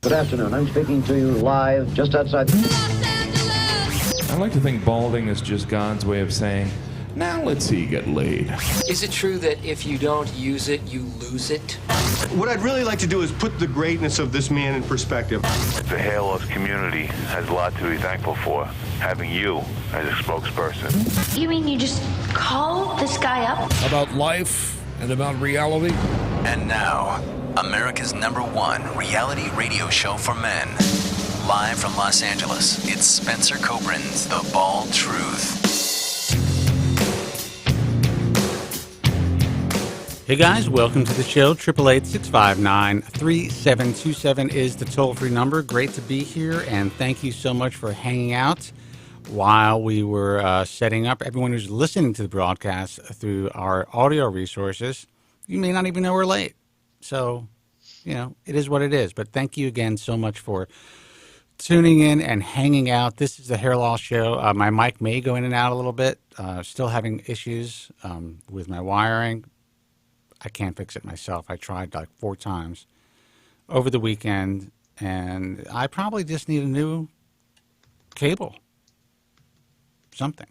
Good afternoon. I'm speaking to you live just outside. I like to think balding is just God's way of saying, now let's see you get laid. Is it true that if you don't use it, you lose it? What I'd really like to do is put the greatness of this man in perspective. The hair loss community has a lot to be thankful for, having you as a spokesperson. You mean you just call this guy up? About life and about reality. And now, America's #1 reality radio show for men. Live from Los Angeles, it's Spencer Kobren's The Bald Truth. Hey guys, welcome to the show. 888-659-3727 is the toll-free number. Great to be here, and thank you so much for hanging out while we were setting up. Everyone who's listening to the broadcast through our audio resources, you may not even know we're late. So, you know, it is what it is. But thank you again so much for tuning in and hanging out. This is the Hair Loss Show. My mic may go in and out a little bit. Still having issues with my wiring. I can't fix it myself. I tried like 4 times over the weekend, and I probably just need a new cable. Something.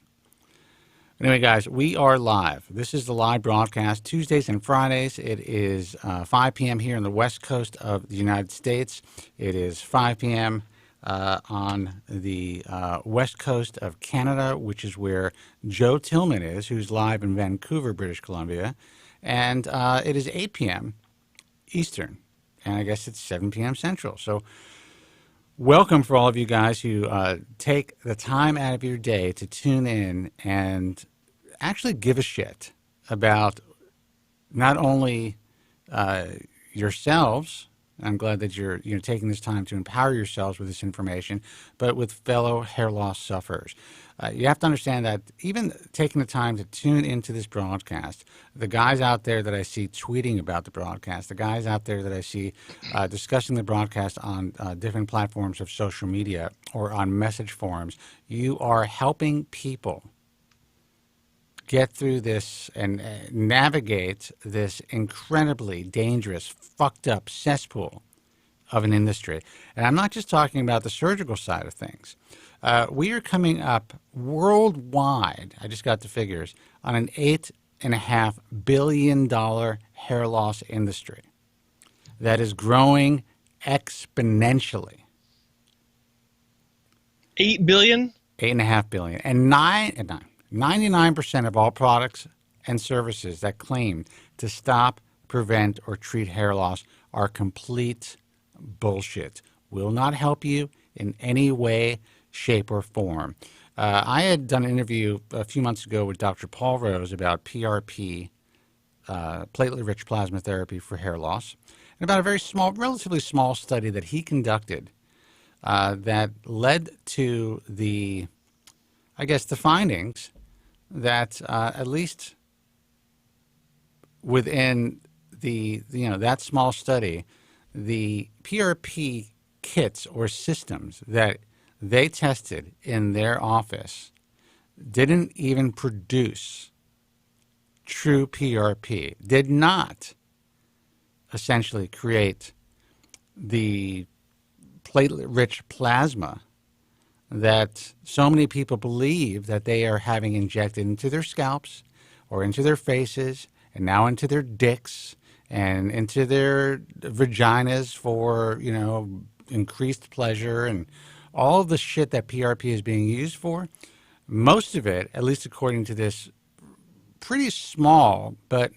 Anyway, guys, we are live. This is the live broadcast, Tuesdays and Fridays. It is 5 p.m. here on the west coast of the United States. It is 5 p.m. On the west coast of Canada, which is where Joe Tillman is, who's live in Vancouver, British Columbia. And it is 8 p.m. Eastern, and I guess it's 7 p.m. Central. So welcome for all of you guys who take the time out of your day to tune in and actually give a shit about not only yourselves. I'm glad that you're taking this time to empower yourselves with this information, but with fellow hair loss sufferers. You have to understand that even taking the time to tune into this broadcast, the guys out there that I see tweeting about the broadcast, the guys out there that I see discussing the broadcast on different platforms of social media or on message forums, you are helping people get through this and navigate this incredibly dangerous, fucked up cesspool of an industry. And I'm not just talking about the surgical side of things. We are coming up worldwide, I just got the figures, on an $8.5 billion hair loss industry that is growing exponentially. 8 billion? 8.5 billion. And 99% of all products and services that claim to stop, prevent, or treat hair loss are complete bullshit. Will not help you in any way, shape, or form. I had done an interview a few months ago with Dr. Paul Rose about PRP, platelet-rich plasma therapy for hair loss, and about a very small, relatively small study that he conducted that led to the findings that at least within that small study, the PRP kits or systems that they tested in their office didn't even produce true PRP, did not essentially create the platelet-rich plasma that so many people believe that they are having injected into their scalps or into their faces and now into their dicks and into their vaginas for, increased pleasure and all of the shit that PRP is being used for. Most of it, at least according to this pretty small but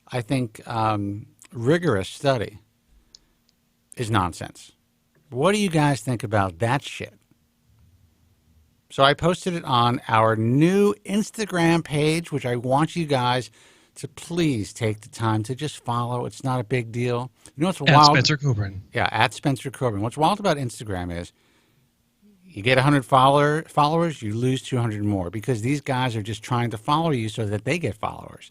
I think rigorous study, is nonsense. What do you guys think about that shit? So I posted it on our new Instagram page, which I want you guys to please take the time to just follow. It's not a big deal. You know what's wild? At Spencer Kobren. Yeah, at Spencer Kobren. What's wild about Instagram is you get 100 followers, you lose 200 more because these guys are just trying to follow you so that they get followers.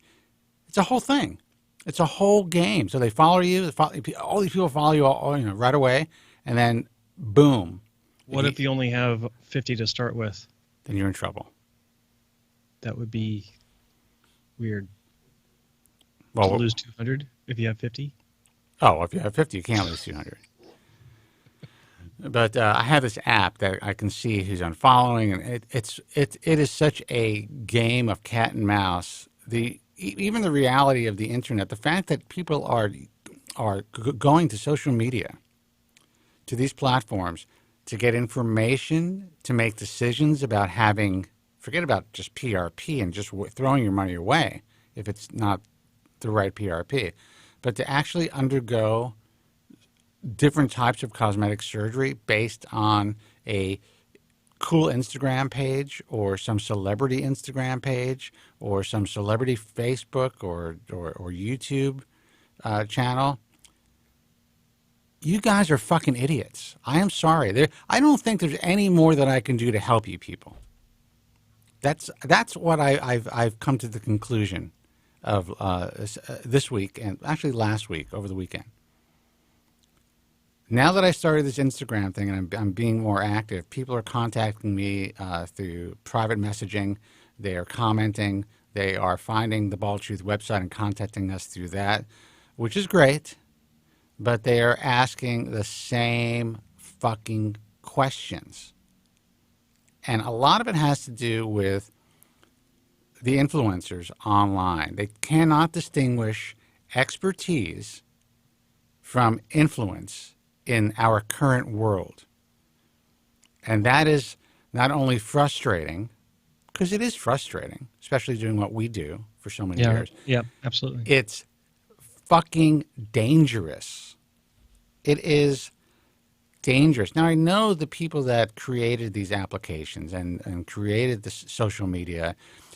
It's a whole thing. It's a whole game. So they follow you. All these people follow you right away, and then boom. What if you only have 50 to start with? Then you're in trouble. That would be weird. Well, to lose 200 if you have 50? Oh, if you have 50, you can't lose 200. But I have this app that I can see who's unfollowing, and it is such a game of cat and mouse. Even the reality of the internet, the fact that people are going to social media, to these platforms, to get information, to make decisions about forget about just PRP and just throwing your money away if it's not the right PRP, but to actually undergo different types of cosmetic surgery based on a cool Instagram page or some celebrity Instagram page or some celebrity Facebook or YouTube channel. You guys are fucking idiots. I am sorry. I don't think there's any more that I can do to help you people. That's what I've come to the conclusion of this week, and actually last week over the weekend. Now that I started this Instagram thing and I'm being more active, people are contacting me through private messaging. They are commenting. They are finding the Bald Truth website and contacting us through that, which is great. But they are asking the same fucking questions. And a lot of it has to do with the influencers online. They cannot distinguish expertise from influence in our current world. And that is not only frustrating, because it is frustrating, especially doing what we do for so many years. Yeah, absolutely. It's fucking dangerous. It is dangerous. Now, I know the people that created these applications and created this social media,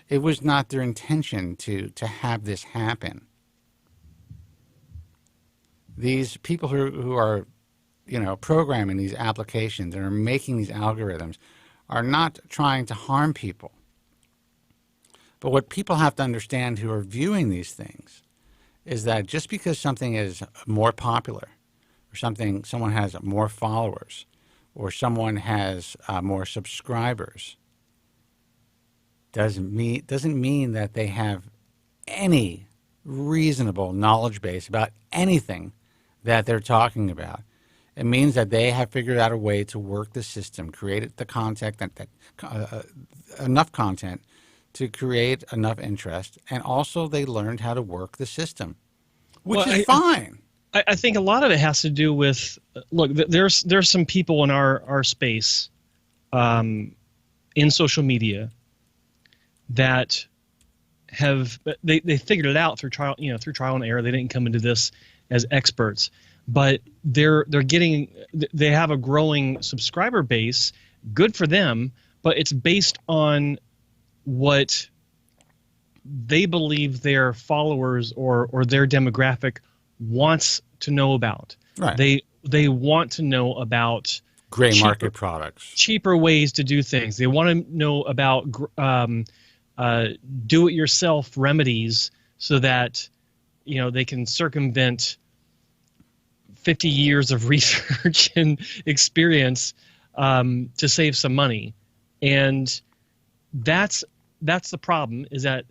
it was not their intention to have this happen. These people who are, programming these applications and are making these algorithms are not trying to harm people. But what people have to understand who are viewing these things is that just because something is more popular, or someone has more followers, or someone has more subscribers, doesn't mean that they have any reasonable knowledge base about anything that they're talking about. It means that they have figured out a way to work the system, create the content, enough content to create enough interest, and also they learned how to work the system, which is fine. I think a lot of it has to do with, look, there's some people in our space in social media that have they figured it out through trial and error. They didn't come into this as experts, but they have a growing subscriber base. Good for them, but it's based on what they believe their followers or their demographic wants to know about. Right. They want to know about gray market products, cheaper ways to do things. They want to know about do-it-yourself remedies so that they can circumvent 50 years of research and experience to save some money. And that's the problem, is that,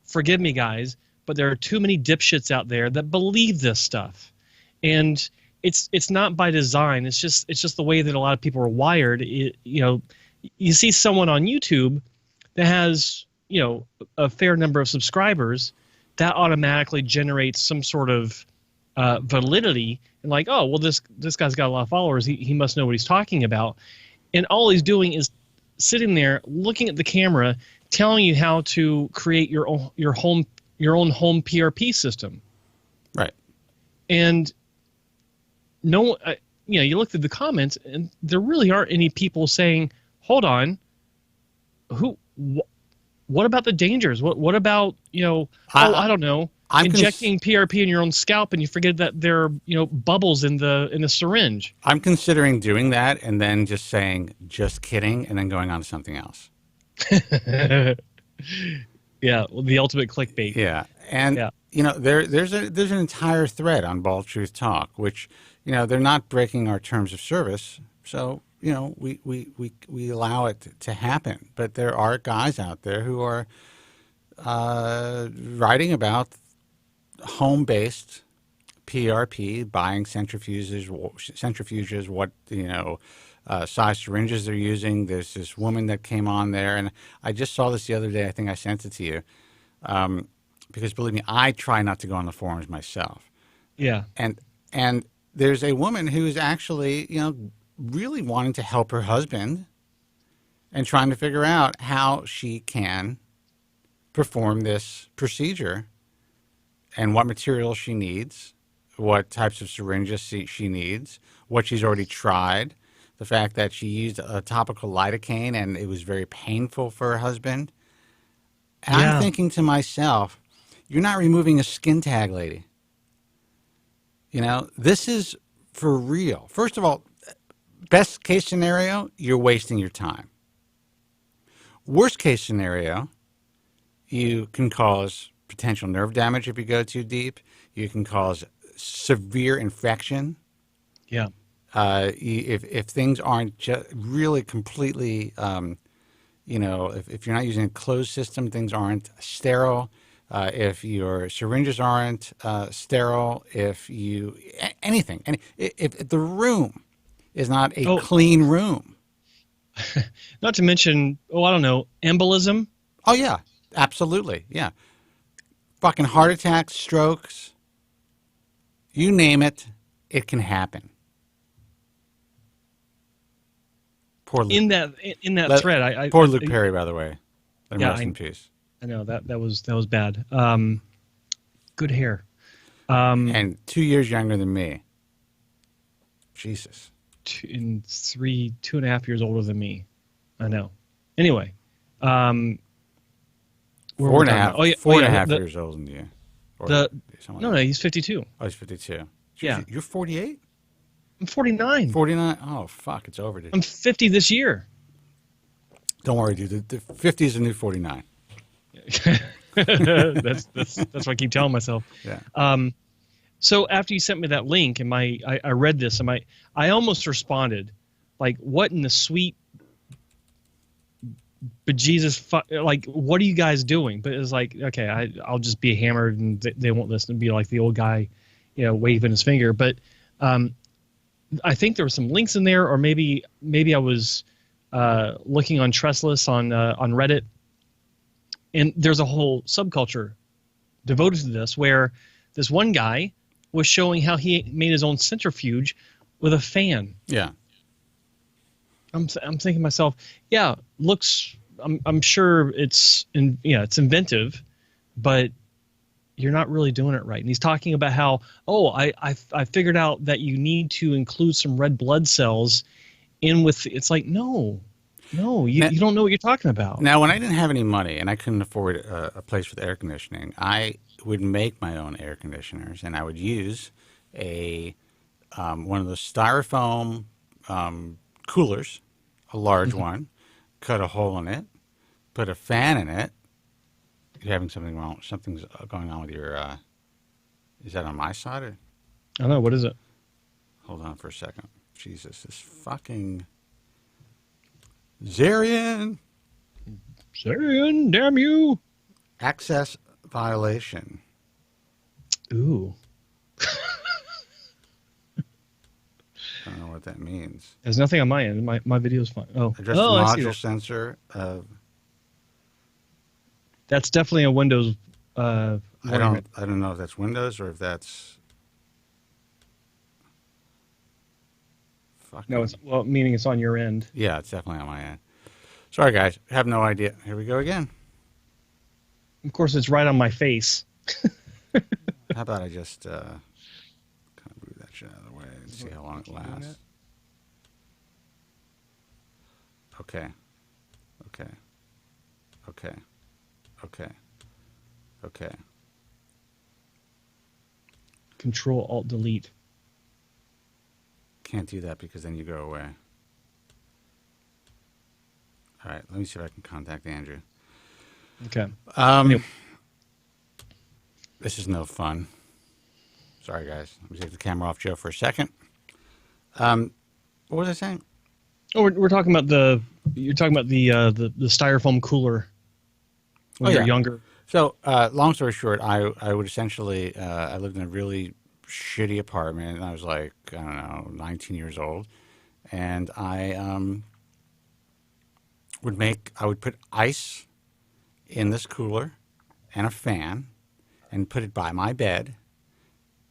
forgive me guys, but there are too many dipshits out there that believe this stuff. And it's not by design. It's just the way that a lot of people are wired. You see someone on YouTube that has, a fair number of subscribers, that automatically generates some sort of validity, and like, oh, well, this guy's got a lot of followers. He must know what he's talking about. And all he's doing is sitting there looking at the camera, telling you how to create your own home PRP system. Right. And you look at the comments, and there really aren't any people saying, hold on, what about the dangers? What about, I don't know, injecting PRP in your own scalp and you forget that there are, bubbles in the syringe. I'm considering doing that and then just saying, just kidding, and then going on to something else. Yeah, well, the ultimate clickbait. Yeah. And there's an entire thread on Bald Truth Talk, which, they're not breaking our terms of service. So, we allow it to happen. But there are guys out there who are writing about home-based PRP, buying centrifuges, what, size syringes they're using. There's this woman that came on there, and I just saw this the other day. I think I sent it to you. Because believe me, I try not to go on the forums myself. Yeah. And there's a woman who's actually, really wanting to help her husband and trying to figure out how she can perform this procedure and what materials she needs, what types of syringes she needs, what she's already tried, the fact that she used a topical lidocaine and it was very painful for her husband. And Yeah. I'm thinking to myself, you're not removing a skin tag, lady. This is for real. First of all, best case scenario, you're wasting your time. Worst case scenario, you can cause potential nerve damage if you go too deep. You can cause severe infection. Yeah. If things aren't really completely, if you're not using a closed system, things aren't sterile. If your syringes aren't sterile, if the room is not a clean room. Not to mention, I don't know, embolism. Oh, yeah, absolutely. Yeah. Fucking heart attacks, strokes, you name it, it can happen. Poor Luke. In that thread, poor Luke Perry, by the way. Let him rest in peace. I know that was bad. Good hair. And 2 years younger than me. Jesus. 2.5 years older than me. I know. Anyway, Four and a half years older than you. No, he's 52. Oh, he's 52. Yeah. You're 48? I'm 49. 49? Oh, fuck, it's over, dude. I'm 50 this year. Don't worry, dude. The 50 is the new 49. That's what I keep telling myself. Yeah. So after you sent me that link and I read this and I almost responded, like, what in the sweet bejesus, like, what are you guys doing? But it was like, okay, I'll just be hammered and they won't listen and be like the old guy, waving his finger. But I think there were some links in there, or maybe I was looking on Trestless on Reddit, and there's a whole subculture devoted to this where this one guy was showing how he made his own centrifuge with a fan. Yeah. I'm thinking to myself, yeah, looks. I'm sure it's inventive, but you're not really doing it right. And he's talking about how, I figured out that you need to include some red blood cells in with. It's like, no, you don't know what you're talking about. Now, when I didn't have any money and I couldn't afford a place with air conditioning, I would make my own air conditioners, and I would use one of those styrofoam coolers, a large one, cut a hole in it, put a fan in it. You're having something wrong. Something's going on with your. Is that on my side? Or? I don't know. What is it? Hold on for a second. Jesus, this fucking Zarian, damn you! Access violation. Ooh. I don't know what that means. There's nothing on my end. My video's fine. Address the module sensor of. That's definitely a Windows. I don't know if that's Windows or if that's. Fuck. No, meaning it's on your end. Yeah, it's definitely on my end. Sorry, guys. I have no idea. Here we go again. Of course, it's right on my face. How about I just kind of move that shit out of the way and see how long it lasts. Okay. Control Alt Delete. Can't do that because then you go away. All right, let me see if I can contact Andrew. Okay. This is no fun. Sorry, guys. Let me take the camera off Joe for a second. What was I saying? Oh, we're talking about you're talking about the styrofoam cooler when you're younger. So, long story short, I would essentially I lived in a really shitty apartment. And I was like, I don't know, 19 years old. And I would put ice in this cooler and a fan and put it by my bed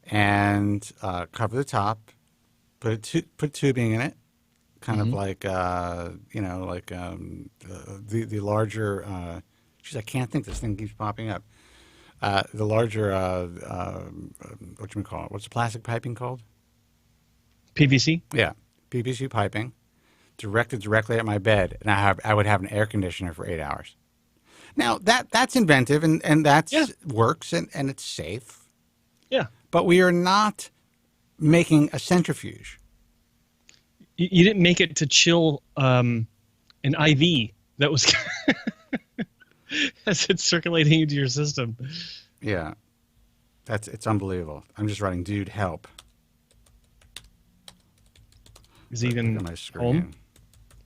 and cover the top, put tubing in it, kind of like, you know, like the larger, geez, I can't think, this thing keeps popping up. The larger, what's the plastic piping called? PVC? Yeah, PVC piping, directed directly at my bed, and I would have an air conditioner for 8 hours. Now that's inventive and that works and it's safe. Yeah, but we are not making a centrifuge. You didn't make it to chill an IV that was as it's circulating into your system. Yeah, it's unbelievable. I'm just writing, dude, help. Is he even my screen. home?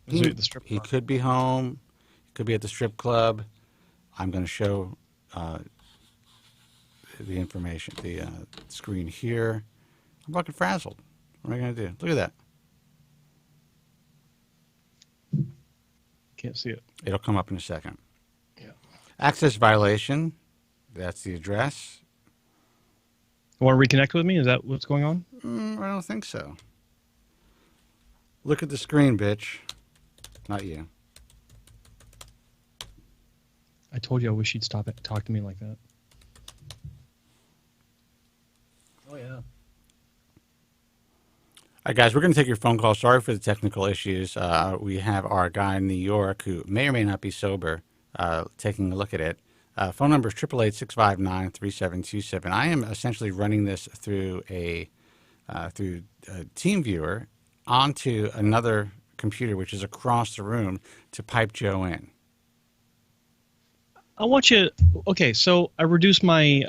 Is he at the strip He club? could be home. He could be at the strip club. I'm going to show the information, the screen here. I'm fucking frazzled. What am I going to do? Look at that. Can't see it. It'll come up in a second. Yeah. Access violation. That's the address. You want to reconnect with me? Is that what's going on? I don't think so. Look at the screen, bitch. Not you. I told you I wish you'd stop it. Talk to me like that. Oh, yeah. All right, guys, we're going to take your phone call. Sorry for the technical issues. We have our guy in New York who may or may not be sober taking a look at it. Phone number is 888-659-3727. I am essentially running this through a TeamViewer onto another computer, which is across the room, to pipe Joe in. I want you. Okay, so I reduced my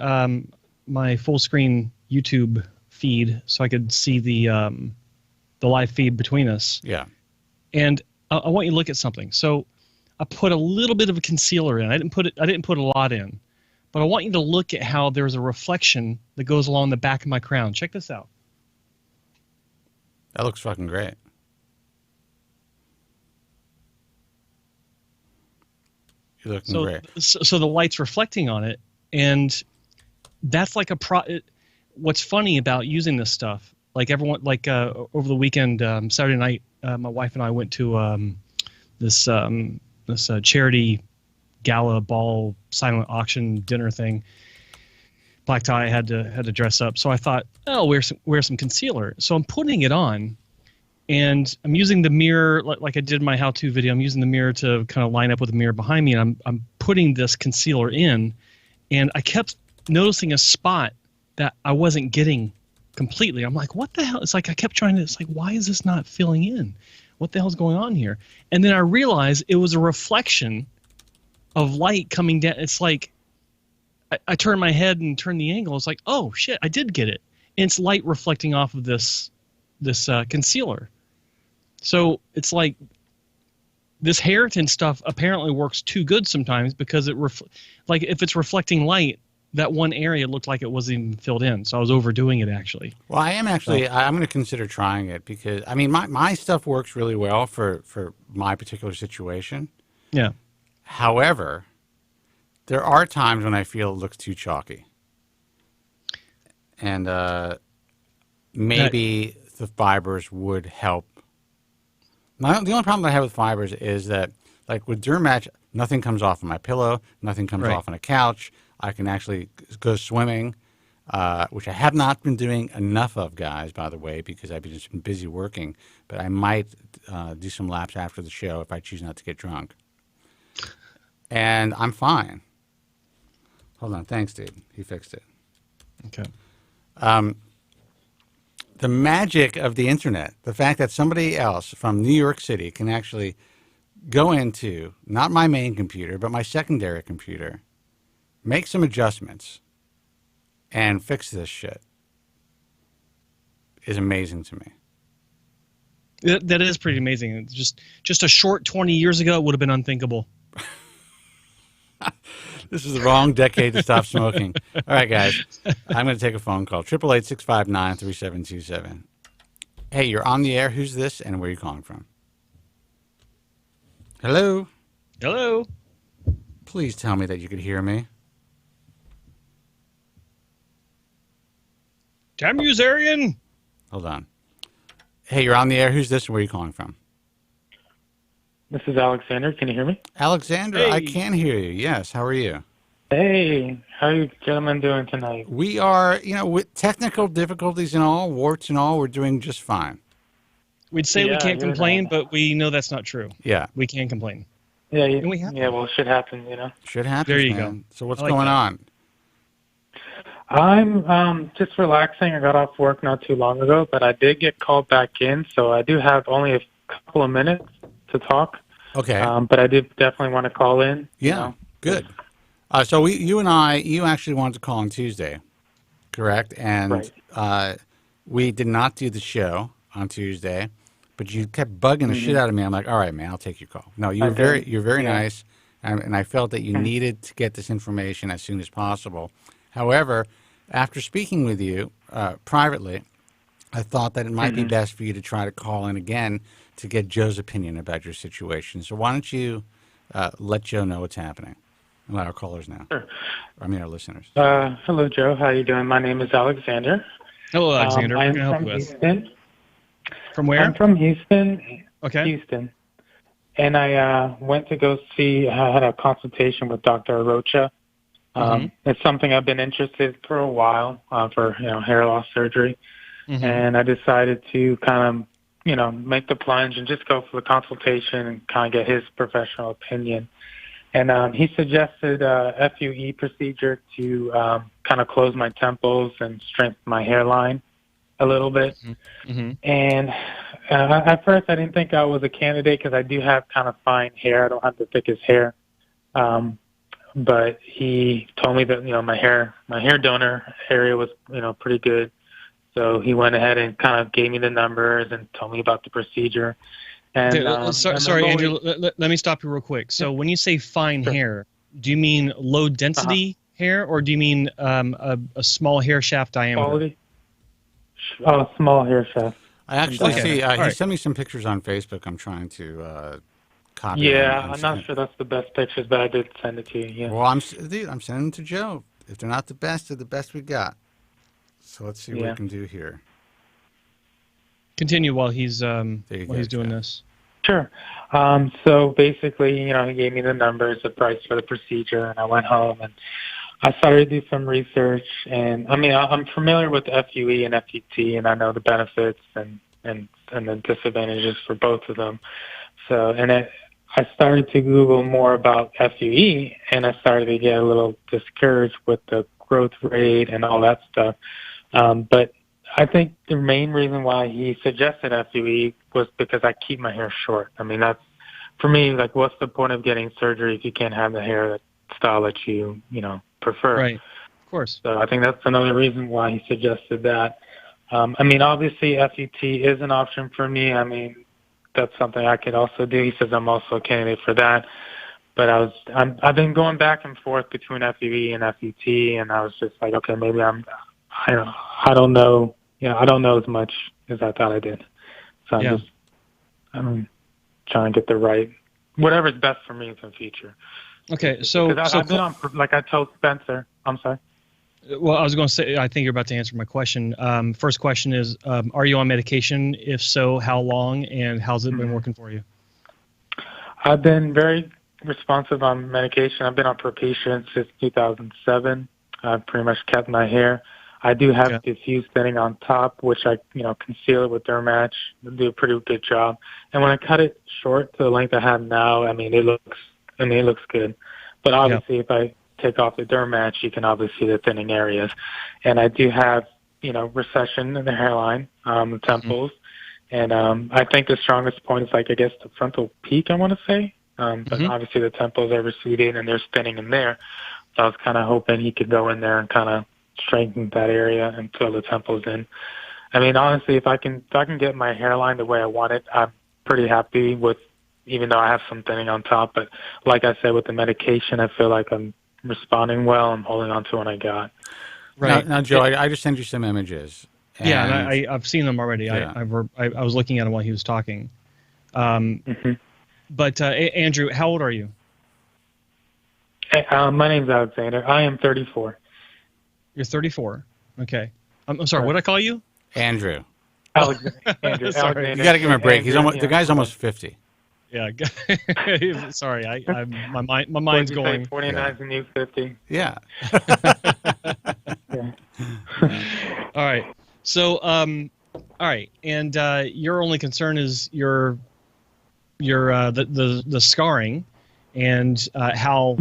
my full screen YouTube feed so I could see the live feed between us. Yeah. And I want you to look at something. So I put a little bit of a concealer in. I didn't put a lot in, but I want you to look at how there's a reflection that goes along the back of my crown. Check this out. That looks fucking great. You're looking great. So the light's reflecting on it, and that's like what's funny about using this stuff, like everyone, like over the weekend, Saturday night, my wife and I went to this charity gala ball silent auction dinner thing. Black tie, had to dress up, so I thought, oh, wear some concealer. So I'm putting it on, and I'm using the mirror like I did in my how-to video. I'm using the mirror to kind of line up with the mirror behind me, and I'm putting this concealer in, and I kept noticing a spot that I wasn't getting completely. I'm like, what the hell? It's like I kept trying to. It's like, why is this not filling in? What the hell's going on here? And then I realized it was a reflection of light coming down. It's like I turned my head and turned the angle. It's like, oh shit, I did get it. And it's light reflecting off of this concealer. So it's like this Hairton stuff apparently works too good sometimes because like if it's reflecting light, that one area looked like it wasn't even filled in. So I was overdoing it actually. Well, I'm going to consider trying it because I mean my stuff works really well for my particular situation. Yeah. However, there are times when I feel it looks too chalky. And maybe the fibers would help. The only problem I have with fibers is that, like with Dermatch, nothing comes off of my pillow, nothing comes off on a couch. I can actually go swimming, which I have not been doing enough of, guys, by the way, because I've just been busy working. But I might do some laps after the show if I choose not to get drunk. And I'm fine. Hold on. Thanks, dude. He fixed it. Okay. The magic of the internet, the fact that somebody else from New York City can actually go into, not my main computer, but my secondary computer, make some adjustments, and fix this shit is amazing to me. That is pretty amazing. It's just a short 20 years ago, it would have been unthinkable. This is the wrong decade to stop smoking. All right, guys. I'm going to take a phone call. 888-659-3727. Hey, you're on the air. Who's this and where are you calling from? Hello? Hello. Please tell me that you could hear me. Tamusarian. Hold on. Hey, you're on the air. Who's this and where are you calling from? This is Alexander. Can you hear me? Alexander, Hey. I can hear you. Yes. How are you? Hey, how are you gentlemen doing tonight? We are, with technical difficulties and all, warts and all, we're doing just fine. We'd say we Yeah, can't you're complain, not. but we know that's not true. Yeah. We can complain. Yeah, And we have well, shit happens, Shit happens, There you man. go. So what's I like going that. on? I'm just relaxing. I got off work not too long ago, but I did get called back in, so I do have only a couple of minutes to talk. Okay. But I did definitely want to call in. Yeah. Good. So you actually wanted to call on Tuesday, correct? And we did not do the show on Tuesday, but you kept bugging the shit out of me. I'm like, all right, man, I'll take your call. No, you're very nice, and I felt that you needed to get this information as soon as possible. However, after speaking with you privately, I thought that it might be best for you to try to call in again to get Joe's opinion about your situation. So why don't you let Joe know what's happening? And let our callers know. Sure. I mean, our listeners. Hello, Joe. How you doing? My name is Alexander. Hello, Alexander. What I'm can I help from you with? Houston. From where? I'm from Houston. Okay. Houston. And I went to go see, I had a consultation with Dr. Arocha. It's something I've been interested in for a while, for, hair loss surgery. And I decided to kind of, make the plunge and just go for the consultation and kind of get his professional opinion. And he suggested a FUE procedure to kind of close my temples and strengthen my hairline a little bit. And at first I didn't think I was a candidate because I do have kind of fine hair. I don't have the thickest hair. But he told me that, my hair donor area was, pretty good. So he went ahead and kind of gave me the numbers and told me about the procedure. And, Okay, sorry, Andrew, let me stop you real quick. So when you say fine hair, do you mean low density hair or do you mean a small hair shaft diameter? Quality? Small hair shaft. I actually see, he sent me some pictures on Facebook. I'm trying to copy. Yeah, I'm not sure that's the best pictures, but I did send it to you. Yeah. Well, I'm sending them to Joe. If they're not the best, they're the best we got. So let's see what we can do here. Continue while he's doing this. Sure. So basically, he gave me the numbers, the price for the procedure, and I went home and I started to do some research. And I mean, I'm familiar with FUE and FUT, and I know the benefits and the disadvantages for both of them. So, I started to Google more about FUE, and I started to get a little discouraged with the growth rate and all that stuff. But I think the main reason why he suggested FUE was because I keep my hair short. I mean, that's, for me, like, what's the point of getting surgery if you can't have the hair style that you prefer? Right, of course. So I think that's another reason why he suggested that. I mean, obviously, FUT is an option for me. I mean, that's something I could also do. He says I'm also a candidate for that. But I've been going back and forth between FUE and FUT, and I was just like, okay, maybe I don't know. I don't know as much as I thought I did. So I'm trying to get the right, whatever's best for me in the future. Okay, so I've been on, like I told Spencer. I'm sorry. Well, I was going to say, I think you're about to answer my question. First question is, are you on medication? If so, how long, and how's it been working for you? I've been very responsive on medication. I've been on Propecia since 2007. I've pretty much kept my hair. I do have diffuse thinning on top, which I, conceal it with Dermatch. Do a pretty good job. And when I cut it short to the length I have now, it looks good. But obviously, if I take off the Dermatch, you can obviously see the thinning areas. And I do have, recession in the hairline, the temples. And I think the strongest point is, the frontal peak, I want to say. But obviously the temples are receding and there's thinning in there. So I was kind of hoping he could go in there and kind of strengthen that area and fill the temples in. I mean, honestly, if I can get my hairline the way I want it, I'm pretty happy with even though I have some thinning on top. But like I said, with the medication, I feel like I'm responding well. I'm holding on to what I got. Right. Now Joe, I just sent you some images. Yeah, and I've seen them already. Yeah. I was looking at them while he was talking. But Andrew, how old are you? My name's Alexander. I am 34. You're 34. Okay. I'm sorry. What did I call you? Andrew. Andrew. Sorry. You got to give him a break. He's almost the guy's almost 50. Yeah. Sorry. My mind's going. 49 and you 50. Yeah. All right. So all right, and your only concern is the scarring, and how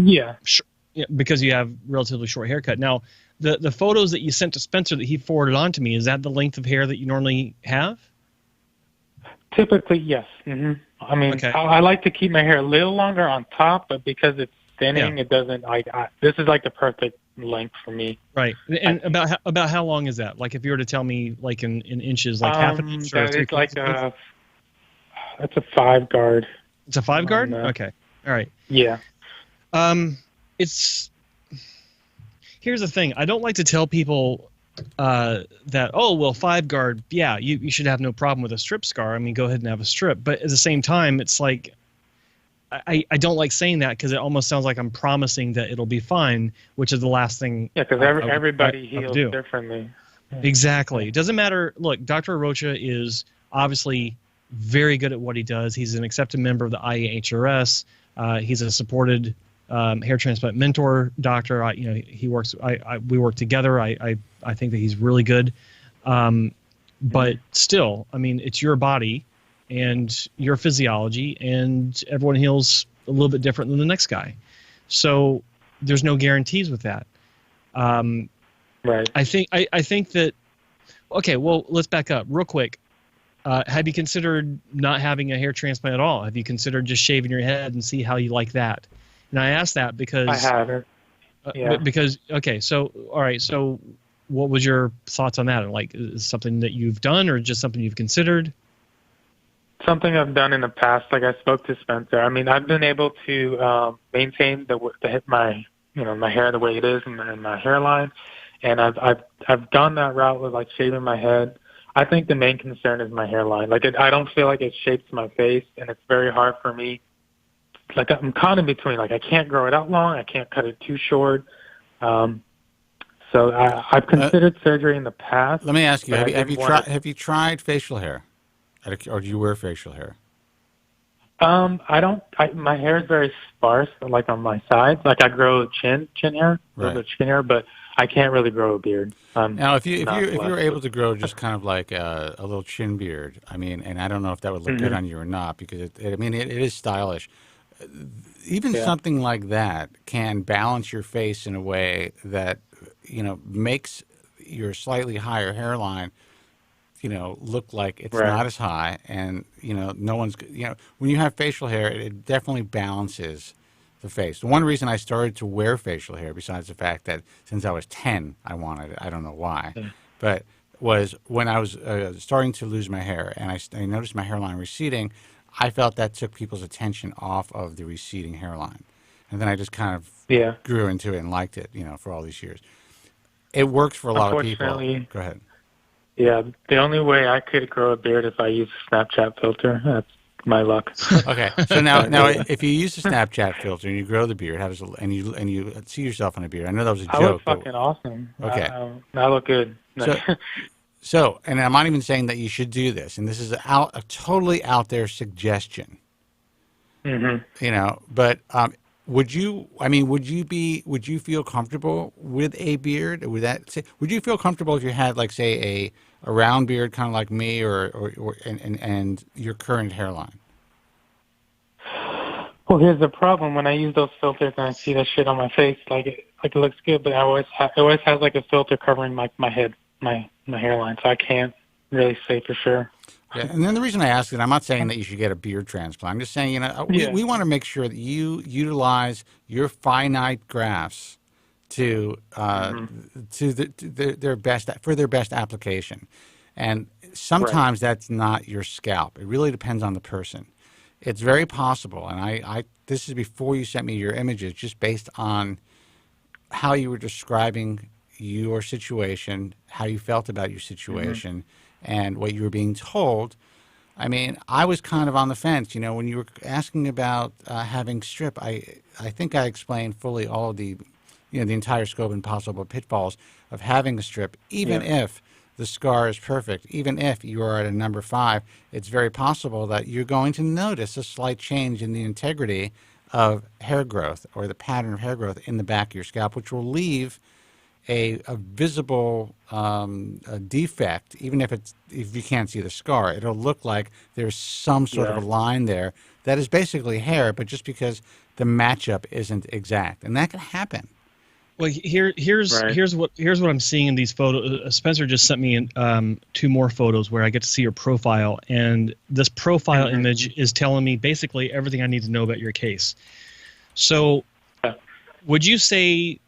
because you have relatively short haircut. Now, the photos that you sent to Spencer that he forwarded on to me, is that the length of hair that you normally have? Typically, yes. I mean, okay. I like to keep my hair a little longer on top, but because it's thinning, it doesn't. This is like the perfect length for me. Right. And about how long is that? Like, if you were to tell me, like in inches, like half an inch or it's like it's a 5 guard. It's a 5 guard? Okay. All right. Yeah. Here's the thing. I don't like to tell people that, 5 guard, yeah, you should have no problem with a strip scar. I mean, go ahead and have a strip. But at the same time, it's like, I don't like saying that because it almost sounds like I'm promising that it'll be fine, which is the last thing. Yeah, because everybody heals differently. Exactly. It doesn't matter. Look, Dr. Rocha is obviously very good at what he does. He's an accepted member of the IAHRS. He's a supported hair transplant mentor doctor. He works. We work together. I think that he's really good. But still, I mean, it's your body and your physiology, and everyone heals a little bit different than the next guy. So there's no guarantees with that. Right. I think that. Okay. Well, let's back up real quick. Have you considered not having a hair transplant at all? Have you considered just shaving your head and see how you like that? And I ask that because I haven't. Yeah. Because so all right. So what was your thoughts on that? Like, is it something that you've done, or just something you've considered? Something I've done in the past. Like, I spoke to Spencer. I mean, I've been able to maintain my hair the way it is and my hairline, and I've gone that route with like shaving my head. I think the main concern is my hairline. Like, I don't feel like it shapes my face, and it's very hard for me. Like, I'm caught in between. Like, I can't grow it out long. I can't cut it too short. So I've considered surgery in the past. Let me ask you: Have you tried facial hair, or do you wear facial hair? I don't. My hair is very sparse, like on my sides. Like, I grow chin hair, but I can't really grow a beard. Now, if you were able to grow just kind of like a little chin beard, I mean, and I don't know if that would look good on you or not, because it is stylish. Even something like that can balance your face in a way that makes your slightly higher hairline look like it's not as high, and no one's when you have facial hair, it definitely balances the face. The one reason I started to wear facial hair, besides the fact that since I was 10 I wanted it, I don't know why, but was when I was starting to lose my hair, and I noticed my hairline receding. I felt that took people's attention off of the receding hairline, and then I just kind of grew into it and liked it for all these years. It works for a lot of people. Go ahead. Yeah, the only way I could grow a beard if I use a Snapchat filter. That's my luck. Okay, so now, if you use a Snapchat filter and you grow the beard, and you see yourself in a beard, I know that was a joke. I look fucking awesome. Okay, I look good. So, and I'm not even saying that you should do this, and this is a totally out there suggestion. But would you feel comfortable with a beard? Would you feel comfortable if you had, like, say, a round beard, kind of like me, and your current hairline? Well, here's the problem. When I use those filters and I see that shit on my face, it looks good, but it always has like a filter covering my head, my hairline, so I can't really say for sure. Yeah, and then the reason I ask it, I'm not saying that you should get a beard transplant. I'm just saying, we want to make sure that you utilize your finite grafts to their best application. And sometimes that's not your scalp. It really depends on the person. it's very possible, and I this is before you sent me your images, just based on how you were describing your situation, how you felt about your situation, and what you were being told. I mean, I was kind of on the fence. You know, when you were asking about having strip, I think I explained fully all of the, the entire scope and possible pitfalls of having a strip, even if the scar is perfect, even if you are at a number 5, it's very possible that you're going to notice a slight change in the integrity of hair growth or the pattern of hair growth in the back of your scalp, which will leave a visible a defect, even if you can't see the scar. It'll look like there's some sort of a line there that is basically hair, but just because the matchup isn't exact, and that can happen. Well, here's what I'm seeing in these photos. Spencer just sent me 2 more photos where I get to see your profile, and this profile image is telling me basically everything I need to know about your case. So, would you say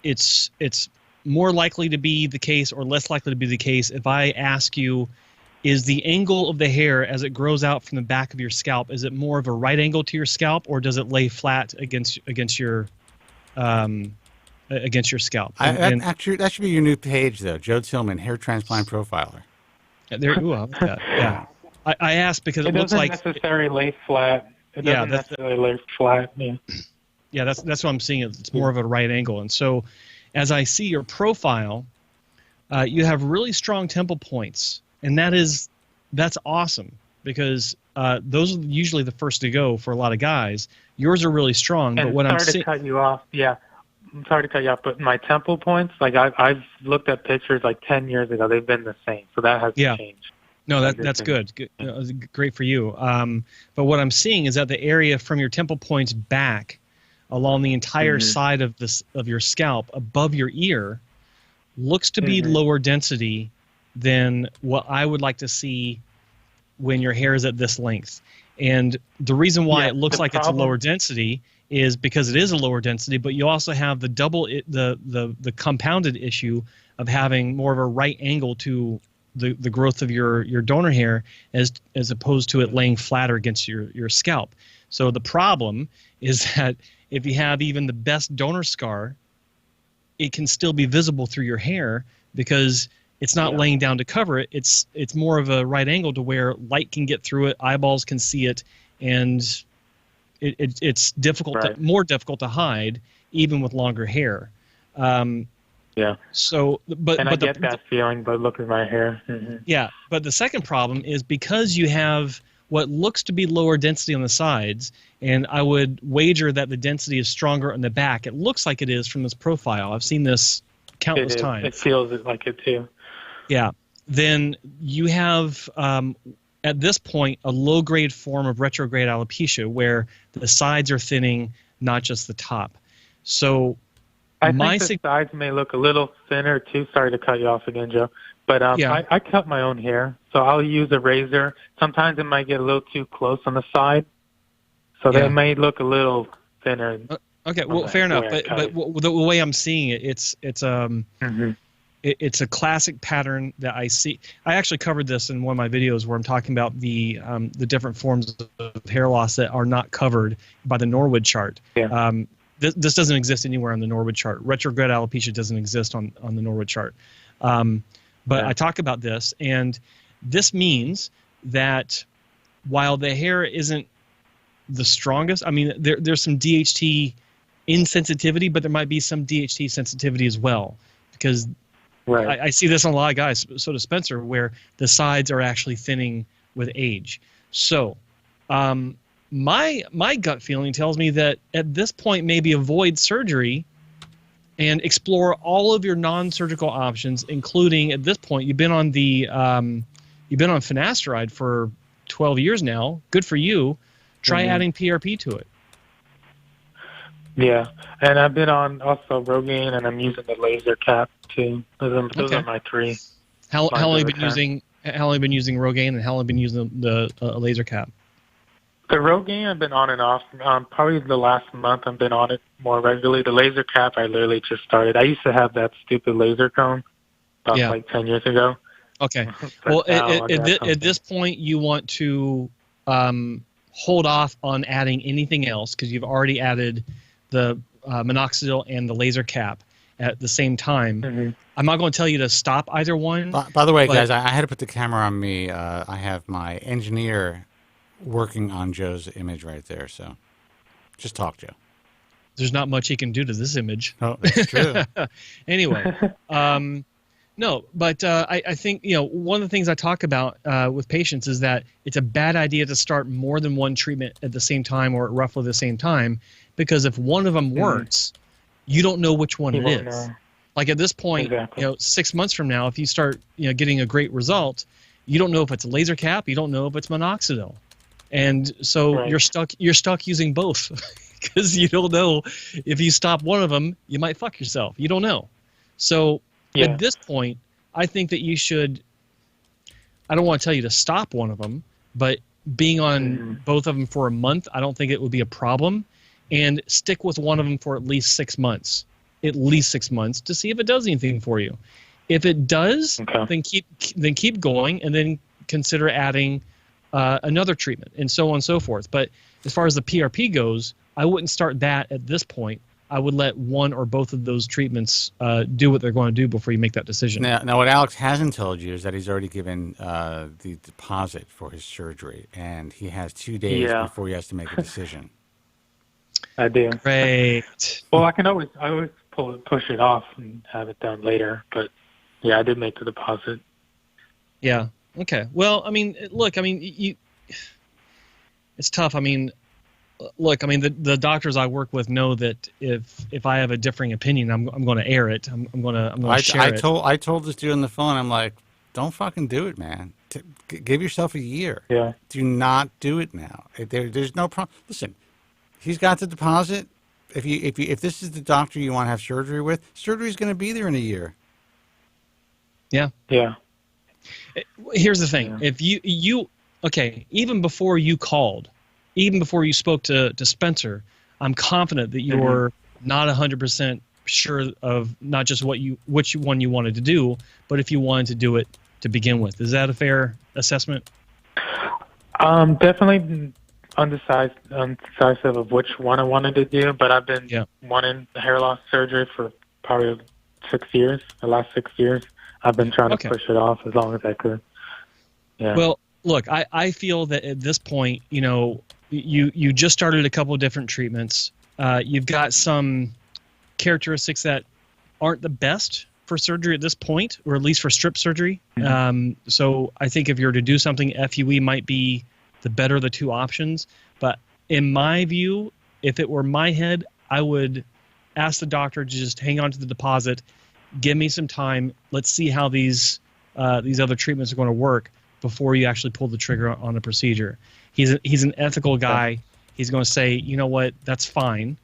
it's more likely to be the case or less likely to be the case if I ask you, is the angle of the hair as it grows out from the back of your scalp, is it more of a right angle to your scalp, or does it lay flat against your scalp? Actually, that should be your new page, though. Joe Tillman, hair transplant profiler. Ooh, I like that. Yeah, I asked because it looks like necessarily lay flat. It doesn't necessarily lay flat. Yeah, that's what I'm seeing. It's more of a right angle, and so as I see your profile, you have really strong temple points. And that's awesome because those are usually the first to go for a lot of guys. Yours are really strong, and but what I'm sorry to cut you off. Yeah, I'm sorry to cut you off, but my temple points, like I've looked at pictures like 10 years ago, they've been the same, so that hasn't changed. No, that's good. Great for you. But what I'm seeing is that the area from your temple points back, along the entire side of your scalp, above your ear, looks to be lower density than what I would like to see when your hair is at this length. And the reason why it looks like it's a lower density is because it is a lower density, but you also have the compounded issue of having more of a right angle to the growth of your donor hair as opposed to it laying flatter against your scalp. So the problem is that if you have even the best donor scar, it can still be visible through your hair because it's not laying down to cover it. It's more of a right angle to where light can get through it, eyeballs can see it, and it's difficult, more difficult to hide, even with longer hair. So, but I get that feeling, but look at my hair. Yeah, but the second problem is because you have what looks to be lower density on the sides, and I would wager that the density is stronger on the back. It looks like it is from this profile. I've seen this countless times. It feels like it too. Yeah. Then you have, at this point, a low-grade form of retrograde alopecia where the sides are thinning, not just the top. So I think the sides may look a little thinner too. Sorry to cut you off again, Joe. But I cut my own hair, so I'll use a razor. Sometimes it might get a little too close on the side, so they may look a little thinner. Okay, well, fair enough. But the way I'm seeing it, it's a classic pattern that I see. I actually covered this in one of my videos where I'm talking about the different forms of hair loss that are not covered by the Norwood chart. This doesn't exist anywhere on the Norwood chart. Retrograde alopecia doesn't exist on the Norwood chart. But I talk about this, and this means that while the hair isn't the strongest, I mean, there's some DHT insensitivity, but there might be some DHT sensitivity as well, because I see this on a lot of guys, so does Spencer, where the sides are actually thinning with age. So my gut feeling tells me that at this point, maybe avoid surgery and explore all of your non-surgical options, including at this point, you've been on finasteride for 12 years now. Good for you. Try adding PRP to it. Yeah, and I've been on also Rogaine, and I'm using the laser cap too. Those are my 3. How long have you been using Rogaine, and how long have you been using the laser cap? The Rogaine I've been on and off. Probably the last month I've been on it more regularly. The laser cap I literally just started. I used to have that stupid laser cone about like 10 years ago. Okay. But Well, now I got at something. this point, you want to hold off on adding anything else because you've already added the minoxidil and the laser cap at the same time. Mm-hmm. I'm not going to tell you to stop either one. By the way, but- guys, I had to put the camera on me. I have my engineer working on Joe's image right there. So just talk, Joe. There's not much he can do to this image. Oh, that's true. Anyway, no, but I think, one of the things I talk about with patients is that it's a bad idea to start more than one treatment at the same time or at roughly the same time, because if one of them works, you don't know which one You it won't is. know. Like at this point, Exactly. 6 months from now, if you start, getting a great result, you don't know if it's a laser cap, you don't know if it's minoxidil, and so Right. you're stuck using both because you don't know if you stop one of them, you might fuck yourself. You don't know. So Yeah. at this point, I think that you should. I don't want to tell you to stop one of them, but being on both of them for a month, I don't think it would be a problem, and stick with one of them for at least 6 months. At least 6 months to see if it does anything for you. If it does, then keep going, and then consider adding another treatment, and so on and so forth. But as far as the PRP goes, I wouldn't start that at this point. I would let one or both of those treatments do what they're going to do before you make that decision. Now, what Alex hasn't told you is that he's already given the deposit for his surgery, and he has 2 days before he has to make a decision. I do. Great. Well, I always push it off and have it done later. But yeah, I did make the deposit. Yeah. Okay. Well, I mean, look, I mean, it's tough. I mean, look, I mean, the doctors I work with know that if I have a differing opinion, I'm going to air it. I'm going to share it. I told this dude on the phone, I'm like, don't fucking do it, man. Give yourself a year. Yeah. Do not do it now. There's no problem. Listen, he's got the deposit. If this is the doctor you want to have surgery with, surgery's going to be there in a year. Yeah. Yeah. Here's the thing. If you okay, even before you called, even before you spoke to Spencer, I'm confident that you're not 100% sure of not just which one you wanted to do, but if you wanted to do it to begin with. Is that a fair assessment? Definitely undecisive of which one I wanted to do, but I've been wanting hair loss surgery for probably 6 years. The last 6 years, I've been trying to push it off as long as I could. Yeah. Well, look, I feel that at this point, you just started a couple of different treatments. You've got some characteristics that aren't the best for surgery at this point, or at least for strip surgery. So I think if you're to do something, FUE might be the better of the two options. But in my view, if it were my head, I would ask the doctor to just hang on to the deposit, give me some time. Let's see how these other treatments are going to work before you actually pull the trigger on a procedure. He's an ethical guy. He's going to say, you know what, that's fine.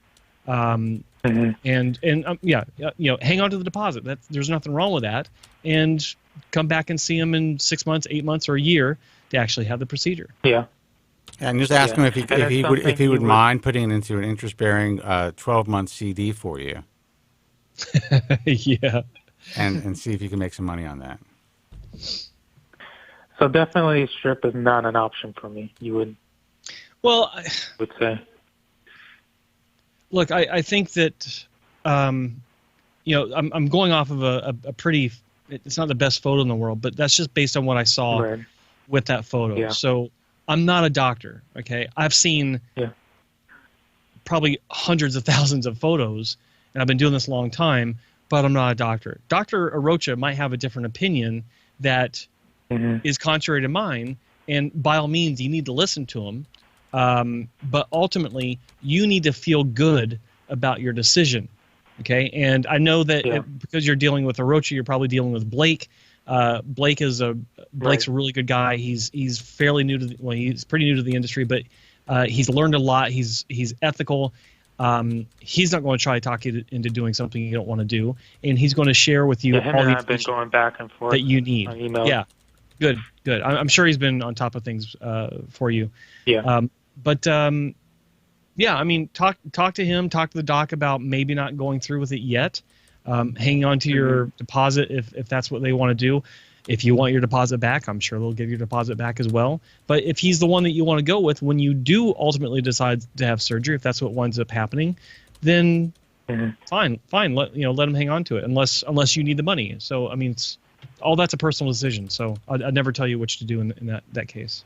And hang on to the deposit. There's nothing wrong with that. And come back and see him in 6 months, 8 months, or a year to actually have the procedure. Yeah. And just ask him if he would mind putting it into an interest-bearing 12-month CD for you. Yeah. And see if you can make some money on that. So definitely strip is not an option for me. You would say. Look, I think that I'm going off of a pretty. It's not the best photo in the world, but that's just based on what I saw with that photo. Yeah. So I'm not a doctor. Okay, I've seen probably hundreds of thousands of photos, and I've been doing this a long time. But I'm not a doctor. Dr. Arocha might have a different opinion that is contrary to mine, and by all means, you need to listen to him. But ultimately, you need to feel good about your decision. Okay, and I know that because you're dealing with Arocha, you're probably dealing with Blake. Blake's a really good guy. He's fairly new to he's pretty new to the industry, but he's learned a lot. He's ethical. He's not going to try to talk you into doing something you don't want to do, and he's going to share with you him all and the I've been going back and forth that you need. on email. Yeah, good. I'm sure he's been on top of things for you. Yeah. I mean, talk to him. Talk to the doc about maybe not going through with it yet. Hang on to your deposit if that's what they want to do. If you want your deposit back, I'm sure they'll give your deposit back as well. But if he's the one that you want to go with when you do ultimately decide to have surgery, if that's what winds up happening, then fine. Let him hang on to it unless you need the money. So I mean, all that's a personal decision. So I'd never tell you which to do in that case.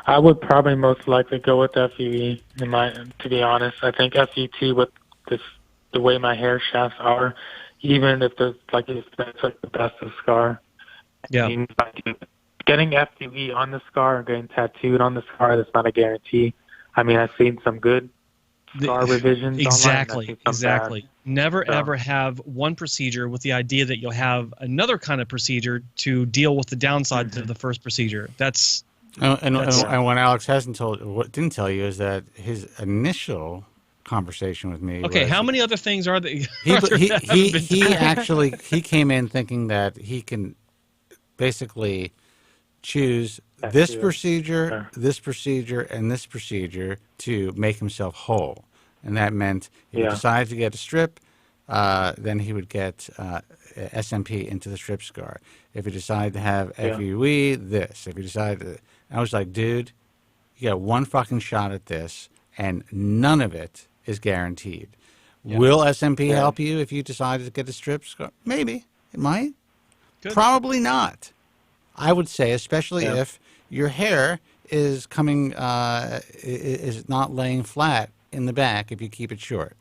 I would probably most likely go with FUE. To be honest, I think FUT with the way my hair shafts are, even if there's it's like the best of scar. Yeah. I mean, getting FUE on the scar or getting tattooed on the scar, that's not a guarantee. I mean, I've seen some good scar revisions exactly online. Never ever have one procedure with the idea that you'll have another kind of procedure to deal with the downsides of the first procedure. And what Alex didn't tell you is that his initial conversation with me. Okay, how many other things are there? He came in thinking that he can basically choose this procedure, and this procedure to make himself whole, and that meant if he decided to get a strip, then he would get SMP into the strip scar. If he decided to have FUE, this. If he decided, I was like, dude, you got one fucking shot at this, and none of it is guaranteed. Yeah. Will SMP help you if you decide to get a strip scar? Maybe. It might. Good. Probably not. I would say, especially if your hair is coming, is not laying flat in the back if you keep it short.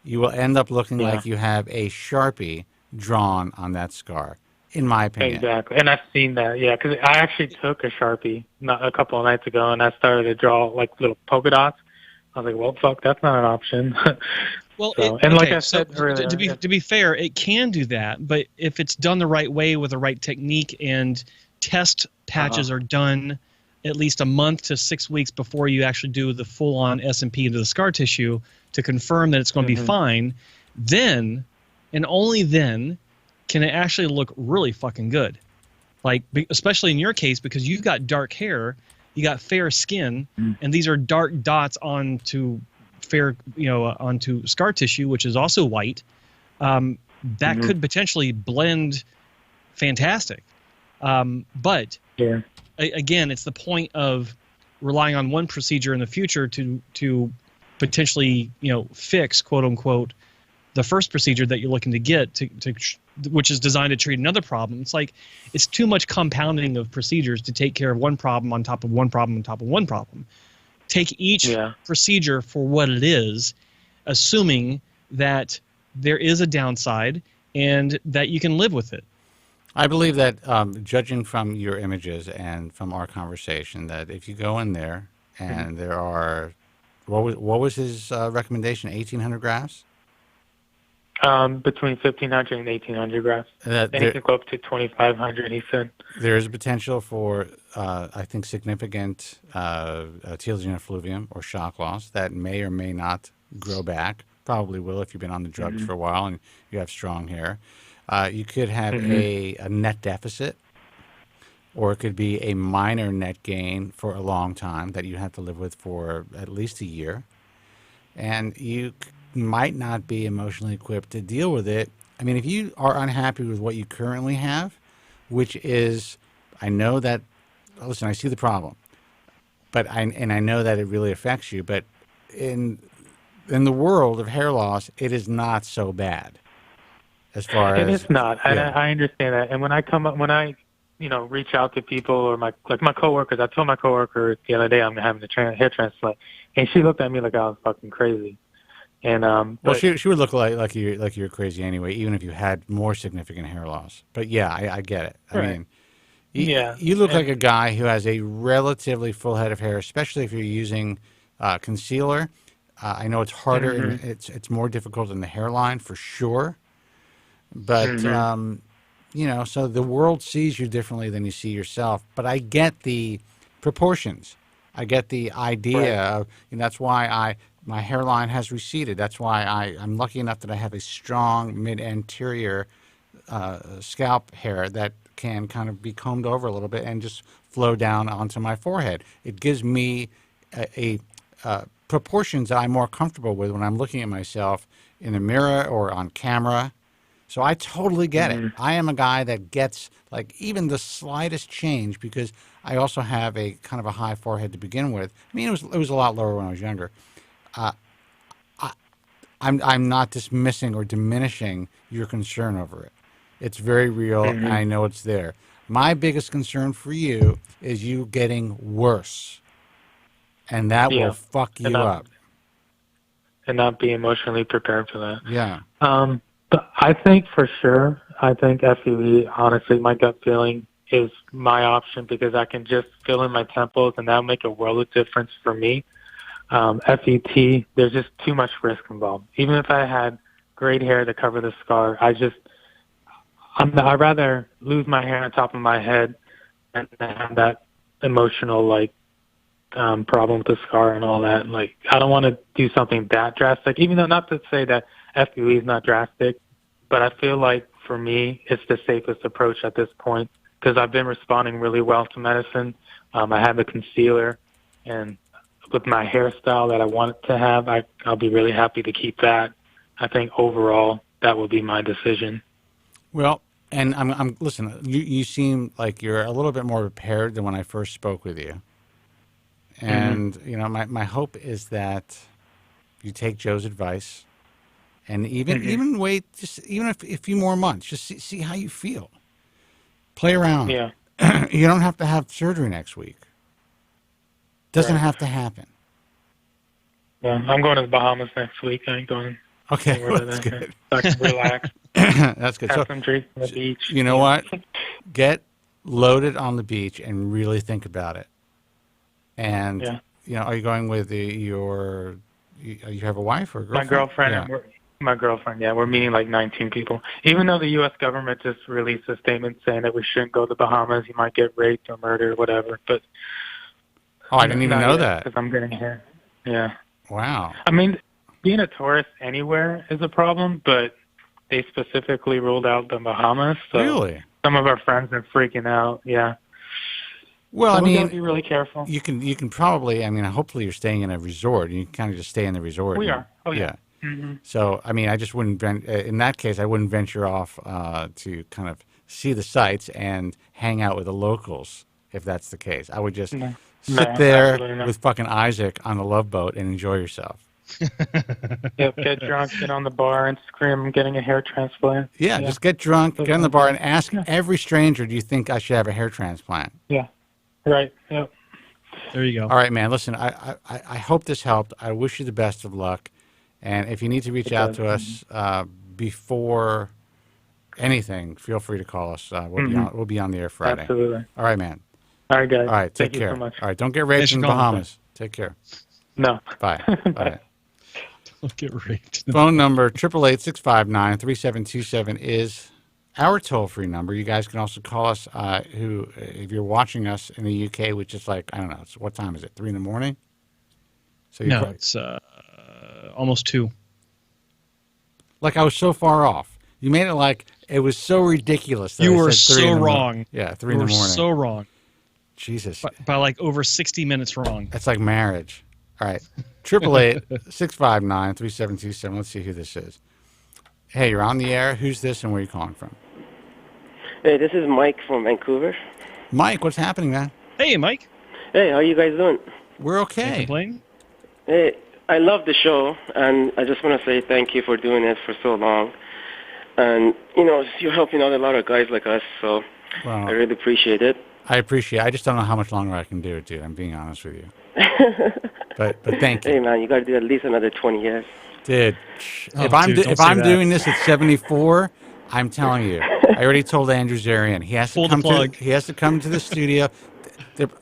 You will end up looking like you have a Sharpie drawn on that scar, in my opinion. Exactly. And I've seen that, because I actually took a Sharpie a couple of nights ago, and I started to draw like little polka dots. I was like, well, fuck, that's not an option. Well, like I said earlier, to be fair, it can do that, but if it's done the right way with the right technique and test patches are done at least a month to 6 weeks before you actually do the full-on SMP into the scar tissue to confirm that it's going to be fine, then and only then can it actually look really fucking good. Like, especially in your case, because you've got dark hair, you got fair skin, and these are dark dots onto onto scar tissue, which is also white. That could potentially blend fantastic. But again, it's the point of relying on one procedure in the future to potentially, fix, quote unquote, the first procedure that you're looking to get which is designed to treat another problem. It's like it's too much compounding of procedures to take care of one problem on top of one problem on top of one problem. Take each procedure for what it is, assuming that there is a downside and that you can live with it. I believe that, judging from your images and from our conversation, that if you go in there and there are, what was his recommendation? 1,800 grafts. Between 1,500 and 1,800 grafts. And he could go up to 2,500. He said there is a potential for, I think, significant telogen effluvium or shock loss that may or may not grow back. Probably will if you've been on the drugs for a while and you have strong hair. You could have a net deficit, or it could be a minor net gain for a long time that you have to live with for at least a year. And you might not be emotionally equipped to deal with it. I mean, if you are unhappy with what you currently have, which is, I know that, listen, I see the problem, but I know that it really affects you, but in the world of hair loss, it is not so bad. As far as it's not, and I understand that. And when I reach out to people or my coworkers, I told my coworker the other day I'm having a hair transplant, and she looked at me like I was fucking crazy. And well, she would look like you're crazy anyway, even if you had more significant hair loss. But yeah, I get it. I mean, you look like a guy who has a relatively full head of hair, especially if you're using concealer. I know it's harder and it's more difficult in the hairline for sure. But, so the world sees you differently than you see yourself. But I get the proportions. I get the idea of, that's why my hairline has receded. That's why I'm lucky enough that I have a strong mid-anterior scalp hair that can kind of be combed over a little bit and just flow down onto my forehead. It gives me a proportions that I'm more comfortable with when I'm looking at myself in the mirror or on camera. So I totally get it. I am a guy that gets like even the slightest change because I also have a kind of a high forehead to begin with. I mean, it was a lot lower when I was younger. I'm not dismissing or diminishing your concern over it. It's very real, and I know it's there. My biggest concern for you is you getting worse, and that will fuck you up. And not be emotionally prepared for that. Yeah. But I think for sure, FUE, honestly, my gut feeling is my option because I can just fill in my temples, and that'll make a world of difference for me. FUT, there's just too much risk involved. Even if I had great hair to cover the scar, I'd rather lose my hair on top of my head and have that emotional problem with the scar and all that. Like, I don't want to do something that drastic. Even though, not to say that FUE is not drastic, but I feel like for me, it's the safest approach at this point because I've been responding really well to medicine. I have the concealer, and with my hairstyle that I want to have, I'll be really happy to keep that. I think overall that will be my decision. Well, and I'm listen. You seem like you're a little bit more prepared than when I first spoke with you. And you know, my hope is that you take Joe's advice, and even wait, just even a few more months, just see how you feel. Play around. Yeah. You don't have to have surgery next week. Doesn't have to happen. Yeah, I'm going to the Bahamas next week. I ain't going. Okay, well, that's good. So I can relax. That's good. Have some drinks on the beach. You know what? Get loaded on the beach and really think about it. And you know, are you going with you have a wife or a girlfriend? My girlfriend. Yeah. My girlfriend. Yeah, we're meeting like 19 people. Even though the U.S. government just released a statement saying that we shouldn't go to the Bahamas, you might get raped or murdered, whatever. But I didn't even know that. Because I'm getting here. Yeah. Wow. I mean, being a tourist anywhere is a problem, but they specifically ruled out the Bahamas. So really? Some of our friends are freaking out. Yeah. Well, so I mean, gotta be really careful. You can probably. I mean, hopefully you're staying in a resort. You can kind of just stay in the resort. We are. Oh yeah. So, I mean, I just wouldn't. In that case, I wouldn't venture off to kind of see the sights and hang out with the locals. If that's the case, I would just sit there with fucking Isaac on the Love Boat and enjoy yourself. Yep, get drunk, get on the bar, and scream, "I'm getting a hair transplant." Yeah, just get drunk, get on the bar, and ask every stranger, "Do you think I should have a hair transplant?" Yeah, right. Yep. There you go. All right, man. Listen, I hope this helped. I wish you the best of luck. And if you need to reach out to us before anything, feel free to call us. We'll be on the air Friday. Absolutely. All right, man. All right, guys. All right, take care. Thank you so much. All right, don't get raped in the Bahamas. Take care. No. Bye. Bye. Don't get raped. Phone number 888-659-3727 is our toll-free number. You guys can also call us if you're watching us in the UK, which is like, I don't know, what time is it, 3 in the morning? So no, it's almost 2. Like I was so far off. You made it like it was so ridiculous. That you I were said 3 so in the wrong. Yeah, 3 in the morning. You were so wrong. Jesus. By like over 60 minutes wrong. That's like marriage. All right. 888-659-3727. Let's see who this is. Hey, you're on the air. Who's this and where are you calling from? Hey, this is Mike from Vancouver. Mike, what's happening, man? Hey, Mike. Hey, how you guys doing? We're okay. Can't complain? Hey, I love the show, and I just want to say thank you for doing it for so long. And, you know, you're helping out a lot of guys like us, so I really appreciate it. I appreciate it. I just don't know how much longer I can do it, dude. I'm being honest with you. but thank you. Hey, man, you got to do at least another 20 years. Dude, if I'm doing this at 74, I'm telling you. I already told Andrew Zarian. He has to come to. He has to come to the studio.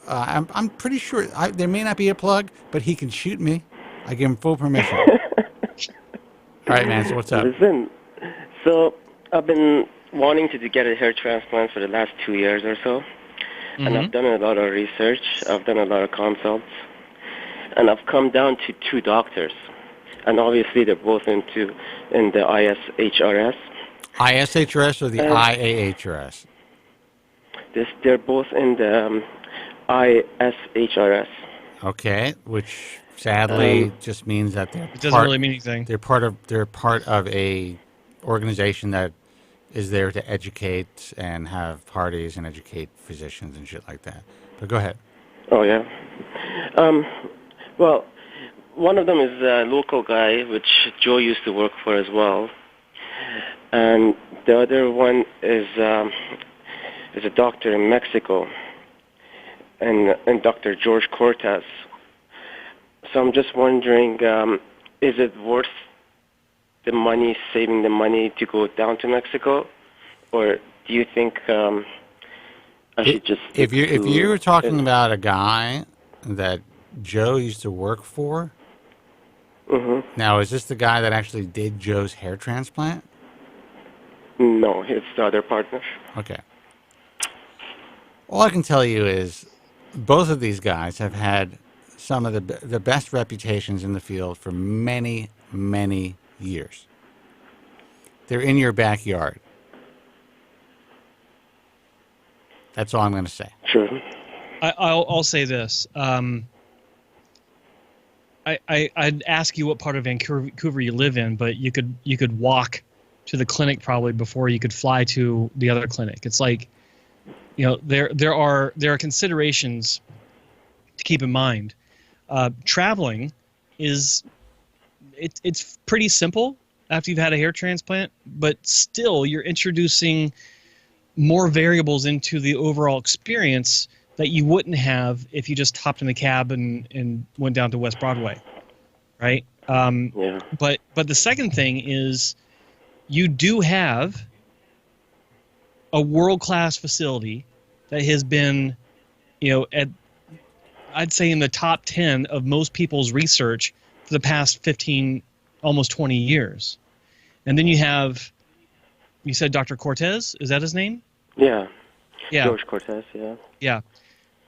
I'm pretty sure there may not be a plug, but he can shoot me. I give him full permission. All right, man. So what's up? Listen, so I've been wanting to get a hair transplant for the last 2 years or so. And I've done a lot of research. I've done a lot of consults. And I've come down to 2 doctors. And obviously they're both in the ISHRS. ISHRS or the IAHRS? They're both in the ISHRS. Okay, which sadly just means that they're it doesn't really mean anything. They're part of a organization that is there to educate and have parties and educate physicians and shit like that. But go ahead. Oh, yeah. Well, one of them is a local guy, which Joe used to work for as well. And the other one is a doctor in Mexico, and Dr. George Cortez. So I'm just wondering, is it worth the money, saving the money to go down to Mexico, or do you think I should just? If you were talking about a guy that Joe used to work for, now is this the guy that actually did Joe's hair transplant? No, it's the other partner. Okay. All I can tell you is both of these guys have had some of the best reputations in the field for many, many years. They're in your backyard. That's all I'm going to say. Sure. I'll say this. I'd ask you what part of Vancouver you live in, but you could walk to the clinic probably before you could fly to the other clinic. It's like, there are considerations to keep in mind. Traveling it's pretty simple after you've had a hair transplant, but still you're introducing more variables into the overall experience that you wouldn't have if you just hopped in the cab and went down to West Broadway, right? Yeah. But the second thing is you do have a world-class facility that has been, I'd say in the top 10 of most people's research for the past 15, almost 20 years. And then you said Dr. Cortez, is that his name? Yeah. Yeah. George Cortez, yeah. Yeah.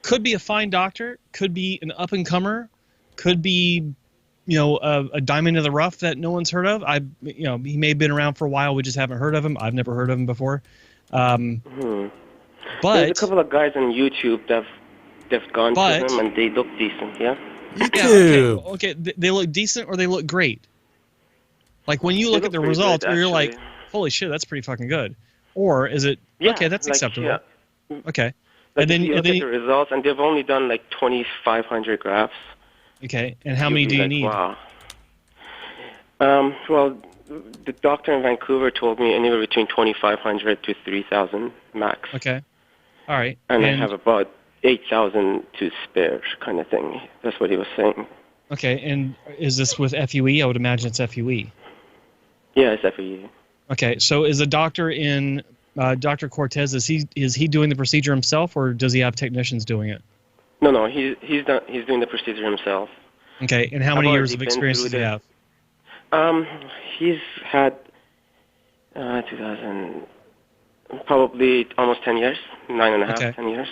Could be a fine doctor, could be an up-and-comer, could be, a diamond in the rough that no one's heard of. He may have been around for a while, we just haven't heard of him. I've never heard of him before. But there's a couple of guys on YouTube that've gone to him and they look decent, yeah? YouTube. Yeah, okay, they look decent or they look great. Like when you look at the results, good, you're like, holy shit, that's pretty fucking good. Or is it, okay, that's acceptable. Yeah. Okay. Like and then you look at the results, and they've only done like 2,500 grafts. Okay, and how many do you need? Wow. Well, the doctor in Vancouver told me anywhere between 2,500 to 3,000 max. Okay. All right. And I have about 8,000 to spare, kind of thing. That's what he was saying. Okay, and is this with FUE? I would imagine it's FUE. Yeah, it's FUE. Okay, so is the doctor in Dr. Cortez? Is he doing the procedure himself, or does he have technicians doing it? No, he's doing the procedure himself. Okay, and how many years of experience does he have? He's had 2000, probably almost 10 years, 9.5, 10 years.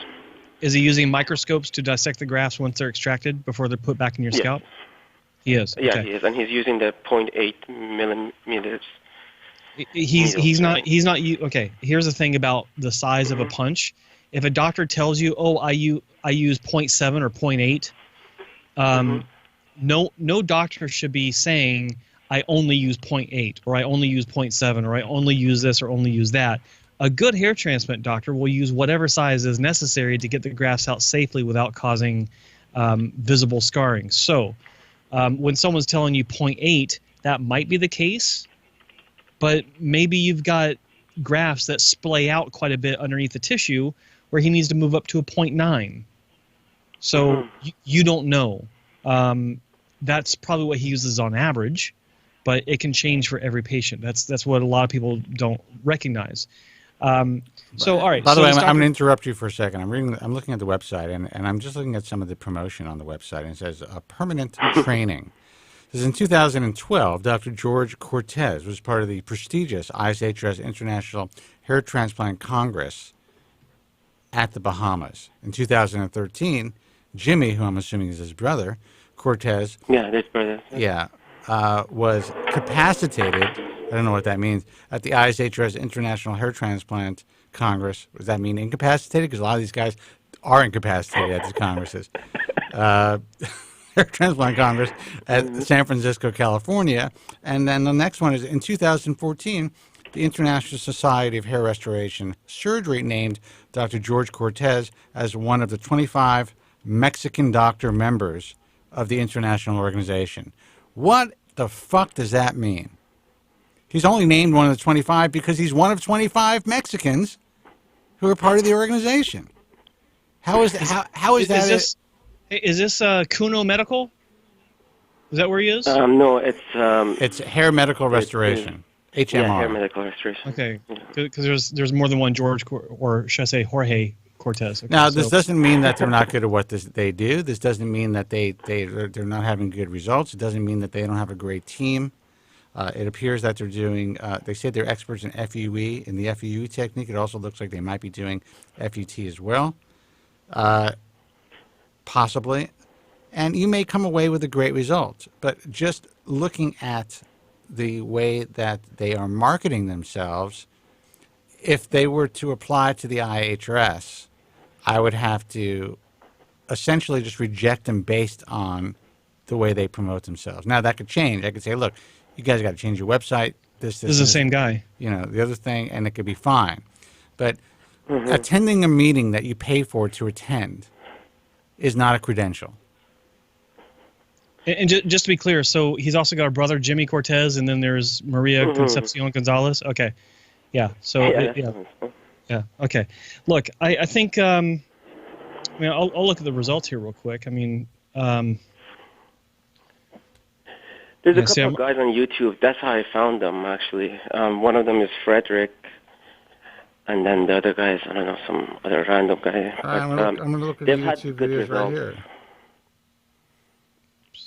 Is he using microscopes to dissect the grafts once they're extracted before they're put back in your scalp? He is. Yeah, okay. He is, and he's using the 0.8 millimeters. He's not. Okay. Here's the thing about the size of a punch. If a doctor tells you, "Oh, I use 0.7 or 0.8," no doctor should be saying, "I only use 0.8 or I only use 0.7 or I only use this or only use that." A good hair transplant doctor will use whatever size is necessary to get the grafts out safely without causing visible scarring. So, when someone's telling you 0.8, that might be the case. But maybe you've got grafts that splay out quite a bit underneath the tissue where he needs to move up to a 0.9. So you don't know. That's probably what he uses on average, but it can change for every patient. That's what a lot of people don't recognize. So, all right. By the way, I'm going to interrupt you for a second. I'm looking at the website, and I'm just looking at some of the promotion on the website, and it says permanent training. This is in 2012, Dr. George Cortez was part of the prestigious ISHRS International Hair Transplant Congress at the Bahamas. In 2013, Jimmy, who I'm assuming is his brother, Cortez, his brother, was capacitated, I don't know what that means, at the ISHRS International Hair Transplant Congress. Does that mean incapacitated? Because a lot of these guys are incapacitated at these congresses. Hair Transplant Congress at San Francisco, California. And then the next one is in 2014, the International Society of Hair Restoration Surgery named Dr. George Cortez as one of the 25 Mexican doctor members of the international organization. What the fuck does that mean? He's only named one of the 25 because he's one of 25 Mexicans who are part of the organization. How is that? Is this Kuno Medical? Is that where he is? No, it's Hair Medical Restoration, HMR. Yeah, Hair Medical Restoration. Okay, because there's more than one George, or should I say Jorge Cortez. Okay, now, this doesn't mean that they're not good at what they do. This doesn't mean that they're not having good results. It doesn't mean that they don't have a great team. It appears that they're doing, they say they're experts in FUE, in the FUE technique. It also looks like they might be doing FUT as well, possibly. And you may come away with a great result. But just looking at the way that they are marketing themselves, if they were to apply to the IHRS, I would have to essentially just reject them based on the way they promote themselves. Now, that could change. I could say, look, you guys got to change your website. This is the same guy. You know, the other thing, and it could be fine. But attending a meeting that you pay for to attend is not a credential. And just to be clear, so he's also got a brother, Jimmy Cortez, and then there's Maria Concepcion Gonzalez. Okay. Yeah. So, yeah. Okay. Look, I think, I'll look at the results here real quick. I mean, there's a couple of guys on YouTube. That's how I found them, actually. One of them is Frederick, and then the other guy is, I don't know, some other random guy. I'm going to look at the YouTube videos right here.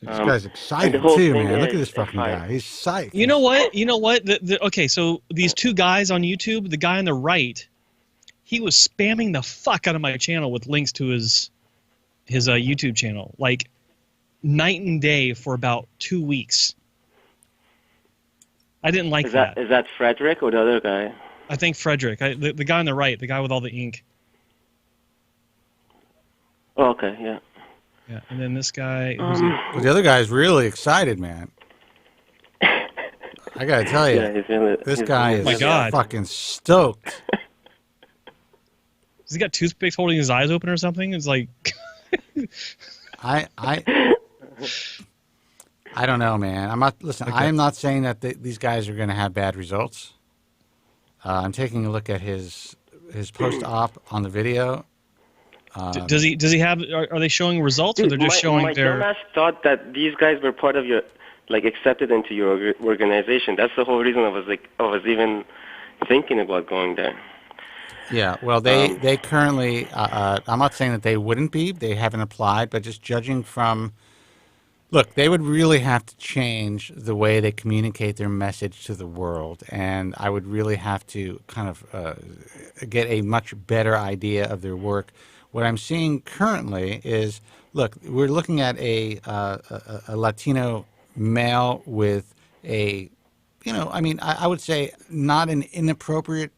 This guy's excited too, man. Look at this fucking guy. He's psyched. You know what? Okay, so these two guys on YouTube, the guy on the right, he was spamming the fuck out of my channel with links to his YouTube channel, like night and day for about 2 weeks. I didn't like that. Is that Frederick or the other guy? I think Frederick. The guy on the right, the guy with all the ink. Oh, okay, yeah. Yeah, and then this guy. Well, the other guy's really excited, man. I gotta tell you, this guy is fucking stoked. Has he got toothpicks holding his eyes open or something? It's like. I don't know, man. I'm not. Listen, I am not saying that these guys are going to have bad results. I'm taking a look at his post-op on the video. Does he have? Are they showing results, or they're just showing their? My dumbass thought that these guys were part of your, like, accepted into your organization. That's the whole reason I was even thinking about going there. Yeah, well, they currently. I'm not saying that they wouldn't be. They haven't applied, but just judging from. Look, they would really have to change the way they communicate their message to the world, and I would really have to kind of get a much better idea of their work. What I'm seeing currently is, look, we're looking at a Latino male with a, I would say not an inappropriate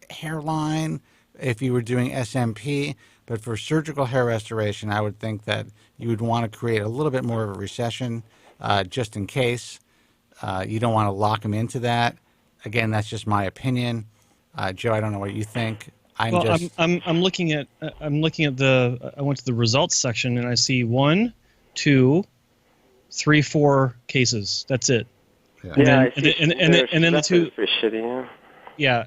hairline if you were doing SMP, but for surgical hair restoration, I would think that you would want to create a little bit more of a recession just in case. You don't want to lock them into that. Again, that's just my opinion. Joe, I don't know what you think. I'm looking at the. I went to the results section and I see 1, 2, 3, 4 cases. That's it. Yeah, and then the two. Pretty shitty, yeah.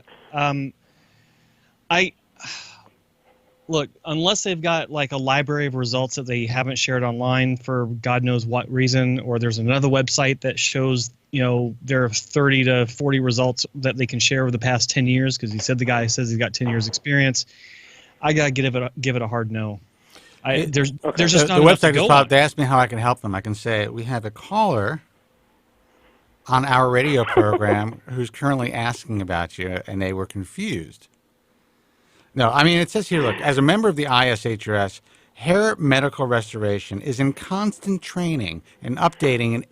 I look, unless they've got like a library of results that they haven't shared online for God knows what reason, or there's another website that shows their 30 to 40 results that they can share over the past 10 years, because the guy says he's got 10 years experience. I gotta give it a hard no. There's just not the enough website to go is popped. on. They asked me how I can help them. I can say we have a caller on our radio program who's currently asking about you, and they were confused. No, I mean, it says here, look, as a member of the ISHRS, Hair Medical Restoration is in constant training and updating in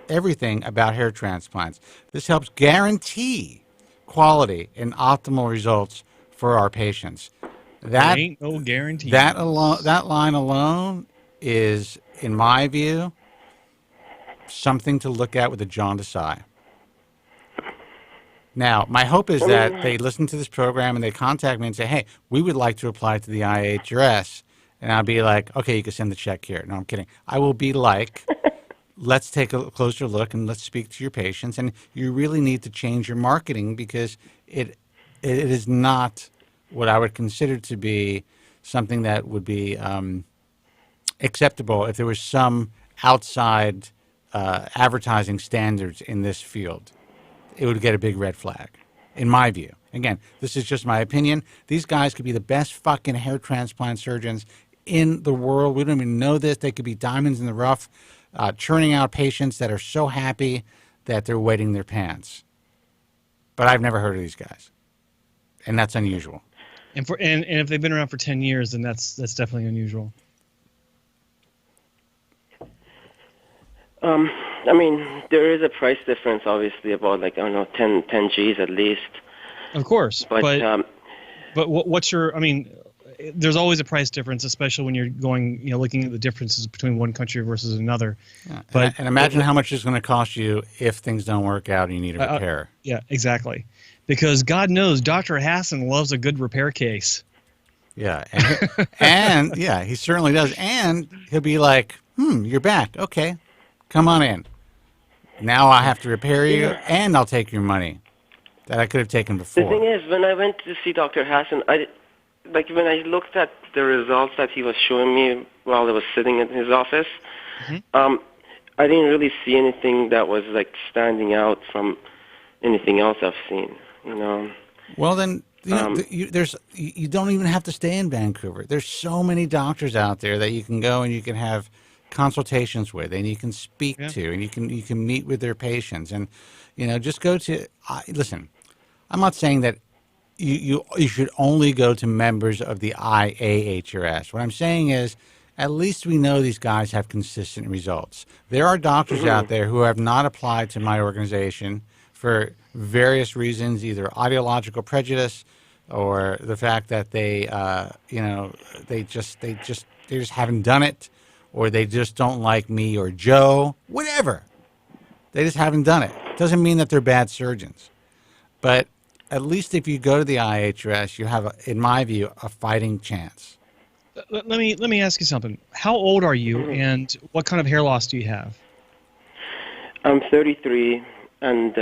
everything about hair transplants. This helps guarantee quality and optimal results for our patients. That ain't no guarantee. That line alone is, in my view, something to look at with a jaundiced eye. Now, my hope is that they listen to this program and they contact me and say, hey, we would like to apply to the IHRS. And I'll be like, okay, you can send the check here. No, I'm kidding. I will be like, let's take a closer look and let's speak to your patients. And you really need to change your marketing because it is not what I would consider to be something that would be acceptable if there was some outside advertising standards in this field. It would get a big red flag, in my view. Again, this is just my opinion. These guys could be the best fucking hair transplant surgeons in the world. We don't even know this. They could be diamonds in the rough, churning out patients that are so happy that they're wetting their pants. But I've never heard of these guys, and that's unusual. And if they've been around for 10 years, then that's definitely unusual. I mean, there is a price difference, obviously, about like, I don't know, 10 G's at least. Of course, but what's your? I mean, there's always a price difference, especially when you're going, looking at the differences between one country versus another. Yeah. But and imagine how much it's going to cost you if things don't work out and you need a repair. Yeah, exactly. Because God knows Dr. Hassan loves a good repair case. Yeah, and yeah, he certainly does. And he'll be like, you're back. Okay, come on in. Now I have to repair you, and I'll take your money that I could have taken before. The thing is, when I went to see Dr. Hassan, when I looked at the results that he was showing me while I was sitting in his office, I didn't really see anything that was like standing out from anything else I've seen. Well, then you don't even have to stay in Vancouver. There's so many doctors out there that you can go and you can have consultations with, and you can speak to, and you can meet with their patients, and just go to. Listen, I'm not saying that you should only go to members of the IAHRS. What I'm saying is, at least we know these guys have consistent results. There are doctors out there who have not applied to my organization for various reasons, either ideological prejudice or the fact that they just haven't done it, or they just don't like me or Joe, whatever. They just haven't done it. Doesn't mean that they're bad surgeons. But at least if you go to the IHRS, you have, in my view, a fighting chance. Let me ask you something. How old are you, and what kind of hair loss do you have? I'm 33, and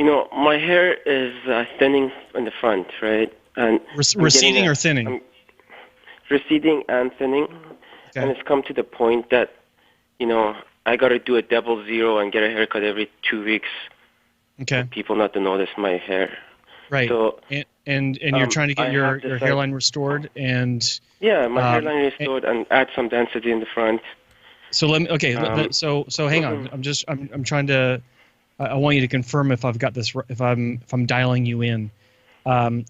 my hair is thinning in the front, right? And receding or thinning? Receding and thinning. Okay. And it's come to the point that, I got to do a double zero and get a haircut every 2 weeks. Okay. For people not to notice my hair. Right. So, and you're trying to get your hairline restored, and yeah, my hairline restored and add some density in the front. So let me. So hang on. I'm trying to. I want you to confirm if I've got this. If I'm dialing you in.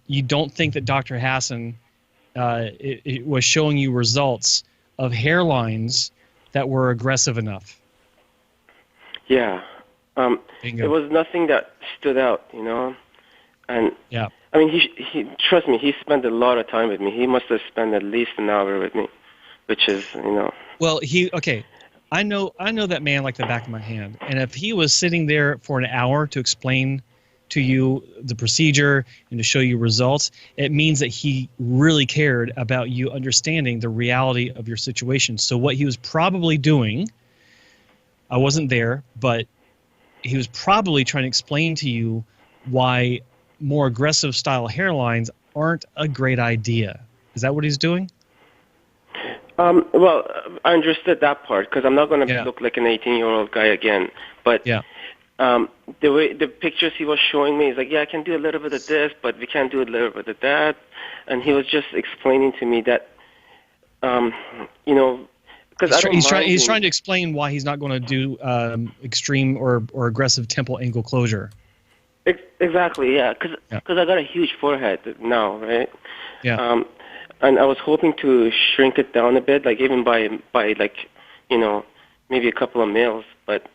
You don't think that Dr. Hassan it was showing you results of hairlines that were aggressive enough? Yeah. It was nothing that stood out, And yeah. I mean, he trust me, he spent a lot of time with me. He must have spent at least an hour with me, which is, Well, I know that man like the back of my hand. And if he was sitting there for an hour to explain to you the procedure and to show you results, it means that he really cared about you understanding the reality of your situation. So what he was probably doing, I wasn't there, but he was probably trying to explain to you why more aggressive style hairlines aren't a great idea. Is that what he's doing? Well, I understood that part because I'm not going to look like an 18-year-old guy again. But the pictures he was showing me is like, I can do a little bit of this, but we can't do a little bit of that. And he was just explaining to me that, because he's trying to explain why he's not going to do extreme or aggressive temple angle closure. Exactly, yeah. Because I got a huge forehead now, right? Yeah. And I was hoping to shrink it down a bit, like even by like, maybe a couple of mils. But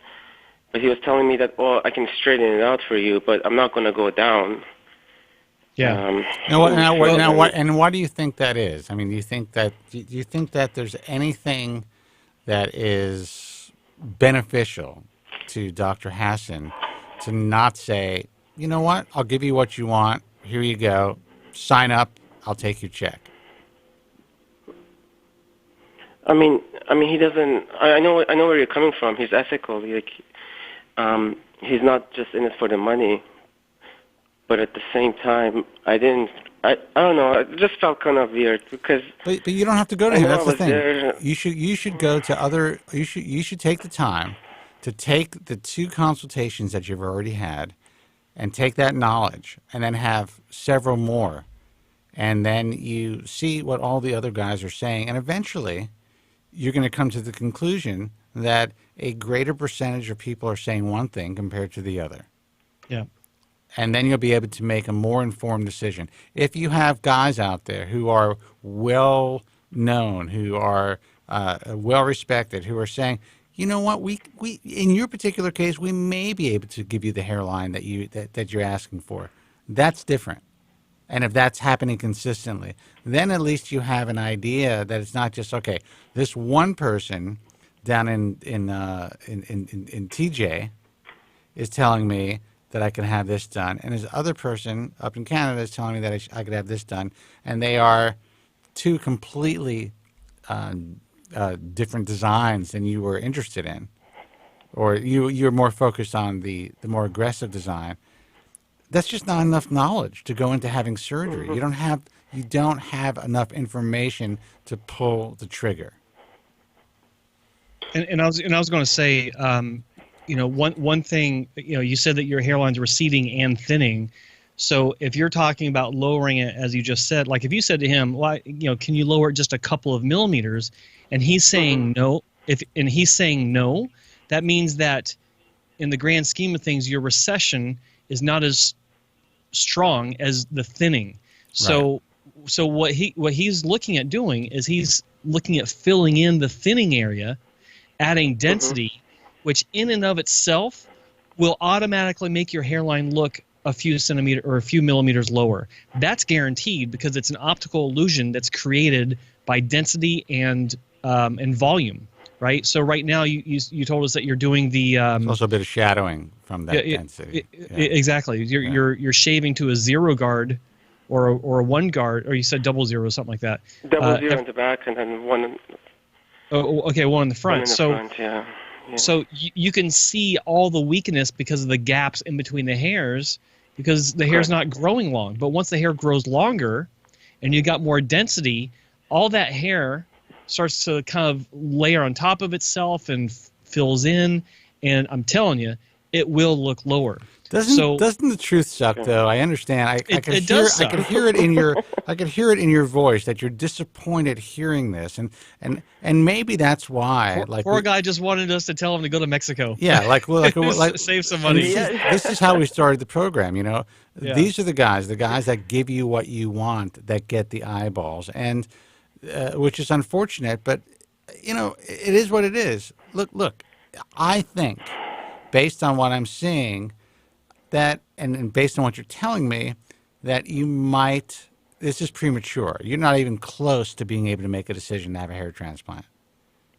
he was telling me that, I can straighten it out for you, but I'm not going to go down. Yeah. Why do you think that is? I mean, do you think that there's anything that is beneficial to Dr. Hassan to not say, you know what? I'll give you what you want. Here you go. Sign up. I'll take your check. I mean, he doesn't. I know where you're coming from. He's ethical. Like, he's not just in it for the money. But at the same time, I don't know. It just felt kind of weird because. But you don't have to go to him. That's the thing. There. You should go to other. You should take the time to take the 2 consultations that you've already had, and take that knowledge, and then have several more, and then you see what all the other guys are saying, and eventually, you're going to come to the conclusion that a greater percentage of people are saying one thing compared to the other. Yeah. And then you'll be able to make a more informed decision. If you have guys out there who are well known, who are well respected, who are saying, you know what, we in your particular case, we may be able to give you the hairline that you're asking for. That's different. And if that's happening consistently, then at least you have an idea that it's not just, okay, this one person down in TJ is telling me that I can have this done, and this other person up in Canada is telling me that I could have this done, and they are 2 completely different designs than you were interested in, or you're more focused on the more aggressive design. That's just not enough knowledge to go into having surgery. You don't have enough information to pull the trigger. And I was going to say, one thing, you said that your hairline's receding and thinning. So if you're talking about lowering it, as you just said, like if you said to him, "Why, can you lower it just a couple of millimeters?" and he's saying no, that means that in the grand scheme of things, your recession is not as strong as the thinning. So what he's looking at doing is he's looking at filling in the thinning area, adding density, which in and of itself will automatically make your hairline look a few centimeters or a few millimeters lower. That's guaranteed because it's an optical illusion that's created by density and volume. Right. So right now you told us that you're doing the There's also a bit of shadowing from that density. Exactly. You're shaving to a 0 guard or a 1 guard, or you said 00, something like that. 00 in the back and then 1. Oh, okay, 1 in the front. Front, yeah. So you can see all the weakness because of the gaps in between the hairs, because the hair's not growing long. But once the hair grows longer, and you got more density, all that hair starts to kind of layer on top of itself and fills in, and I'm telling you, it will look lower. Doesn't the truth suck though? I understand. I could hear it in your voice that you're disappointed hearing this, and maybe that's why. Poor guy just wanted us to tell him to go to Mexico. Yeah, like save some money. This is how we started the program. These are the guys that give you what you want, that get the eyeballs, and which is unfortunate, but it is what it is. Look, I think based on what I'm seeing, that and based on what you're telling me, that you might. This is premature. You're not even close to being able to make a decision to have a hair transplant.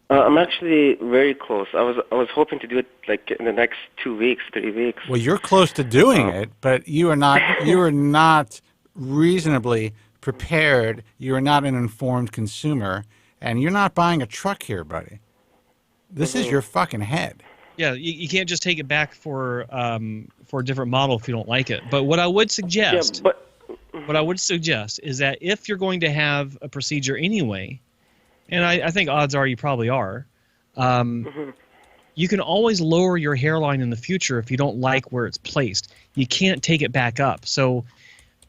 I'm actually very close. I was hoping to do it like in the next 2 weeks, 3 weeks. Well, you're close to doing it, but you are not. You are not reasonably prepared. You are not an informed consumer, and you're not buying a truck here, buddy. This is your fucking head. Yeah, you can't just take it back for a different model if you don't like it. But what I would suggest, is that if you're going to have a procedure anyway, and I think odds are you probably are, you can always lower your hairline in the future if you don't like where it's placed. You can't take it back up. So,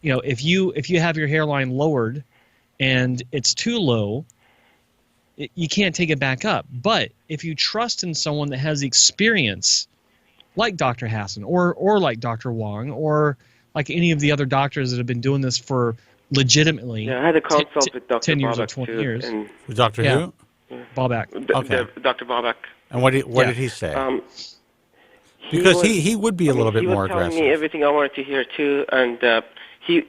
if you have your hairline lowered and it's too low, you can't take it back up. But if you trust in someone that has the experience, like Dr. Hassan or like Dr. Wong or like any of the other doctors that have been doing this for legitimately, yeah, I had a consult with Dr. 10 years Bobak or 20 too, years. With Dr. Who? Bobak. Okay. Dr. Bobak. And what did he say? Because he would be a little bit more aggressive. He was telling me everything I wanted to hear too, and he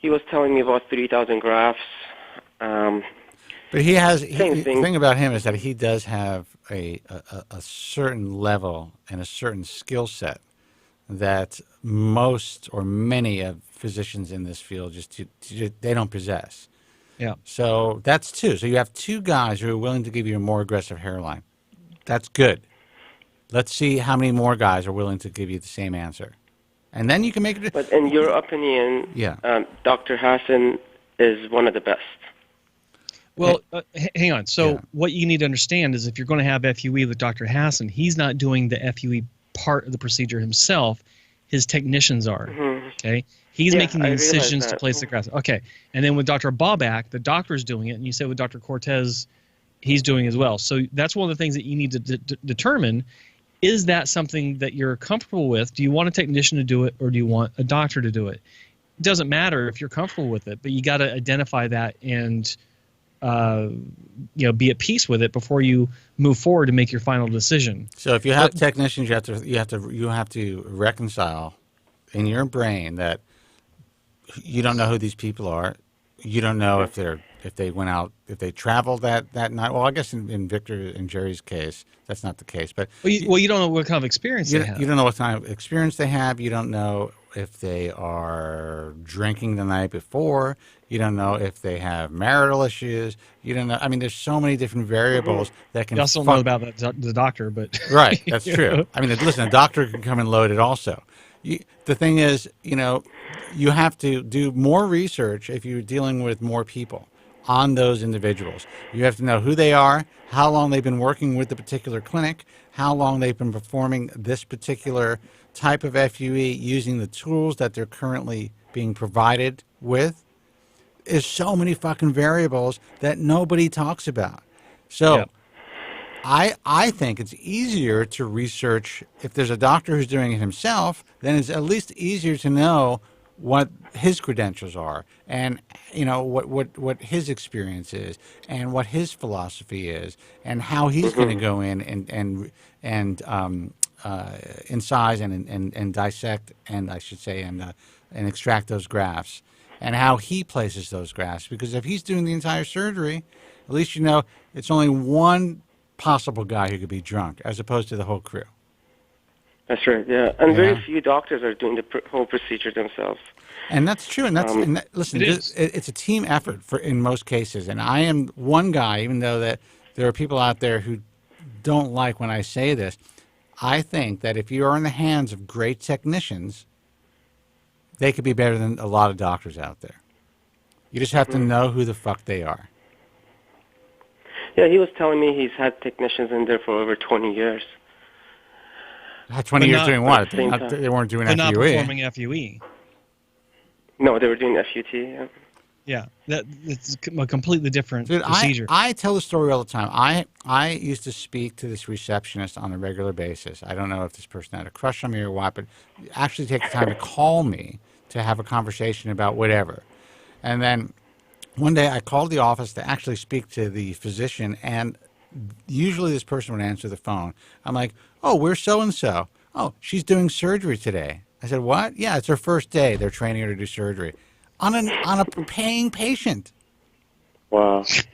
was telling me about 3,000 grafts. But he has the thing about him is that he does have a certain level and a certain skill set that most or many of physicians in this field they don't possess. Yeah. So that's two. So you have two guys who are willing to give you a more aggressive hairline. That's good. Let's see how many more guys are willing to give you the same answer. And then you can make it. But in your opinion, Dr. Hassan is one of the best. Well, hang on. So what you need to understand is if you're going to have FUE with Dr. Hassan, he's not doing the FUE part of the procedure himself. His technicians are. Okay? He's making the incisions to place the grafts. Okay. And then with Dr. Bobak, the doctor's doing it, and you said with Dr. Cortez, he's doing as well. So that's one of the things that you need to determine. Is that something that you're comfortable with? Do you want a technician to do it, or do you want a doctor to do it? It doesn't matter if you're comfortable with it, but you got to identify that and be at peace with it before you move forward to make your final decision. So if you have technicians, you have to reconcile in your brain that you don't know who these people are. You don't know if they traveled that night. Well, I guess in Victor and Jerry's case, that's not the case. But you don't know what kind of experience they have. You don't know what kind of experience they have. You don't know if they are drinking the night before. You don't know if they have marital issues. You don't know. I mean, there's so many different variables that can. You also don't know about the doctor, but right, that's true. I mean, listen, a doctor can come in loaded also. The thing is, you have to do more research if you're dealing with more people on those individuals. You have to know who they are, how long they've been working with the particular clinic, how long they've been performing this particular type of FUE using the tools that they're currently being provided with. There's so many fucking variables that nobody talks about. So I think it's easier to research if there's a doctor who's doing it himself, then it's at least easier to know what his credentials are and what his experience is and what his philosophy is and how he's going to go in and incise and dissect and I should say and extract those grafts and how he places those grafts, because if he's doing the entire surgery, at least it's only one possible guy who could be drunk as opposed to the whole crew. That's right, yeah. And very few doctors are doing the whole procedure themselves. And that's true. And listen, it's a team effort in most cases. And I am one guy, even though that there are people out there who don't like when I say this. I think that if you are in the hands of great technicians, they could be better than a lot of doctors out there. You just have to know who the fuck they are. Yeah, he was telling me he's had technicians in there for over 20 years. 20 years doing what? They weren't doing FUE. They're not performing FUE. No, they were doing FUT. Yeah, it's a completely different procedure. I tell the story all the time. I used to speak to this receptionist on a regular basis. I don't know if this person had a crush on me or what, but actually take the time to call me to have a conversation about whatever. And then one day I called the office to actually speak to the physician, and usually this person would answer the phone. I'm like, oh, where's so-and-so? Oh, she's doing surgery today. I said, what? Yeah, it's her first day. They're training her to do surgery on a paying patient. Wow. It's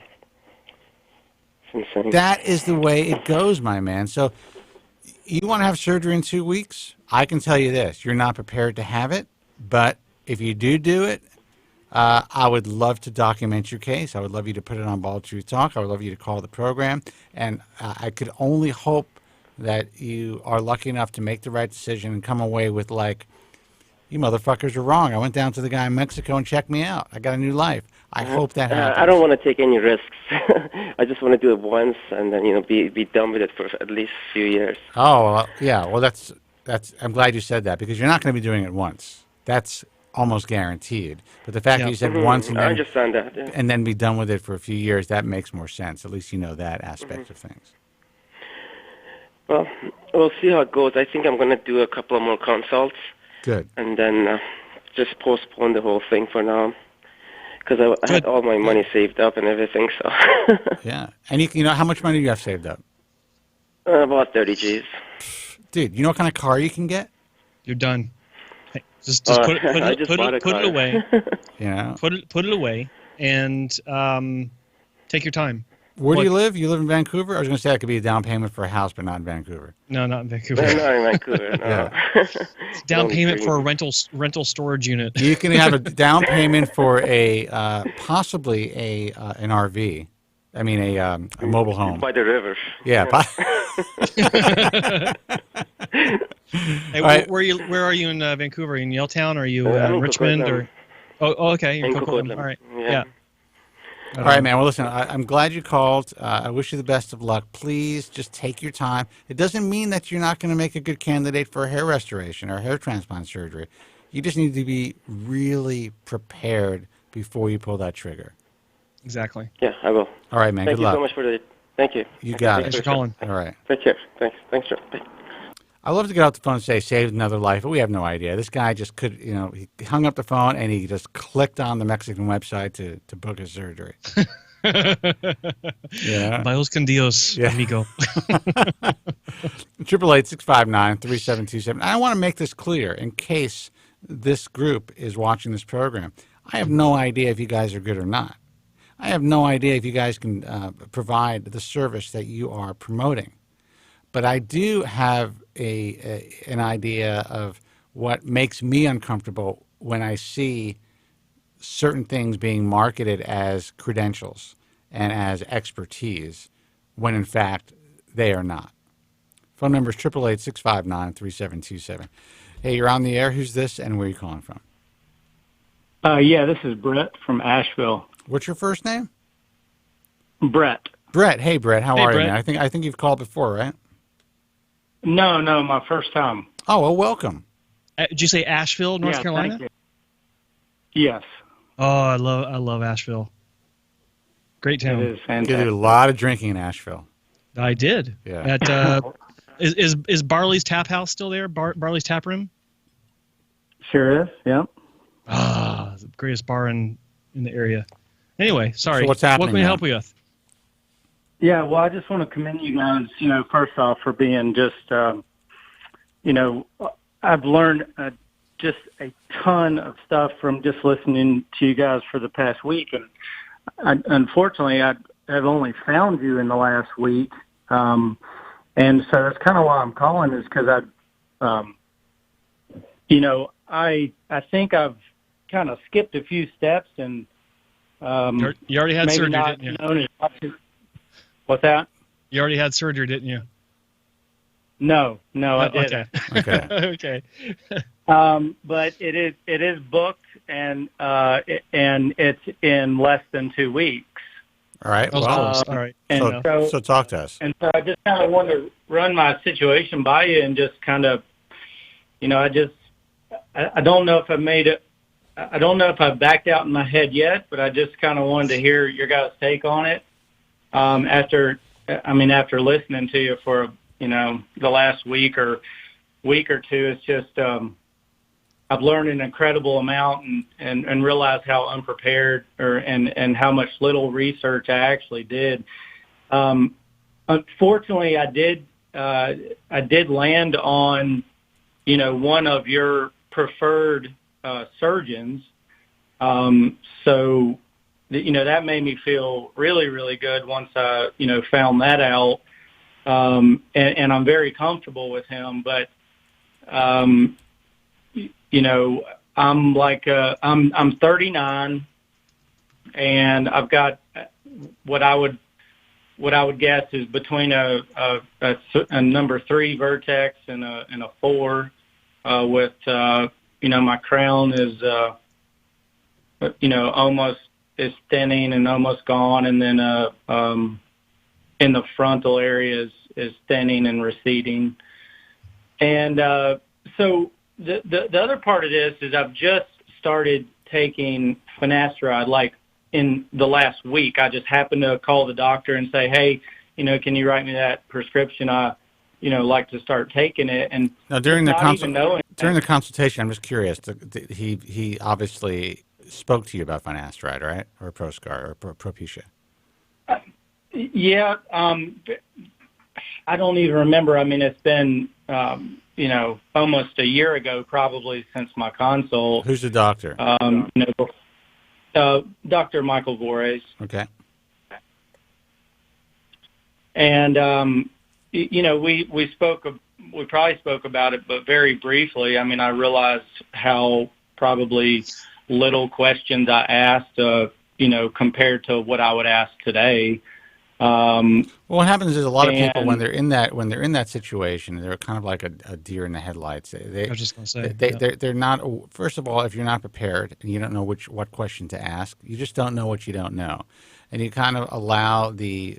insane. That is the way it goes, my man. So you want to have surgery in 2 weeks? I can tell you this. You're not prepared to have it, but if you do it, I would love to document your case. I would love you to put it on Bald Truth Talk. I would love you to call the program. And I could only hope that you are lucky enough to make the right decision and come away with like, you motherfuckers are wrong. I went down to the guy in Mexico and checked me out. I got a new life. I hope that happens. I don't want to take any risks. I just want to do it once and then be done with it for at least a few years. Oh yeah. Well, that's. I'm glad you said that, because you're not going to be doing it once. That's almost guaranteed. But the fact that you said once and then, I understand that, yeah. And then be done with it for a few years, that makes more sense. At least you know that aspect of things. Well, we'll see how it goes. I think I'm going to do a couple of more consults. Good. And then just postpone the whole thing for now, because I had all my money saved up and everything. So. Yeah. And you know how much money do you have saved up? About 30 G's. Dude, you know what kind of car you can get? You're done. Hey, just put it away. Yeah. Put it away and take your time. Where do you live? You live in Vancouver? I was going to say that could be a down payment for a house, but not in Vancouver. No, not in Vancouver. No, not in Vancouver. No. Yeah. It's down payment for a rental storage unit. You can have a down payment for a possibly an RV. I mean a mobile home By the river. Yeah. Hey, Right. where are you in Vancouver? In Yaletown? Are you I'm in Richmond? Coquitlam. Or okay, you're in In Coquitlam. Coquitlam. All right. Yeah. All right, man. Well, listen, I'm glad you called. I wish you the best of luck. Please just take your time. It doesn't mean that you're not going to make a good candidate for hair restoration or hair transplant surgery. You just need to be really prepared before you pull that trigger. Exactly. Yeah, I will. All right, man. Thank Good you luck. so much for the. Thank you. You got Thanks it. for calling. All right. Take care. Thanks, Joe. Bye. I love to get off the phone and say saved another life, but we have no idea. This guy just could, he hung up the phone and he just clicked on the Mexican website to book his surgery. Yeah. Bios con Dios, amigo. 888-659-3727. I want to make this clear in case this group is watching this program. I have no idea if you guys are good or not. I have no idea if you guys can provide the service that you are promoting. But I do have an idea of what makes me uncomfortable when I see certain things being marketed as credentials and as expertise when, in fact, they are not. Phone number is 888-659-3727. Hey, you're on the air. Who's this and where are you calling from? Yeah, this is Brett from Asheville. What's your first name? Brett. Brett. Hey, Brett. How are Brett. you, man? I think you've called before, right? No, my first time. Oh, well, welcome. Did you say Asheville, North Yeah, Carolina? thank you. Yes. Oh, I love Asheville. Great It town. is You fantastic. did a lot of drinking in Asheville. I did. Yeah. At is Barley's Tap House still there? Barley's Tap Room. Sure is, yeah. Ah, the greatest bar in the area. Anyway, sorry. So what's happening What can we now? help you with? Yeah, well, I just want to commend you guys, first off for being just, I've learned just a ton of stuff from just listening to you guys for the past week. And unfortunately, I have only found you in the last week. And so that's kind of why I'm calling is because I think I've kind of skipped a few steps and You already had maybe surgery, not didn't you? known as much as, what's that? You already had surgery, didn't you? No, I didn't. Okay. Okay. Okay. But it is booked and it's in less than 2 weeks. All right. That was Well, close. All right. And so talk to us. And so I just kind of wanted to run my situation by you and just kind of, I don't know if I made it. I don't know if I've backed out in my head yet, but I just kind of wanted to hear your guys' take on it. After listening to you for, the last week or two, it's just, I've learned an incredible amount and realized how unprepared and how much little research I actually did. Unfortunately, I did land on, one of your preferred surgeons. So, that made me feel really, really good once I, found that out. And I'm very comfortable with him, but, I'm like, I'm 39 and I've got what I would guess is between a number 3 vertex and a 4, with, my crown is, almost is thinning and almost gone. And then, in the frontal area is thinning and receding. And, so the other part of this is I've just started taking finasteride, like in the last week. I just happened to call the doctor and say, hey, can you write me that prescription? I, like to start taking it. And Now, during the the consultation, I'm just curious. He obviously spoke to you about finasteride, right, or Proscar or Propecia? Yeah, I don't even remember. I mean, it's been almost a year ago, probably, since my consult. Who's the doctor? Dr. Michael Vorez. Okay. And we probably spoke about it, but very briefly. I mean, I realized how probably little questions I asked, compared to what I would ask today. Well, what happens is a lot of people when they're in that situation, they're kind of like a deer in the headlights. I was just going to say they're not. First of all, if you're not prepared and you don't know what question to ask, you just don't know what you don't know, and you kind of allow the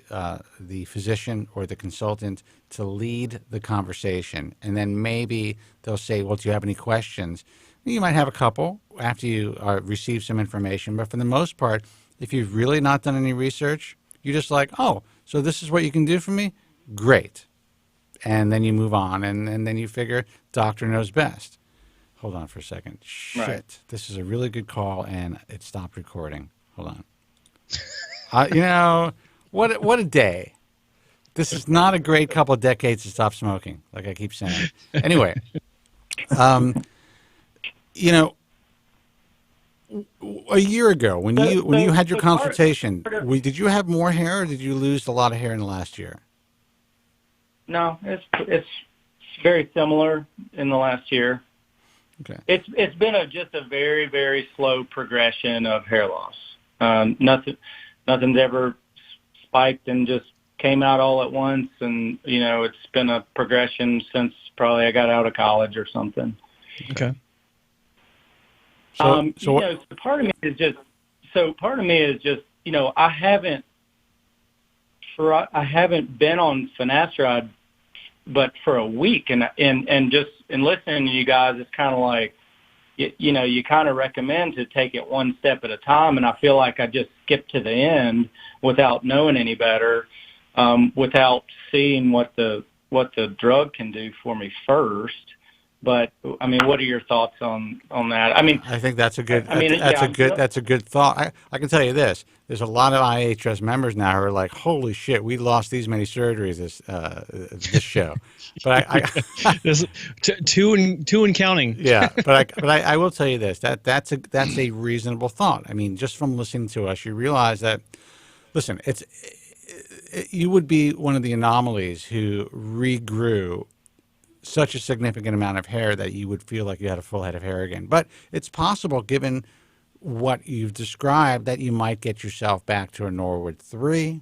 physician or the consultant to lead the conversation, and then maybe they'll say, "Well, do you have any questions?" You might have a couple after you receive some information, but for the most part, if you've really not done any research, you're just like, oh, so this is what you can do for me? Great. And then you move on, and then you figure doctor knows best. Hold on for a second. Shit. Right. This is a really good call, and it stopped recording. Hold on. What a day. This is not a great couple of decades to stop smoking, like I keep saying. Anyway, a year ago, when you had your consultation, did you have more hair, or did you lose a lot of hair in the last year? No, it's very similar in the last year. Okay. It's been just a very, very slow progression of hair loss. Nothing's ever spiked and just came out all at once, and it's been a progression since probably I got out of college or something. Okay. So part of me is just I haven't been on finasteride but for a week, and listening to you guys, it's kind of like you kind of recommend to take it one step at a time, and I feel like I just skipped to the end without knowing any better, without seeing what the drug can do for me first. But I mean, what are your thoughts on that? I mean, I think that's a good. That's a good thought. I can tell you this: there's a lot of IHS members now who are like, "Holy shit, we lost these many surgeries this show." But there's two and counting. Yeah, but I will tell you this: that's a reasonable thought. I mean, just from listening to us, you realize that. Listen, you would be one of the anomalies who regrew such a significant amount of hair that you would feel like you had a full head of hair again. But it's possible, given what you've described, that you might get yourself back to a Norwood 3.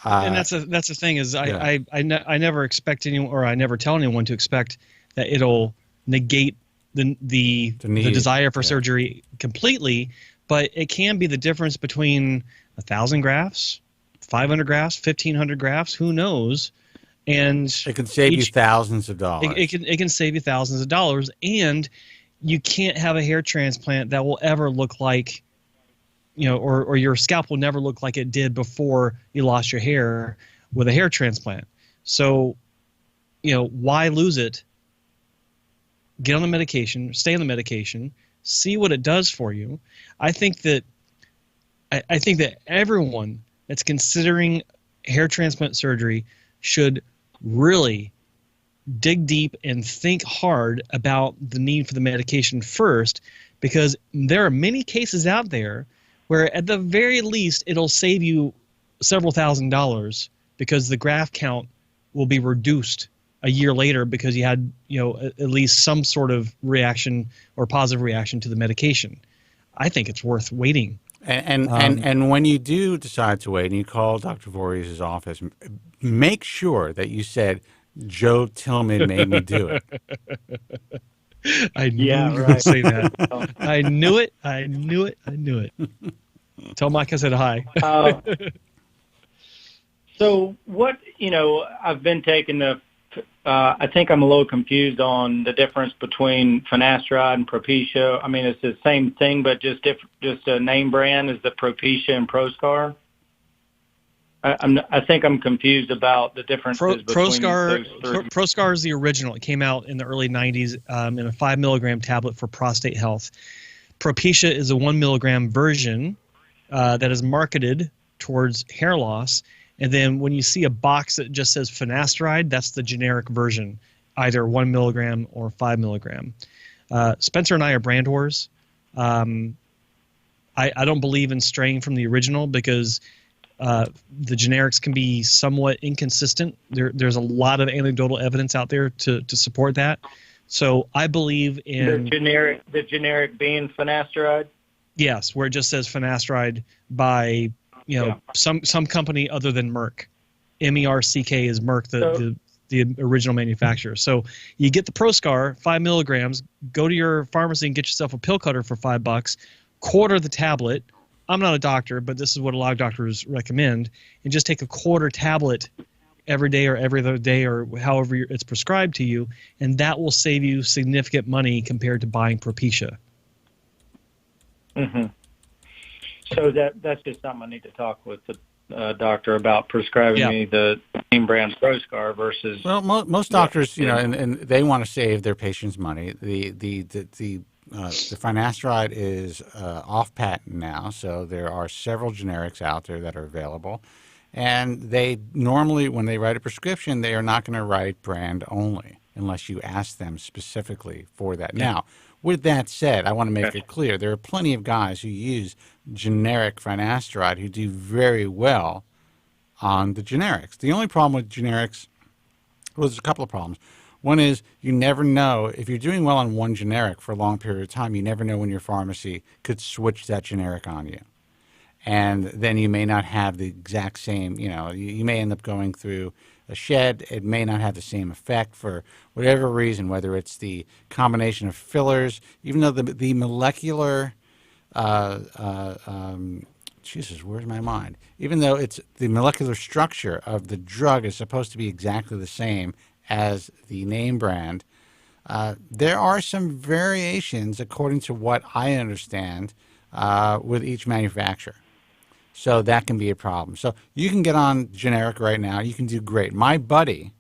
And that's the thing is I never expect anyone, or I never tell anyone to expect that it'll negate the desire for surgery completely, but it can be the difference between 1,000 grafts, 500 grafts, 1,500 grafts, who knows. And it can save you thousands of dollars. It can save you thousands of dollars, and you can't have a hair transplant that will ever look like, or your scalp will never look like it did before you lost your hair with a hair transplant. So, why lose it? Get on the medication, stay on the medication, see what it does for you. I think that everyone that's considering hair transplant surgery should really dig deep and think hard about the need for the medication first, because there are many cases out there where at the very least it'll save you several $1,000s because the graft count will be reduced a year later because you had at least some sort of reaction or positive reaction to the medication. I think it's worth waiting. And when you do decide to wait and you call Dr. Voorhees' office, make sure that you said, Joe Tillman made me do it. I knew you were going to say that. I knew it. Tell Mike I said hi. So what, I've been taking I think I'm a little confused on the difference between finasteride and Propecia. I mean, it's the same thing, but just a name brand is the Propecia and Proscar. I think I'm confused about the differences between those three. Proscar is the original. It came out in the early 90s in a 5 milligram tablet for prostate health. Propecia is a 1 milligram version that is marketed towards hair loss. And then when you see a box that just says finasteride, that's the generic version, either 1 milligram or 5 milligram. Spencer and I are brand whores. I don't believe in straying from the original because The generics can be somewhat inconsistent. There's a lot of anecdotal evidence out there to support that. So I believe in the generic being finasteride. Yes, where it just says finasteride by some company other than Merck. MERCK is Merck, the original manufacturer. So you get the ProScar 5 milligrams. Go to your pharmacy and get yourself a pill cutter for $5. Quarter the tablet. I'm not a doctor, but this is what a lot of doctors recommend. And just take a quarter tablet every day or every other day or however it's prescribed to you, and that will save you significant money compared to buying Propecia. Mm-hmm. So that's just something I need to talk with the doctor about, prescribing me the name brand ProScar versus. Well, most doctors, and they want to save their patients money. The finasteride is off patent now, so there are several generics out there that are available. And they normally, when they write a prescription, they are not going to write brand only unless you ask them specifically for that. Yeah. Now, with that said, I want to make it clear, there are plenty of guys who use generic finasteride who do very well on the generics. The only problem with generics, well, there's a couple of problems. One is you never know, if you're doing well on one generic for a long period of time, you never know when your pharmacy could switch that generic on you. And then you may not have the exact same, you may end up going through a shed. It may not have the same effect for whatever reason, whether it's the combination of fillers, even though the molecular, Jesus, where's my mind? Even though it's the molecular structure of the drug is supposed to be exactly the same as the name brand, there are some variations, according to what I understand, with each manufacturer. So that can be a problem. So you can get on generic right now. You can do great. My buddy,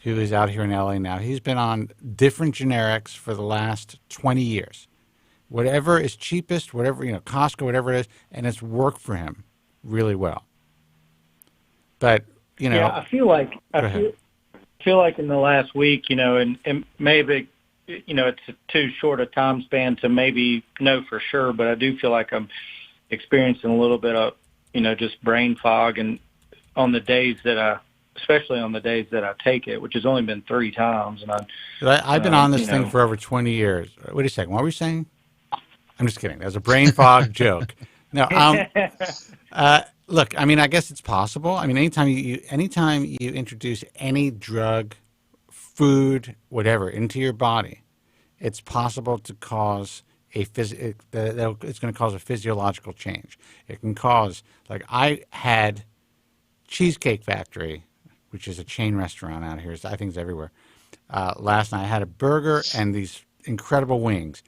who is out here in LA now, he's been on different generics for the last 20 years. Whatever is cheapest, whatever, Costco, whatever it is, and it's worked for him really well. But, Yeah, I feel like in the last week, and maybe, it's too short a time span to maybe know for sure, but I do feel like I'm experiencing a little bit of, just brain fog, and especially on the days that I take it, which has only been 3 times. And I've been on this thing for over 20 years. Wait a second. What were you saying? I'm just kidding. That was a brain fog joke. No, look, I guess it's possible. Anytime you introduce any drug, food, whatever, into your body, it's possible to cause it's going to cause a physiological change. It can cause, like I had Cheesecake Factory, which is a chain restaurant out here. I think it's everywhere. Last night I had a burger and these incredible wings.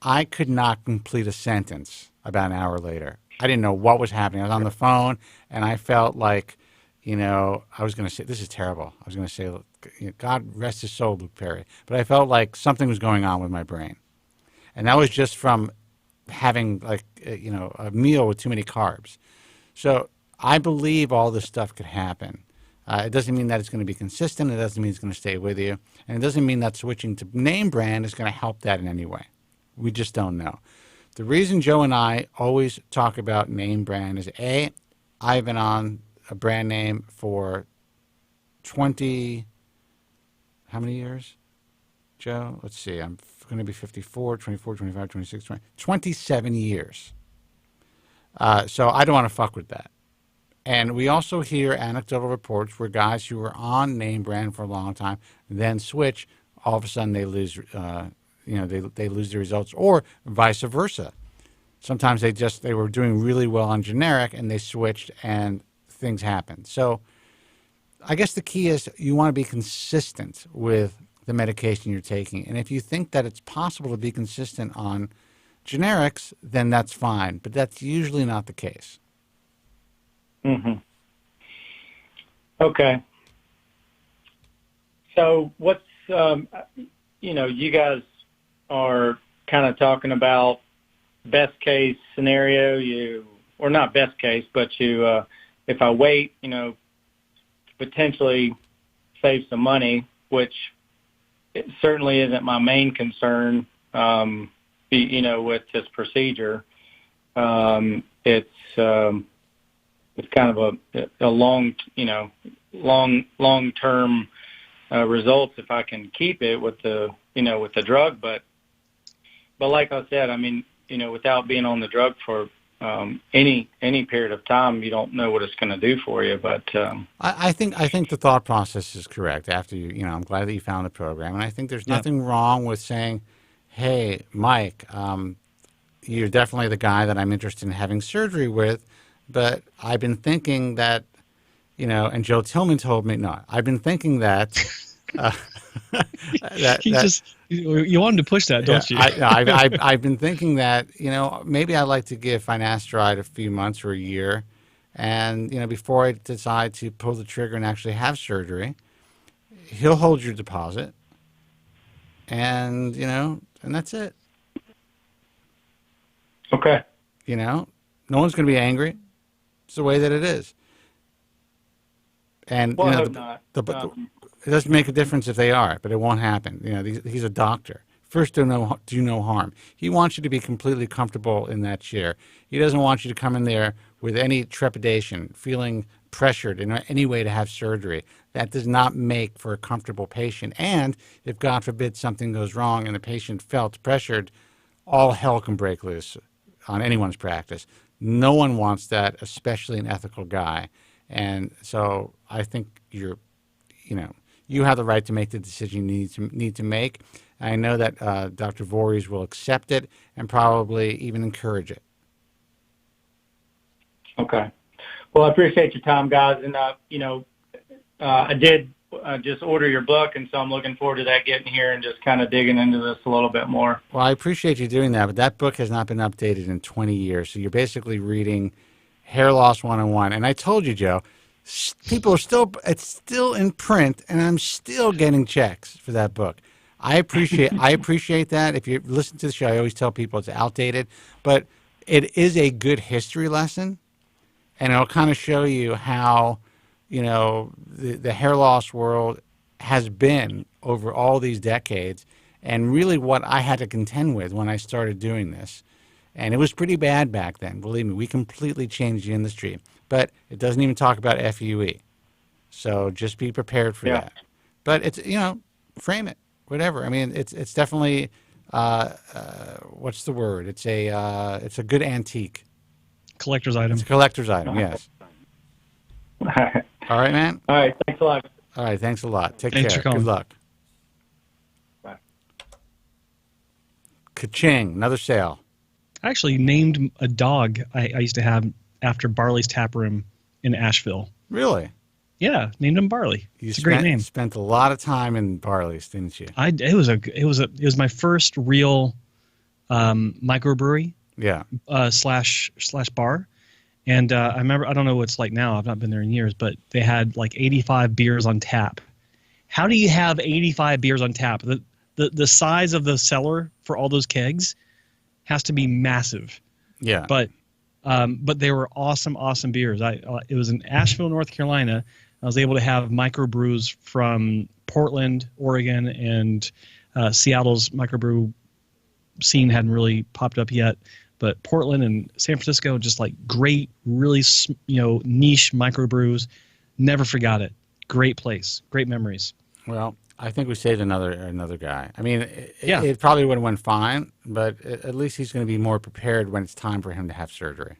I could not complete a sentence about an hour later. I didn't know what was happening. I was on the phone and I felt like, I was going to say, this is terrible. I was going to say, God rest his soul, Luke Perry. But I felt like something was going on with my brain. And that was just from having a meal with too many carbs. So I believe all this stuff could happen. It doesn't mean that it's going to be consistent. It doesn't mean it's going to stay with you. And it doesn't mean that switching to name brand is going to help that in any way. We just don't know. The reason Joe and I always talk about name brand is, A, I've been on a brand name for 20, how many years, Joe? Let's see. I'm going to be 54, 24, 25, 26, 20, 27 years. So I don't want to fuck with that. And we also hear anecdotal reports where guys who were on name brand for a long time then switch. All of a sudden they lose, they lose the results, or vice versa. Sometimes they were doing really well on generic and they switched and things happened. So I guess the key is you want to be consistent with the medication you're taking. And if you think that it's possible to be consistent on generics, then that's fine. But that's usually not the case. Mm-hmm. Okay. So what's, you guys are kind of talking about best case scenario, or not best case, but if I wait, potentially save some money, which it certainly isn't my main concern, with this procedure. It's, kind of a long, long term results if I can keep it with the drug. But like I said, I mean, without being on the drug for any period of time, you don't know what it's going to do for you. But I think the thought process is correct. After I'm glad that you found the program, and I think there's nothing wrong with saying, "Hey, Mike, you're definitely the guy that I'm interested in having surgery with, but I've been thinking that, and Joe Tillman told me, no, I've been thinking that." You wanted to push that, don't you? I've been thinking that, maybe I'd like to give finasteride a few months or a year, and, before I decide to pull the trigger and actually have surgery, he'll hold your deposit, and, and that's it. Okay. No one's going to be angry. It's the way that it is. And, I hope not. It doesn't make a difference if they are, but it won't happen. He's a doctor. First, do no harm. He wants you to be completely comfortable in that chair. He doesn't want you to come in there with any trepidation, feeling pressured in any way to have surgery. That does not make for a comfortable patient. And if, God forbid, something goes wrong and the patient felt pressured, all hell can break loose on anyone's practice. No one wants that, especially an ethical guy. And so I think you have the right to make the decision you need to make. I know that Dr. Voorhees will accept it and probably even encourage it. Okay. Well, I appreciate your time, guys. And, I did just order your book, and so I'm looking forward to that getting here and just kind of digging into this a little bit more. Well, I appreciate you doing that, but that book has not been updated in 20 years. So you're basically reading Hair Loss 101. And I told you, Joe, it's still in print, and I'm still getting checks for that book. I appreciate that. If you listen to the show, I always tell people it's outdated, but it is a good history lesson, and it'll kind of show you how, the hair loss world has been over all these decades, and really what I had to contend with when I started doing this. And it was pretty bad back then. Believe me, we completely changed the industry. But it doesn't even talk about FUE. So just be prepared for that. But it's, frame it. Whatever. I mean, it's definitely what's the word? It's a good antique. Collector's item. It's a collector's item, yes. All right, man. All right, thanks a lot. All right, thanks a lot. Take Thanks care. for calling. Good luck. Bye. Ka-ching, another sale. I actually named a dog I used to have after Barley's Tap Room in Asheville. Really? Yeah, named him Barley. It's a great name. You spent a lot of time in Barley's, didn't you? It was my first real microbrewery. Yeah. Slash bar. And I remember, I don't know what it's like now. I've not been there in years, but they had like 85 beers on tap. How do you have 85 beers on tap? The size of the cellar for all those kegs has to be massive. Yeah. But they were awesome beers. It was in Asheville, North Carolina. I was able to have microbrews from Portland, Oregon, and Seattle's microbrew scene hadn't really popped up yet. But Portland and San Francisco, just like great, really niche microbrews. Never forgot it. Great place, great memories. Well, I think we saved another guy. I mean, it probably would have went fine, but at least he's going to be more prepared when it's time for him to have surgery.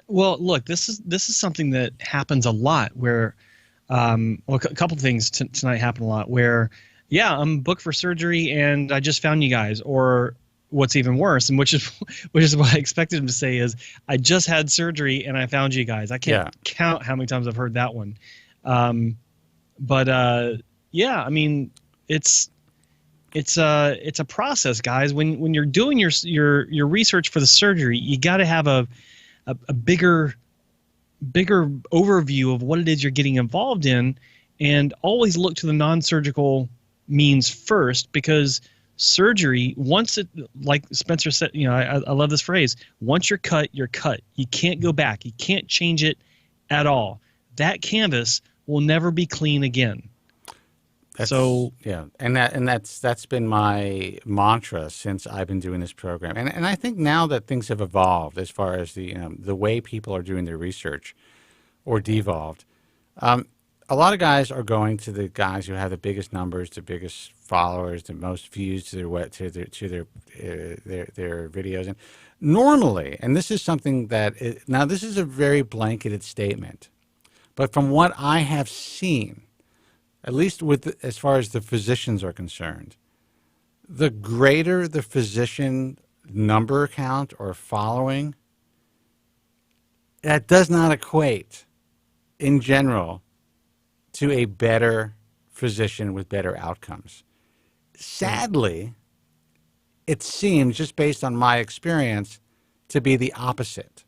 Look, this is something that happens a lot. Where, a couple of things tonight happen a lot. Where, I'm booked for surgery and I just found you guys, or what's even worse, and which is what I expected him to say is, I just had surgery and I found you guys. I can't count how many times I've heard that one. I mean, it's a process, guys. When you're doing your research for the surgery, you got to have a bigger overview of what it is you're getting involved in, and always look to the non-surgical means first, because surgery, once it, like Spencer said, I love this phrase, once you're cut, you're cut. You can't go back. You can't change it at all. That canvas will never be clean again. Yeah, and that's been my mantra since I've been doing this program, and I think now that things have evolved as far as the way people are doing their research, or devolved. A lot of guys are going to the guys who have the biggest numbers, the biggest followers, the most views to their videos, and normally, and this is something that now this is a very blanketed statement, but from what I have seen, at least as far as the physicians are concerned, the greater the physician number count or following, that does not equate, in general, to a better physician with better outcomes. Sadly, it seems, just based on my experience, to be the opposite.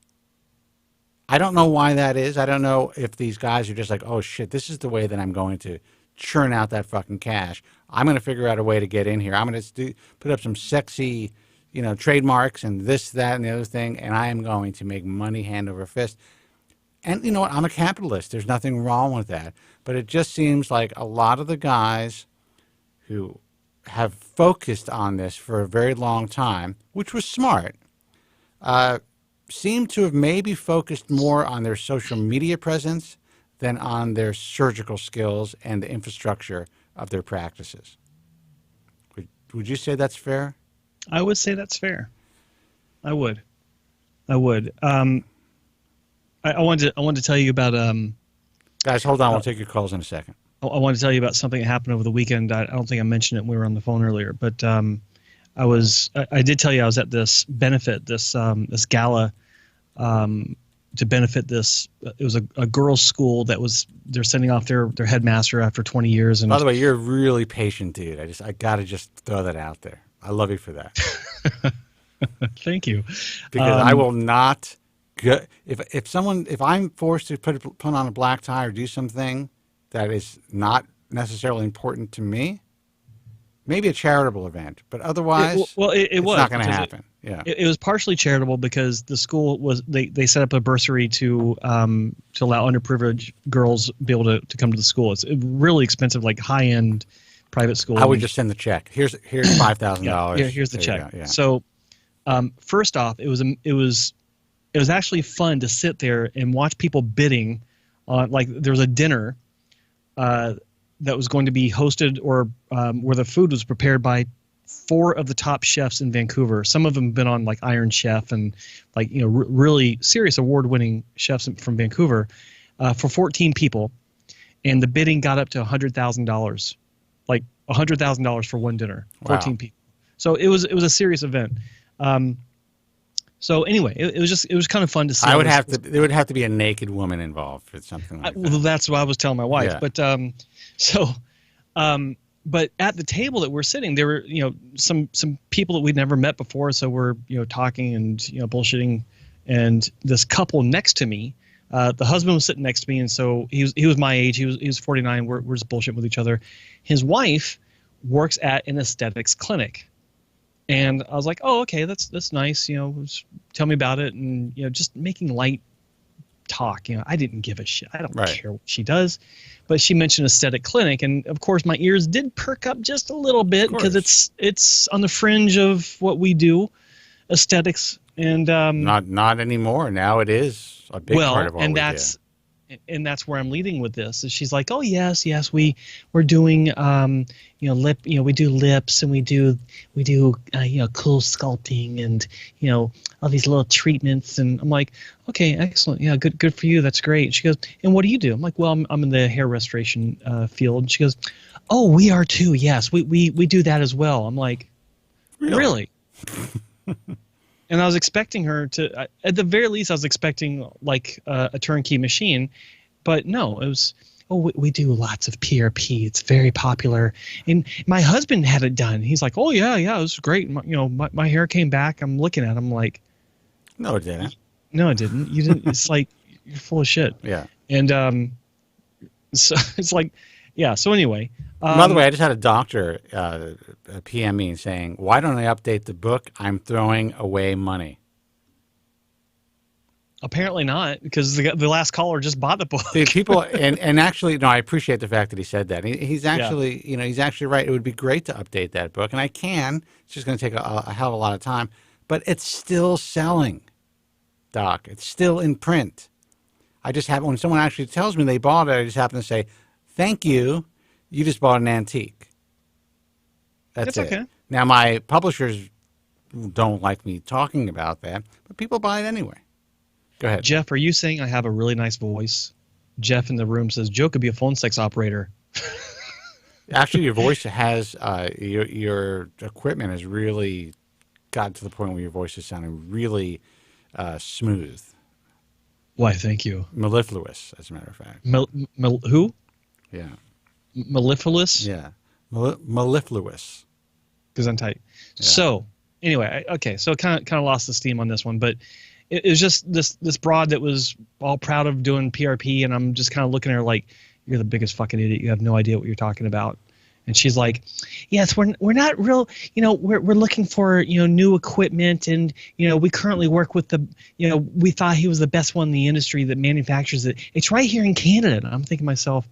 I don't know why that is. I don't know if these guys are just like, oh shit, this is the way that I'm going to churn out that fucking cash. I'm going to figure out a way to get in here. I'm going to put up some sexy, trademarks and this, that, and the other thing, and I am going to make money hand over fist. And you know what? I'm a capitalist. There's nothing wrong with that. But it just seems like a lot of the guys who have focused on this for a very long time, which was smart, seem to have maybe focused more on their social media presence than on their surgical skills and the infrastructure of their practices. Would you say that's fair? I would say that's fair. I would. I wanted to tell you about guys, hold on, we'll take your calls in a second. I wanted to tell you about something that happened over the weekend. I don't think I mentioned it when we were on the phone earlier, but I did tell you I was at this benefit, this gala, to benefit this. It was a girls' school they're sending off their headmaster after 20 years. And by the way, you're a really patient dude. I gotta just throw that out there. I love you for that. Thank you. Because I will not. If I'm forced to put on a black tie or do something that is not necessarily important to me, maybe a charitable event, but otherwise, it's not going to happen. It was partially charitable because the school they set up a bursary to allow underprivileged girls be able to come to the school. It's really expensive, like high end private school. I would just send the check. Here's $5,000. Yeah, here's the check. Yeah. So, first off, it was actually fun to sit there and watch people bidding on, like, there was a dinner that was going to be hosted or where the food was prepared by 4 of the top chefs in Vancouver. Some of them have been on like Iron Chef and like, really serious award-winning chefs from Vancouver for 14 people. And the bidding got up to $100,000, like $100,000 for one dinner, 14 people. So it was a serious event. So anyway, it was kind of fun to see. There would have to be a naked woman involved for something like that. Well, that's what I was telling my wife. Yeah. But but at the table that we're sitting, there were some people that we'd never met before. So we're talking and bullshitting, and this couple next to me, the husband was sitting next to me, and so he was my age. He was 49. We're just bullshitting with each other. His wife works at an aesthetics clinic. And I was like, oh, okay, that's nice. Tell me about it. And, just making light talk. I didn't give a shit. I don't care what she does. But she mentioned aesthetic clinic. And, of course, my ears did perk up just a little bit because it's on the fringe of what we do, aesthetics. And not anymore. Now it is a big part of what we do. And that's where I'm leading with this. Is she's like, oh yes, we're doing lip, we do lips and we do cool sculpting and all these little treatments. And I'm like, okay, excellent, yeah, good for you, that's great. And she goes, and what do you do? I'm like, well, I'm in the hair restoration field. And she goes, oh, we are too. Yes, we do that as well. I'm like, really? And I was expecting her to, at the very least, I was expecting like a turnkey machine, but no, it was, oh, we do lots of PRP. It's very popular. And my husband had it done. He's like, oh yeah, it was great. My hair came back. I'm looking at him like, no, it didn't. No, it didn't. You didn't. It's like, you're full of shit. Yeah. And so it's like, yeah. So anyway. By the way, I just had a doctor PM me saying, why don't I update the book? I'm throwing away money. Apparently not, because the last caller just bought the book. The people and actually, no, I appreciate the fact that he said that. He's actually, he's actually right. It would be great to update that book, and I can. It's just going to take a hell of a lot of time, but it's still selling, Doc. It's still in print. I just have when someone actually tells me they bought it, I just happen to say, "Thank you. You just bought an antique." That's it. Okay. Now my publishers don't like me talking about that, but people buy it anyway. Go ahead. Jeff, are you saying I have a really nice voice? Jeff in the room says, Joe could be a phone sex operator. Actually, your voice has, your equipment has really gotten to the point where your voice is sounding really smooth. Why, thank you. Mellifluous, as a matter of fact. Who? Yeah. Mellifluous? Yeah. Mellifluous. Because I'm tight. Yeah. So, anyway, okay, so kind of lost the steam on this one, but it was just this broad that was all proud of doing PRP, and I'm just kind of looking at her like, you're the biggest fucking idiot. You have no idea what you're talking about. And she's like, yes, we're not real, we're looking for, new equipment, and, we currently work with we thought he was the best one in the industry that manufactures it. It's right here in Canada. And I'm thinking to myself,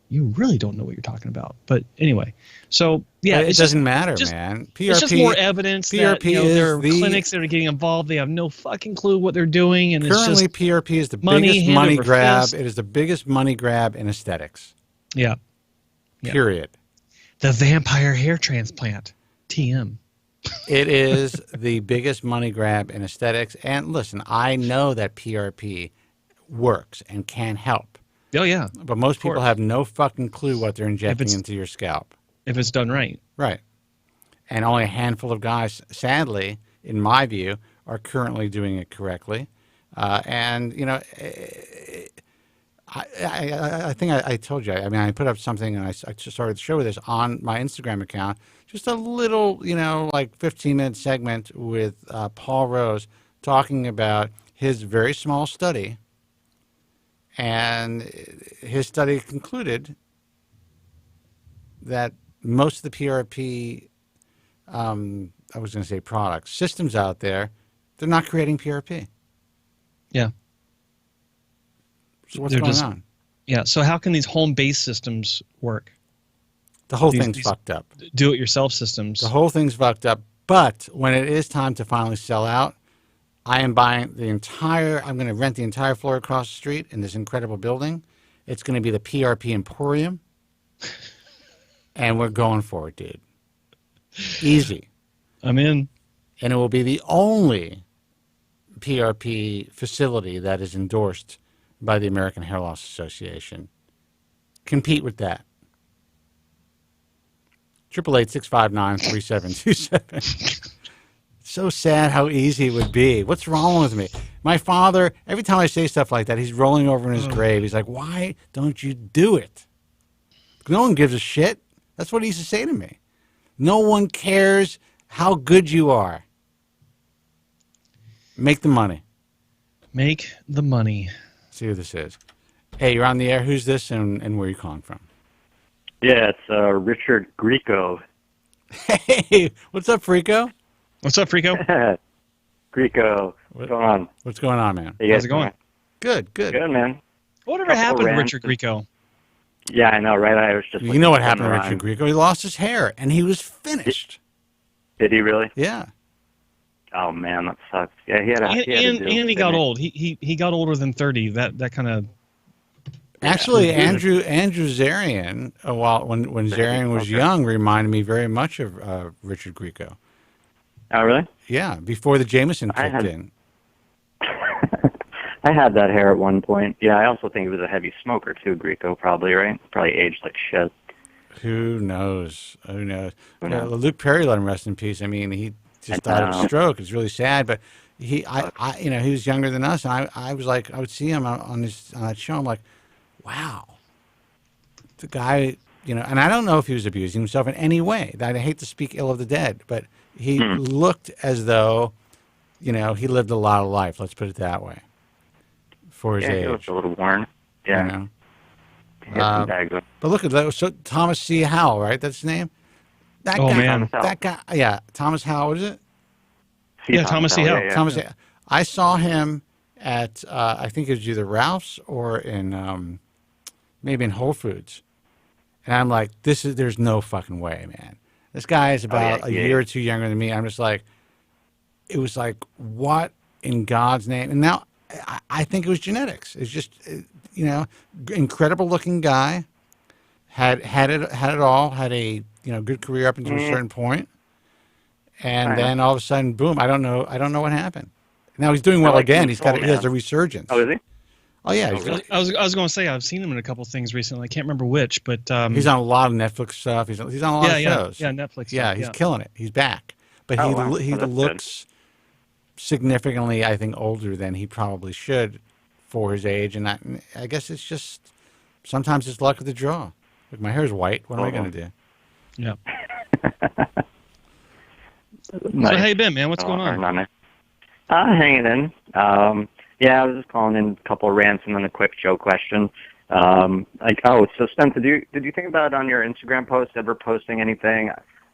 you really don't know what you're talking about. But anyway, so yeah, it doesn't matter, man. PRP, it's just more evidence that there are clinics that are getting involved. They have no fucking clue what they're doing, and currently it's just PRP is the biggest money grab. It is the biggest money grab in aesthetics. Yeah. Period. The vampire hair transplant, TM. It is the biggest money grab in aesthetics. And listen, I know that PRP works and can help. Oh, yeah. But most people have no fucking clue what they're injecting into your scalp. If it's done right. Right. And only a handful of guys, sadly, in my view, are currently doing it correctly. I think I told you. I mean, I put up something, and I just started the show with this on my Instagram account. Just a little, like 15-minute segment with Paul Rose talking about his very small study. And his study concluded that most of the PRP, I was going to say products, systems out there, they're not creating PRP. Yeah. So what's going on? Yeah. So how can these home-based systems work? The whole thing's fucked up. Do-it-yourself systems. The whole thing's fucked up. But when it is time to finally sell out, I am buying I'm going to rent the entire floor across the street in this incredible building. It's going to be the PRP Emporium. And we're going for it, dude. Easy. I'm in. And it will be the only PRP facility that is endorsed by the American Hair Loss Association. Compete with that. 888-659-3727. So sad how easy it would be. What's wrong with me? My father, every time I say stuff like that, he's rolling over in his grave. He's like, why don't you do it? No one gives a shit. That's what he used to say to me. No one cares how good you are. Make the money. Make the money. See who this is. Hey, you're on the air. Who's this and where are you calling from? Yeah, it's Richard Grieco. Hey, what's up, Frico? What's up, Frico? Grieco, what's going on? What's going on, man? How's it going? Good. Good, man. Whatever happened to Richard Grieco? Yeah, I know, right? I was just. You know what happened to Richard Grieco? He lost his hair, and he was finished. Did he really? Yeah. Oh man, that sucks. Yeah, he had he got old. He got older than 30. That kind of. Actually, Andrew Zarian, when Zarian was young, reminded me very much of Richard Grieco. Oh, really? Yeah, before the Jameson kicked in. I had that hair at one point. Yeah, I also think he was a heavy smoker too, Grieco, probably, right? Probably aged like shit. Who knows? Luke Perry, let him rest in peace. I mean, he just died of a stroke. It's really sad, but he was younger than us, and I was like, I would see him on that show. I'm like, wow, the guy, and I don't know if he was abusing himself in any way. I hate to speak ill of the dead, but he looked as though, he lived a lot of life. Let's put it that way. For his age. He looked a little worn. Yeah. But look at that. So Thomas C. Howell, right? That's his name. That guy, man. That guy. Yeah, Thomas Howell. What is it? Thomas C. Howell. Thomas. I saw him at I think it was either Ralph's or in maybe in Whole Foods, and I'm like, there's no fucking way, man. This guy is about a year or two younger than me. I'm just like, it was like, what in God's name? And now I think it was genetics. It's just, incredible looking guy, had it all, had a good career up until a certain point, and then all of a sudden, boom! I don't know what happened. Now he's doing well again. He has a resurgence. Oh, is he? Oh yeah. I was going to say I've seen him in a couple of things recently. I can't remember which, but he's on a lot of Netflix stuff. He's on a lot of shows. Yeah, Netflix. Yeah, he's killing it. He's back, but he looks significantly, I think, older than he probably should for his age, and I guess it's just sometimes it's luck of the draw. Like, my hair's white. What am I going to do? Yeah. Nice. So hey, Ben, man, what's going on? Hanging in. Yeah, I was just calling in a couple of rants and then a quick Joe question. So Spencer, did you think about on your Instagram post ever posting anything,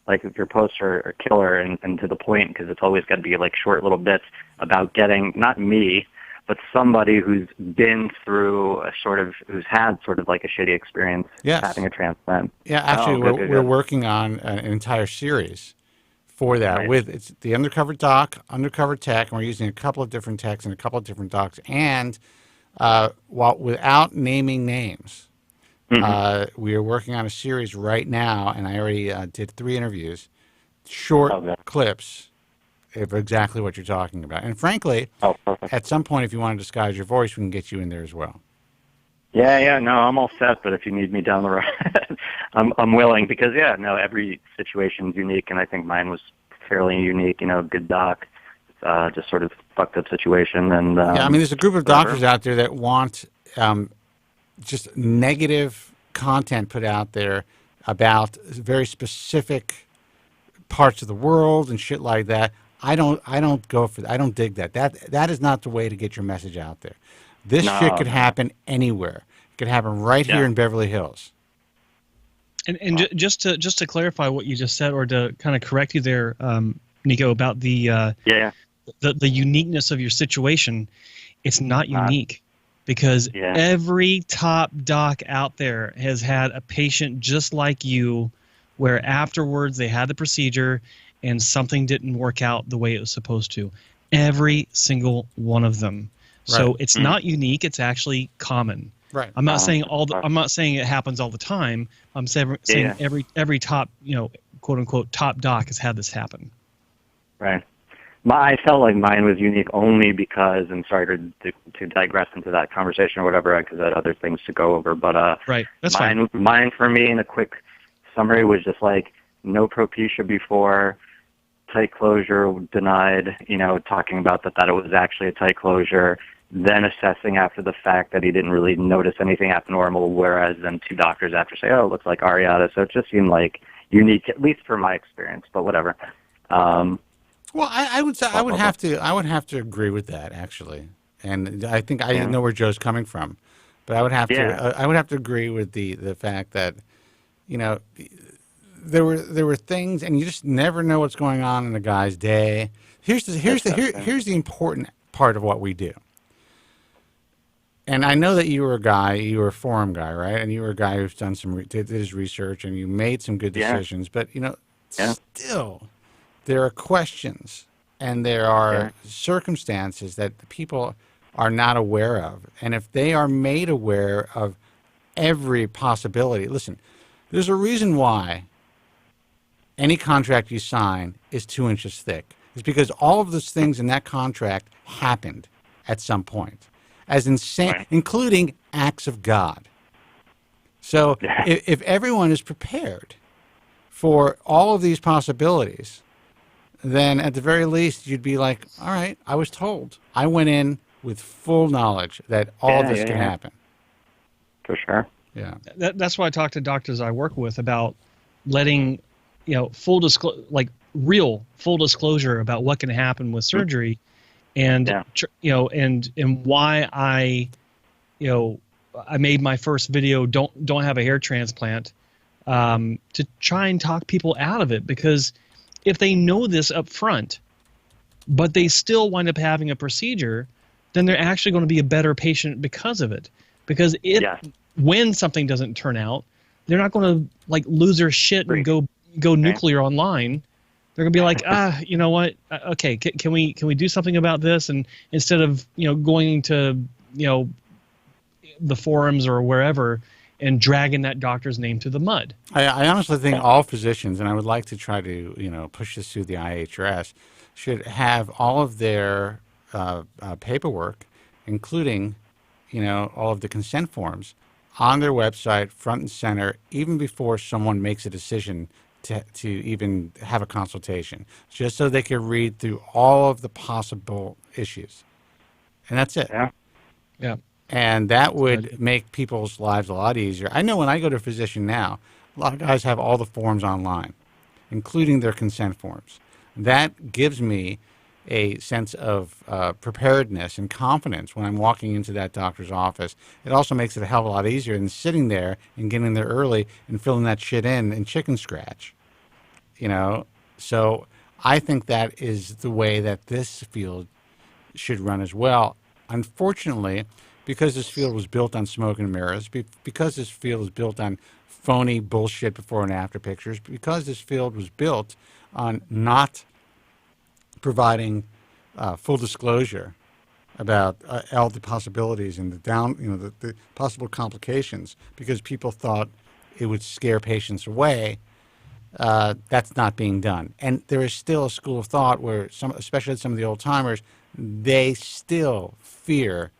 like if your posts are killer and to the point, because it's always got to be like short little bits about getting, not me, but somebody who's been through who's had sort of like a shitty experience having a transplant? Yeah, actually, we're working on an entire series for that. Nice. It's the Undercover Doc, Undercover Tech, and we're using a couple of different techs and a couple of different docs, and without naming names, we are working on a series right now, and I already did 3 interviews, short clips of exactly what you're talking about. And frankly, at some point, if you want to disguise your voice, we can get you in there as well. Yeah, no, I'm all set, but if you need me down the road, I'm willing, because, every situation's unique, and I think mine was fairly unique, good doc, just sort of fucked up situation. And there's a group of doctors out there that want just negative content put out there about very specific parts of the world and shit like that. I don't go for that. I don't dig that. That is not the way to get your message out there. This shit could happen anywhere. It could happen right here in Beverly Hills. And just to clarify what you just said, or to kind of correct you there, Nico, about the uniqueness of your situation, it's not unique, because every top doc out there has had a patient just like you, where afterwards they had the procedure and something didn't work out the way it was supposed to. Every single one of them. Right. So it's not unique. It's actually common. Right. I'm not saying I'm not saying it happens all the time. I'm saying every top, quote unquote, top doc has had this happen. Right. I felt like mine was unique only because, and sorry to digress into that conversation or whatever, because I had other things to go over. But right, that's fine. fine. Mine for me, in a quick summary, was just like no propecia before, tight closure denied. Talking about that it was actually a tight closure. Then assessing after the fact that he didn't really notice anything abnormal, whereas then 2 doctors after say, oh, it looks like areata. So it just seemed like unique, at least for my experience, but whatever. Well, I would say I would have to agree with that, actually, and I think I know where Joe's coming from, but I would have to agree with the fact that there were things, and you just never know what's going on in a guy's day. Here's the important part of what we do. And I know that you were a forum guy, right? And you were a guy who's done did his research, and you made some good decisions. But still, there are questions and there are circumstances that the people are not aware of. And if they are made aware of every possibility, listen, there's a reason why any contract you sign is 2 inches thick. It's because all of those things in that contract happened at some point, as insane, including acts of God. So if everyone is prepared for all of these possibilities, then at the very least you'd be like, all right, I was told. I went in with full knowledge that all this can happen. For sure. Yeah. That's why I talk to doctors I work with about letting, real full disclosure about what can happen with surgery, and and why I made my first video, don't have a hair transplant, to try and talk people out of it, because if they know this up front, but they still wind up having a procedure, then they're actually going to be a better patient because of it. Because when something doesn't turn out, they're not going to like lose their shit and go nuclear online. They're going to be like, you know what? Okay, can we do something about this? And instead of going to the forums or wherever and dragging that doctor's name through the mud. I honestly think all physicians, and I would like to try to push this through the IHRS, should have all of their paperwork, including all of the consent forms, on their website, front and center, even before someone makes a decision to even have a consultation, just so they can read through all of the possible issues. And that's it. Yeah. And that would make people's lives a lot easier. I know when I go to a physician now, a lot of guys have all the forms online, including their consent forms. That gives me a sense of preparedness and confidence when I'm walking into that doctor's office. It also makes it a hell of a lot easier than sitting there and getting there early and filling that shit in chicken scratch. So I think that is the way that this field should run as well. Unfortunately, because this field was built on smoke and mirrors, because this field was built on phony bullshit before and after pictures, because this field was built on not providing full disclosure about all the possibilities and the possible complications, because people thought it would scare patients away. That's not being done, and there is still a school of thought where especially some of the old timers, they still fear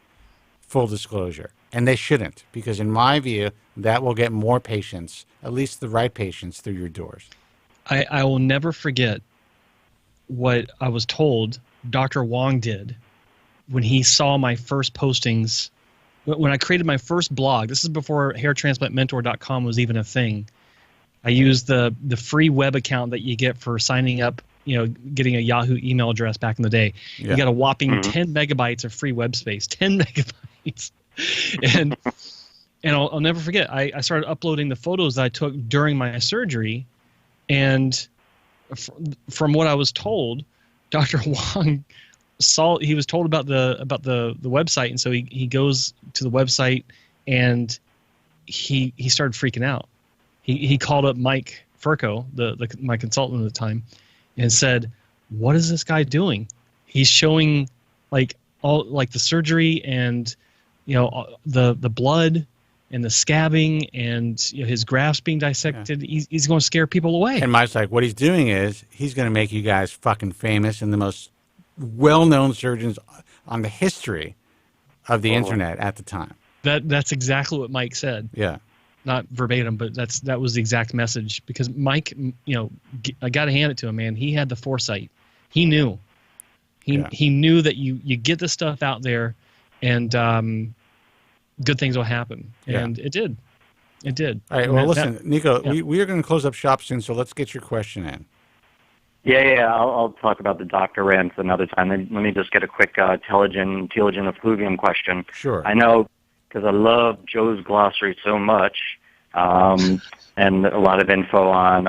full disclosure, and they shouldn't, because in my view, that will get more patients, at least the right patients, through your doors. I will never forget what I was told Dr. Wong did when he saw my first postings. When I created my first blog, this is before hairtransplantmentor.com was even a thing. I used the free web account that you get for signing up, getting a Yahoo email address back in the day. You got a whopping 10 megabytes of free web space, 10 megabytes. And I'll never forget, I started uploading the photos that I took during my surgery, and from what I was told, Dr. Wong he was told about the website, and so he goes to the website and he started freaking out. He called up Mike Furco, my consultant at the time, and said, "What is this guy doing? He's showing the surgery and the blood and the scabbing and his grafts being dissected. Yeah. He's going to scare people away." And Mike's like, what he's doing is he's going to make you guys fucking famous and the most well-known surgeons on the history of the internet at the time. That's exactly what Mike said. Yeah. Not verbatim, but that was the exact message, because Mike, I got to hand it to him, man. He had the foresight. He knew. He knew that you get the stuff out there, and good things will happen. And it did. It did. All right. Well, listen, Nico, we are going to close up shop soon, so let's get your question in. Yeah. I'll talk about the doctor rants another time. Let me just get a quick telogen effluvium question. Sure. I know, because I love Joe's glossary so much, and a lot of info on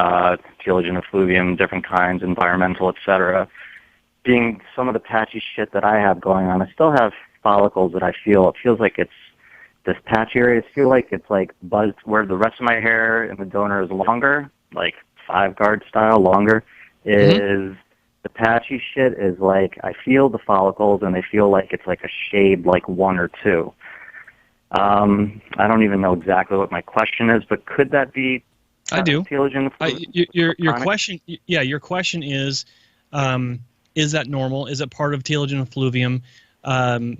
telogen effluvium, different kinds, environmental, etc. Being some of the patchy shit that I have going on, I still have follicles that it feels like it's this patchy area. I feel like it's like buzzed where the rest of my hair in the donor is longer, like 5-guard style longer, is the patchy shit is like, I feel the follicles and they feel like it's like a shade, like 1 or 2. I don't even know exactly what my question is, but could that be? I do. Telogen your question, your question is that normal? Is it part of telogen effluvium? It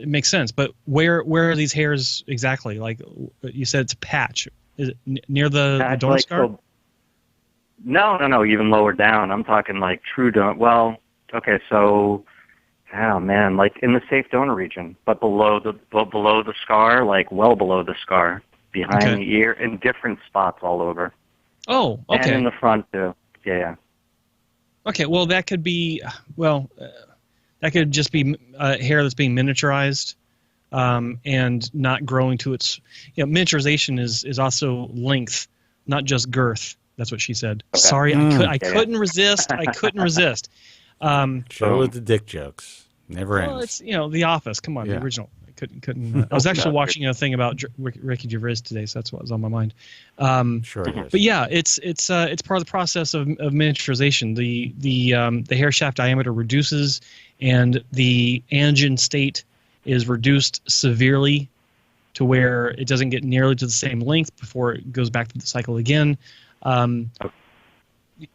makes sense. But where are these hairs exactly? Like you said, it's a patch. Is it near the donor scar? No, even lower down. I'm talking like true donor. Well, okay, so. Oh man, like in the safe donor region, but below the scar, like well below the scar, behind the ear, in different spots all over. Oh, okay. And in the front too. Yeah. Okay, well that could be, that could just be hair that's being miniaturized, and not growing to its. Miniaturization is also length, not just girth. That's what she said. Okay. Sorry, I couldn't resist. I couldn't resist. Show with the dick jokes. Never Well, ends. it's The Office. Come on, Yeah. the original. I was actually watching a thing about Ricky Gervais today, so that's what was on my mind. Sure it is. But yeah, it's part of the process of miniaturization. The hair shaft diameter reduces, and the anagen state is reduced severely to where it doesn't get nearly to the same length before it goes back to the cycle again.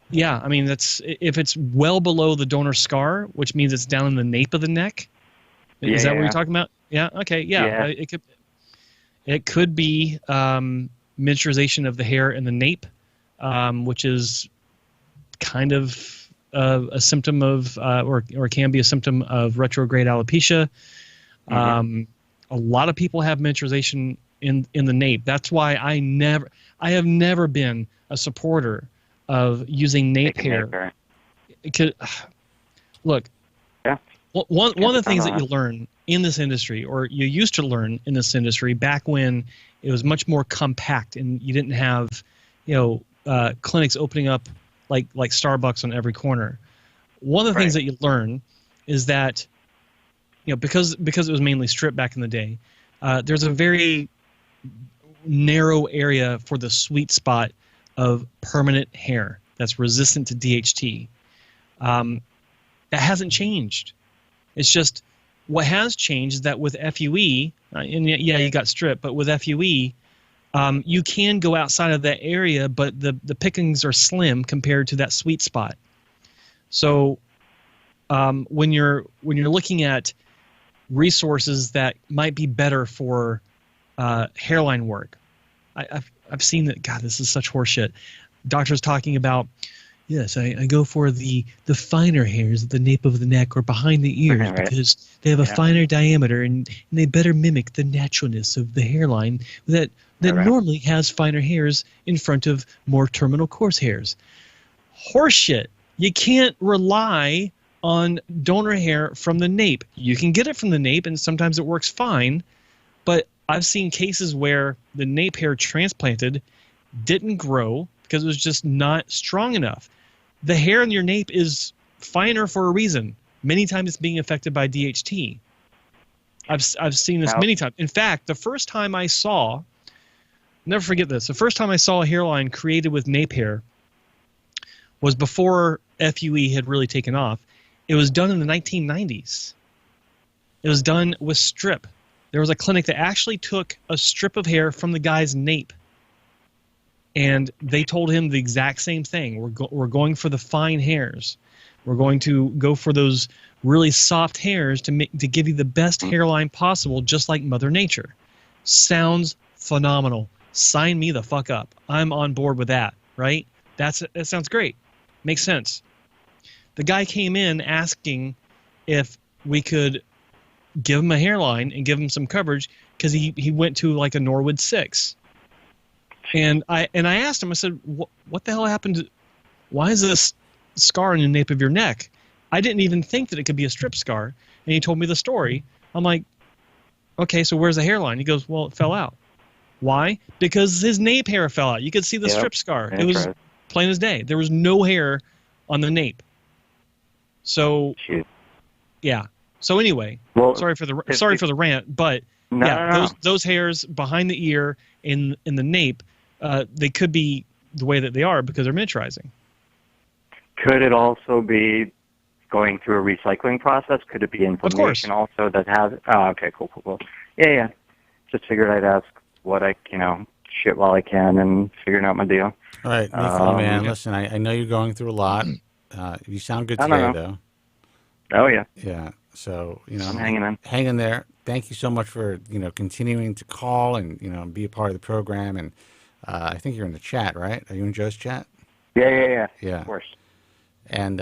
Yeah, I mean that's if it's well below the donor scar, which means it's down in the nape of the neck. Is that what you're talking about? Yeah. Okay. Yeah. It could be miniaturization of the hair in the nape, which is kind of a symptom of, or can be a symptom of retrograde alopecia. A lot of people have miniaturization in the nape. That's why I have never been a supporter of using nape hair. Look. One of the things that you learn in this industry, or you used to learn in this industry back when it was much more compact and you didn't have, clinics opening up like Starbucks on every corner. One of the things that you learn is that, because it was mainly strip back in the day, there's a very narrow area for the sweet spot of permanent hair that's resistant to DHT. That hasn't changed. It's just what has changed is that with FUE, and yeah, you got strip, but with FUE, you can go outside of that area, but the pickings are slim compared to that sweet spot. So when you're looking at resources that might be better for hairline work, I've seen that. God, this is such horseshit. Doctors talking about. Yes, I go for the finer hairs at the nape of the neck or behind the ears because they have a finer diameter and they better mimic the naturalness of the hairline that normally has finer hairs in front of more terminal coarse hairs. Horseshit. You can't rely on donor hair from the nape. You can get it from the nape and sometimes it works fine, but I've seen cases where the nape hair transplanted didn't grow because it was just not strong enough. The hair in your nape is finer for a reason. Many times it's being affected by DHT. I've seen this many times. In fact, the first time I saw, never forget this, the first time I saw a hairline created with nape hair was before FUE had really taken off. It was done in the 1990s. It was done with strip. There was a clinic that actually took a strip of hair from the guy's nape. And they told him the exact same thing. We're going for the fine hairs. We're going to go for those really soft hairs to give you the best hairline possible, just like Mother Nature. Sounds phenomenal. Sign me the fuck up. I'm on board with that, right? That sounds great. Makes sense. The guy came in asking if we could give him a hairline and give him some coverage because he went to like a Norwood 6. And I asked him, I said, what the hell happened? Why is this scar in the nape of your neck? I didn't even think that it could be a strip scar. And he told me the story. I'm like, okay, so where's the hairline? He goes, well, it fell out. Why? Because his nape hair fell out. You could see the strip scar. It was plain as day. There was no hair on the nape. So, yeah. So anyway, sorry for the rant, but those hairs behind the ear in the nape, they could be the way that they are because they're miniaturizing. Could it also be going through a recycling process? Could it be inflammation also that has? Oh, okay, cool. Yeah. Just figured I'd ask what I, shit while I can and figuring out my deal. All right, Nathan, man, listen, I know you're going through a lot. You sound good today, though. Oh, yeah. Yeah, so, I'm hanging in. Hang in there. Thank you so much for, continuing to call and, be a part of the program. And I think you're in the chat, right? Are you in Joe's chat? Yeah. Yeah. Of course. And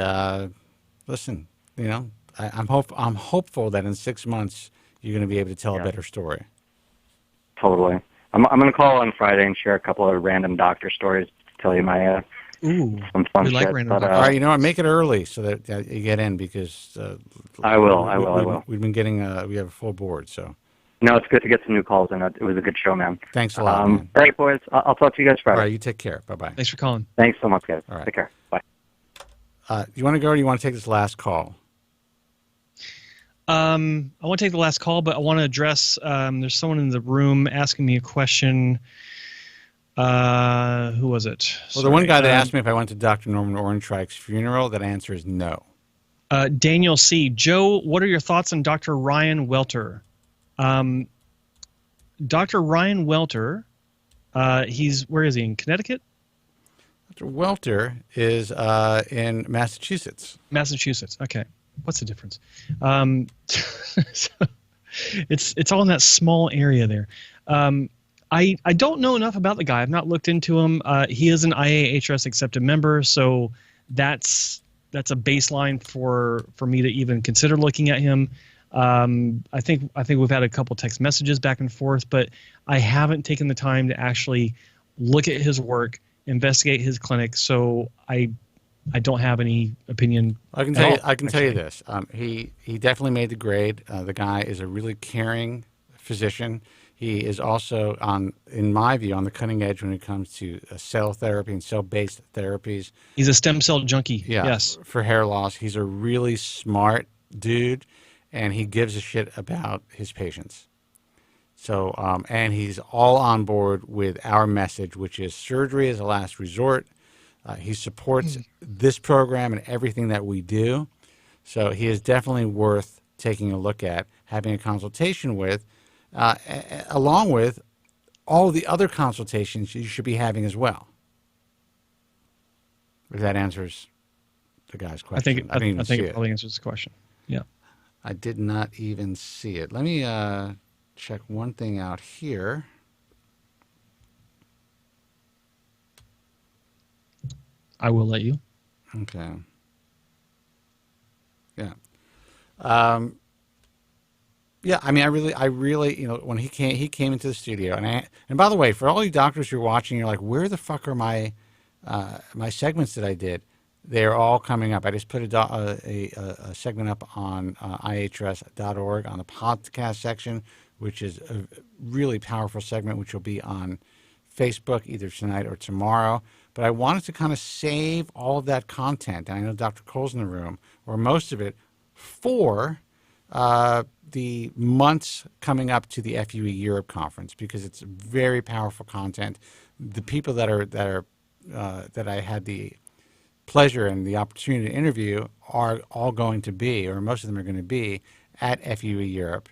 listen, I'm hopeful that in 6 months you're going to be able to tell a better story. Totally. I'm going to call on Friday and share a couple of random doctor stories to tell you my some fun we like shit. Random doctor. All right, make it early so that you get in because I will. We've been getting we have a full board, so. No, it's good to get some new calls in. It was a good show, man. Thanks a lot, man. All right, boys. I'll talk to you guys Friday. All right, you take care. Bye-bye. Thanks for calling. Thanks so much, guys. All right. Take care. Bye. You want to go, or do you want to take this last call? I want to take the last call, but I want to address. There's someone in the room asking me a question. Who was it? Well, the one guy that asked me if I went to Dr. Norman Orentreich's funeral, that answer is no. Daniel C. Joe, what are your thoughts on Dr. Ryan Welter? Dr. Ryan Welter, where is he? In Connecticut? Dr. Welter is in Massachusetts. Massachusetts. Okay. What's the difference? So it's all in that small area there. I don't know enough about the guy. I've not looked into him. He is an IAHS accepted member, so that's a baseline for me to even consider looking at him. I think we've had a couple text messages back and forth, but I haven't taken the time to actually look at his work, investigate his clinic. So I don't have any opinion. I can tell you this. He definitely made the grade. The guy is a really caring physician. He is also in my view, on the cutting edge when it comes to cell therapy and cell-based therapies. He's a stem cell junkie. Yeah, yes. For hair loss. He's a really smart dude, and he gives a shit about his patients. So, and he's all on board with our message, which is surgery is a last resort. He supports this program and everything that we do. So he is definitely worth taking a look at, having a consultation with, along with all the other consultations you should be having as well. If that answers the guy's question. I think it probably answers the question. Yeah. I did not even see it. Let me check one thing out here. I will let you. Okay. Yeah. Yeah, I mean, I really, when he came into the studio, and by the way, for all you doctors who are watching, you're like, where the fuck are my segments that I did? They're all coming up. I just put a segment up on ihs.org on the podcast section, which is a really powerful segment, which will be on Facebook either tonight or tomorrow. But I wanted to kind of save all of that content, and I know Dr. Cole's in the room, or most of it, for the months coming up to the FUE Europe conference, because it's very powerful content. The people that I had the pleasure and the opportunity to interview are all going to be, or most of them are going to be, at FUE Europe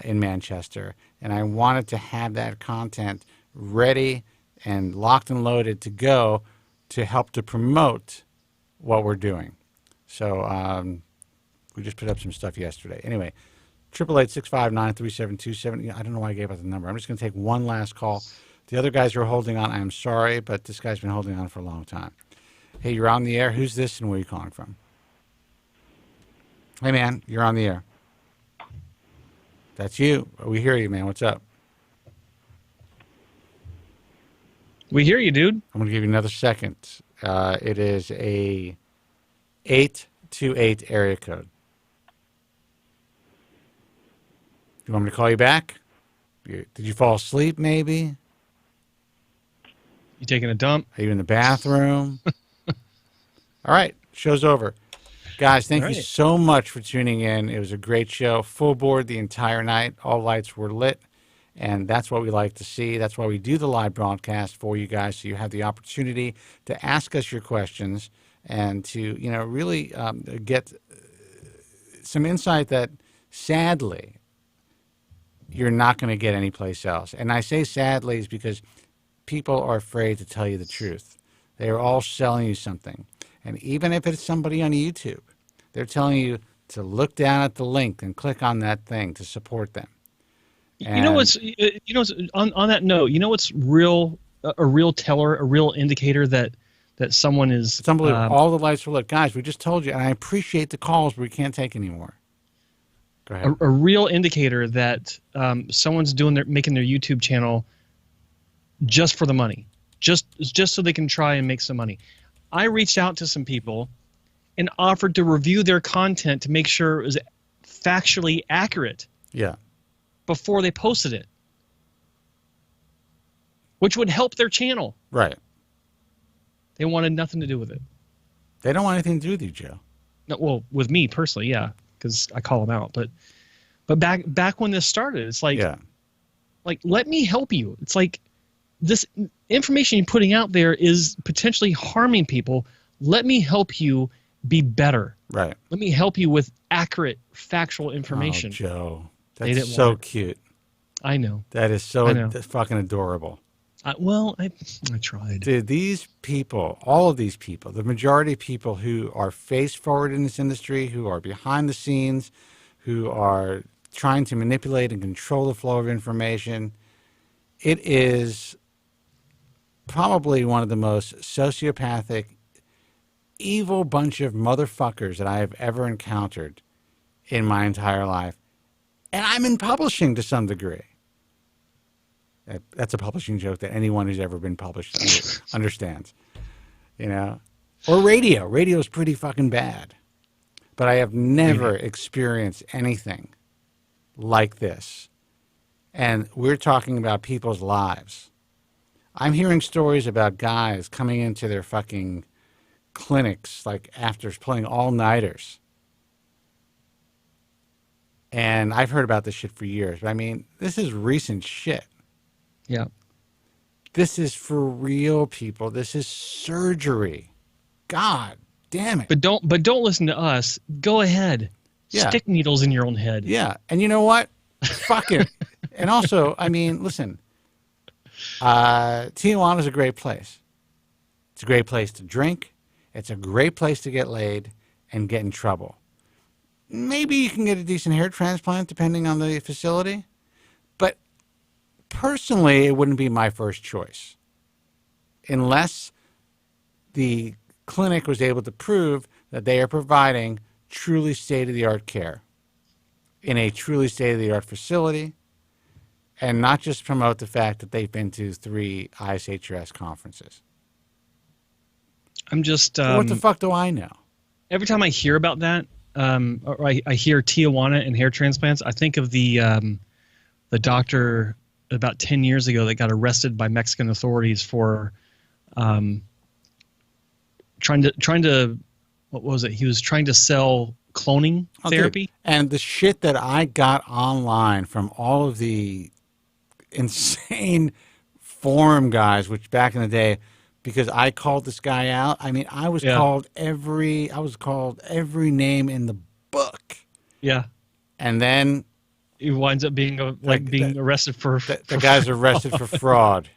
in Manchester. And I wanted to have that content ready and locked and loaded to go to help to promote what we're doing. So we just put up some stuff yesterday. Anyway, 888-659-3727. I don't know why I gave out the number. I'm just going to take one last call. The other guys are holding on. I'm sorry, but this guy's been holding on for a long time. Hey, you're on the air. Who's this and where are you calling from? Hey, man, you're on the air. That's you. We hear you, man. What's up? We hear you, dude. I'm going to give you another second. It is a 828 area code. You want me to call you back? Did you fall asleep, maybe? You taking a dump? Are you in the bathroom? All right, show's over. Guys, thank you so much for tuning in. It was a great show. Full board the entire night. All lights were lit, and that's what we like to see. That's why we do the live broadcast for you guys, so you have the opportunity to ask us your questions and to, really get some insight that, sadly, you're not going to get anyplace else. And I say sadly is because people are afraid to tell you the truth. They are all selling you something. And even if it's somebody on YouTube, they're telling you to look down at the link and click on that thing to support them. And on that note, what's a real teller, a real indicator that someone is... It's unbelievable. All the lights were lit. Guys, we just told you, and I appreciate the calls, but we can't take anymore. Go ahead. A real indicator that someone's making their YouTube channel just for the money, just so they can try and make some money. I reached out to some people and offered to review their content to make sure it was factually accurate. Yeah. Before they posted it, which would help their channel. Right. They wanted nothing to do with it. They don't want anything to do with you, Joe. No, well, with me personally, yeah, because I call them out. But back when this started, it's like, let me help you. It's like this information you're putting out there is potentially harming people. Let me help you be better. Right. Let me help you with accurate, factual information. Oh, Joe, They that's didn't so want it. cute. I know. That is so I know. fucking adorable. I tried. Dude, these people, all of these people, the majority of people who are face forward in this industry, who are behind the scenes, who are trying to manipulate and control the flow of information, it is probably one of the most sociopathic, evil bunch of motherfuckers that I have ever encountered in my entire life. And I'm in publishing to some degree. That's a publishing joke that anyone who's ever been published understands, you know, or radio. Radio is pretty fucking bad, but I have never experienced anything like this. And we're talking about people's lives. I'm hearing stories about guys coming into their fucking clinics, like after playing all-nighters. And I've heard about this shit for years. But I mean, this is recent shit. Yeah. This is for real, people. This is surgery. God damn it. But don't listen to us. Go ahead. Yeah. Stick needles in your own head. Yeah. And you know what? Fuck it. And also, I mean, listen, Tijuana is a great place. It's a great place to drink. It's a great place to get laid and get in trouble. Maybe you can get a decent hair transplant depending on the facility. But personally, it wouldn't be my first choice. Unless the clinic was able to prove that they are providing truly state-of-the-art care in a truly state-of-the-art facility, and not just promote the fact that they've been to 3 ISHRS conferences. I'm just... what the fuck do I know? Every time I hear about that, or I hear Tijuana and hair transplants, I think of the doctor about 10 years ago that got arrested by Mexican authorities for trying to what was it? He was trying to sell cloning therapy. And the shit that I got online from all of the insane forum guys, which back in the day, because I called this guy out. I mean, I was called every name in the book. Yeah. And then he winds up being being arrested for the guy's arrested for fraud.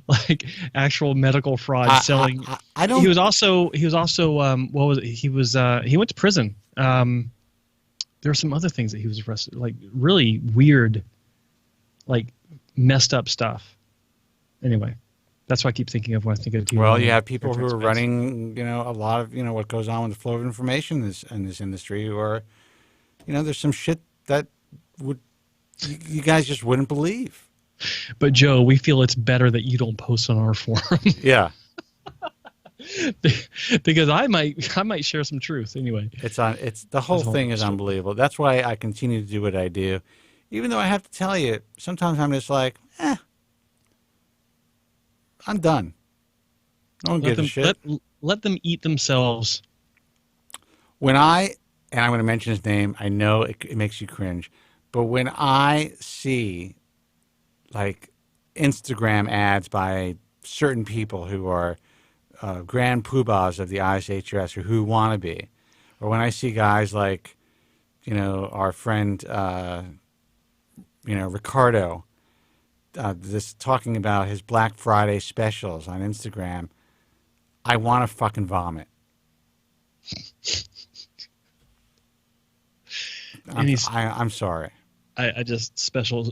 Like actual medical fraud, selling. I don't. He was also what was it? He went to prison. There were some other things that he was arrested, like really weird, like messed up stuff. Anyway, that's what I keep thinking of when I think of. Well, you have people who are running, a lot of, what goes on with the flow of information in this industry, who are, there's some shit that you guys just wouldn't believe. But Joe, we feel it's better that you don't post on our forum. Yeah. Because I might share some truth anyway. The whole thing is unbelievable. That's why I continue to do what I do. Even though I have to tell you, sometimes I'm just like, I'm done. No one gives a shit. Let them eat themselves. And I'm going to mention his name, I know it makes you cringe, but when I see like Instagram ads by certain people who are grand poobahs of the ISHRS or who want to be, or when I see guys like, our friend, Ricardo, this talking about his Black Friday specials on Instagram, I want to fucking vomit. I'm sorry. I just specials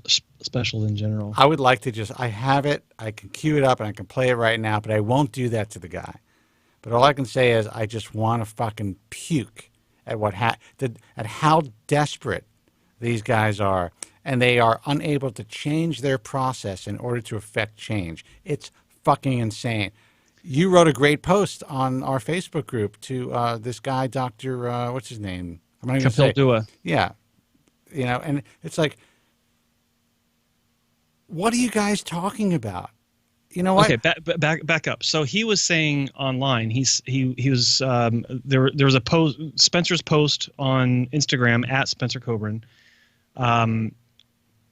in general. I would like to I have it, I can cue it up and I can play it right now, but I won't do that to the guy. But all I can say is I just want to fucking puke at at how desperate these guys are, and they are unable to change their process in order to affect change. It's fucking insane. You wrote a great post on our Facebook group to this guy, Dr. What's his name? I'm not going to say. Dua. Yeah. And it's like, what are you guys talking about? you know what? Okay, back up. So he was saying online. He was there was a post, Spencer's post on Instagram at Spencer Kobren,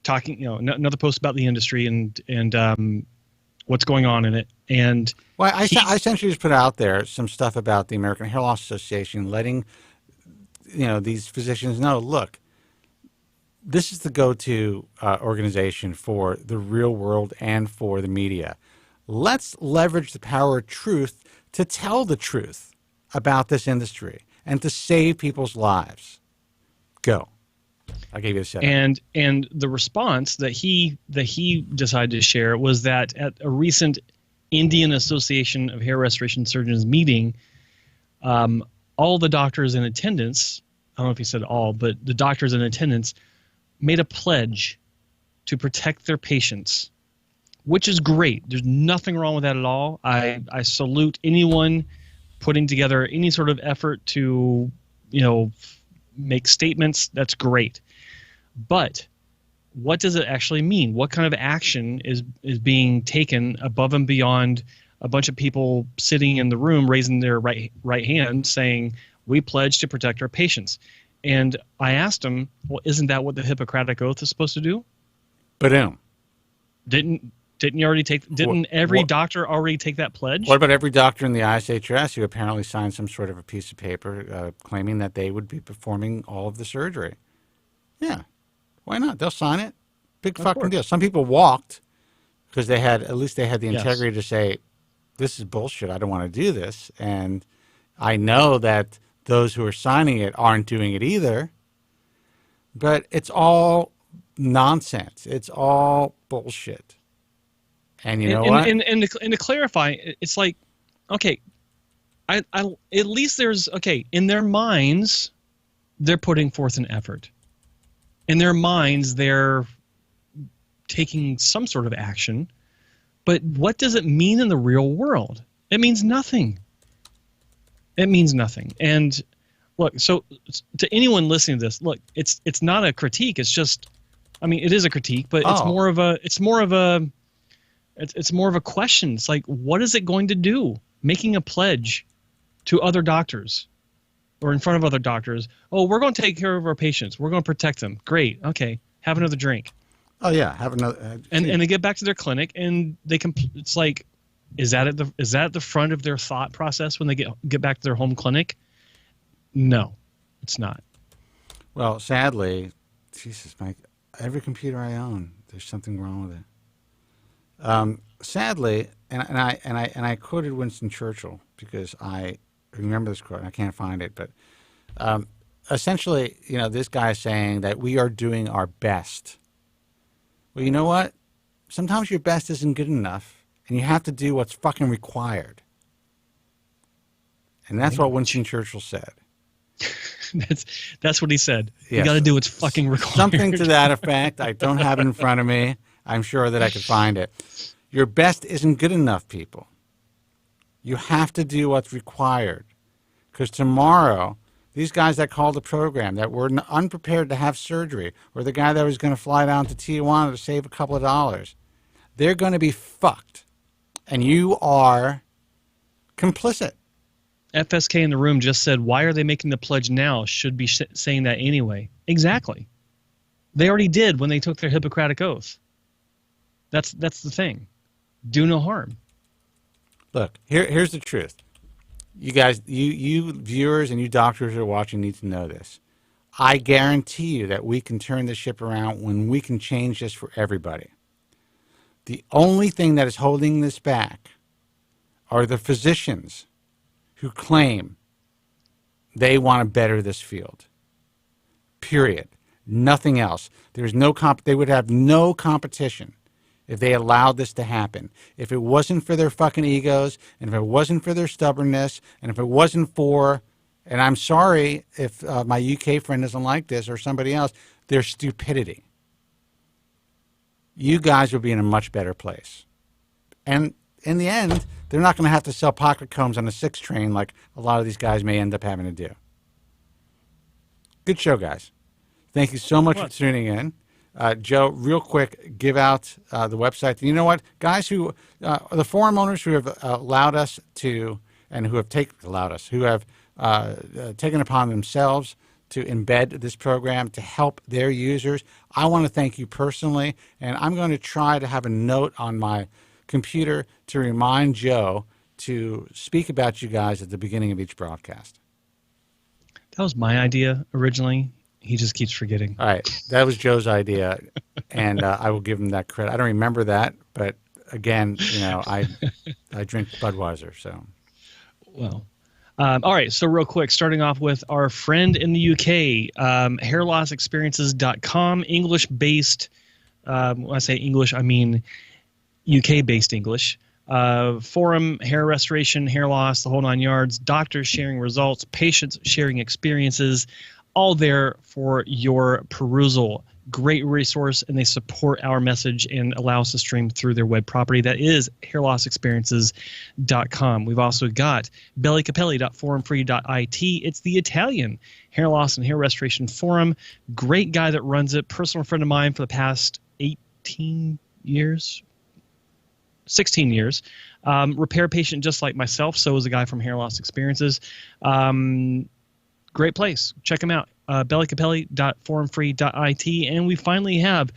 talking, another post about the industry and what's going on in it. And well, I essentially just put out there some stuff about the American Hair Loss Association, letting these physicians know, look, this is the go-to organization for the real world and for the media. Let's leverage the power of truth to tell the truth about this industry and to save people's lives. Go. I gave you a setup. And the response that he decided to share was that at a recent Indian Association of Hair Restoration Surgeons meeting, all the doctors in attendance, I don't know if he said all, but the doctors in attendance made a pledge to protect their patients, which is great. There's nothing wrong with that at all. I salute anyone putting together any sort of effort to, make statements. That's great. But what does it actually mean? What kind of action is being taken above and beyond a bunch of people sitting in the room raising their right hand saying, we pledge to protect our patients? And I asked him, well, isn't that what the Hippocratic Oath is supposed to do? Boom. Didn't you already take? Didn't every doctor already take that pledge? What about every doctor in the ISHS who apparently signed some sort of a piece of paper claiming that they would be performing all of the surgery? Yeah, why not? They'll sign it. Big fucking deal. Some people walked because at least they had the integrity to say, "This is bullshit. I don't want to do this." And I know that those who are signing it aren't doing it either. But it's all nonsense. It's all bullshit. And you know what? And to clarify, it's like, okay, I at least there's, okay, in their minds, they're putting forth an effort. In their minds, they're taking some sort of action. But what does it mean in the real world? It means nothing. It means nothing. And look, so to anyone listening to this, look, it's not a critique. It's just, I mean, it is a critique, but it's more of a question. It's like, what is it going to do? Making a pledge to other doctors or in front of other doctors. Oh, we're going to take care of our patients. We're going to protect them. Great. Okay. Have another drink. Oh yeah. Have another. And they get back to their clinic and they can, it's like, is that at the front of their thought process when they get back to their home clinic? No, it's not. Well, sadly, Jesus, Mike, every computer I own, there's something wrong with it. Sadly, and I quoted Winston Churchill because I remember this quote and I can't find it, but essentially, this guy is saying that we are doing our best. Well, you know what? Sometimes your best isn't good enough, and you have to do what's fucking required. And that's what Winston Churchill said. That's what he said. Yes. You got to do what's fucking required. Something to that effect. I don't have it in front of me. I'm sure that I could find it. Your best isn't good enough, people. You have to do what's required. Because tomorrow, these guys that called the program that were unprepared to have surgery, or the guy that was going to fly down to Tijuana to save a couple of dollars, they're going to be fucked. And you are complicit. FSK in the room just said, why are they making the pledge now? Should be saying that anyway. Exactly. They already did when they took their Hippocratic Oath. That's the thing. Do no harm. Look, here's the truth. You guys, you viewers and you doctors who are watching need to know this. I guarantee you that we can turn this ship around when we can change this for everybody. The only thing that is holding this back are the physicians who claim they want to better this field. Period. Nothing else. There's no they would have no competition if they allowed this to happen. If it wasn't for their fucking egos, and if it wasn't for their stubbornness, and if it wasn't for, and I'm sorry if my UK friend doesn't like this or somebody else, their stupidity. You guys would be in a much better place. And in the end, they're not going to have to sell pocket combs on a 6 train like a lot of these guys may end up having to do. Good show, guys. Thank you so much for tuning in. Joe, real quick, give out the website. You know what? Guys who, the forum owners who have allowed us to, and who have who have taken upon themselves to embed this program to help their users, I want to thank you personally. And I'm going to try to have a note on my computer to remind Joe to speak about you guys at the beginning of each broadcast. That was my idea originally. He just keeps forgetting. All right. That was Joe's idea, and I will give him that credit. I don't remember that, but again, I drink Budweiser, so. Well, all right. So real quick, starting off with our friend in the UK, hairlossexperiences.com, English-based. When I say English, I mean UK-based English. Forum, hair restoration, hair loss, the whole 9 yards, doctors sharing results, patients sharing experiences, all there for your perusal. Great resource, and they support our message and allow us to stream through their web property. That is hairlossexperiences.com. We've also got bellycapelli.forumfree.it. It's the Italian hair loss and hair restoration forum. Great guy that runs it. Personal friend of mine for the past 16 years. Repair patient just like myself. So is a guy from Hair Loss Experiences. Great place. Check them out. bellycapelli.forumfree.it. And we finally have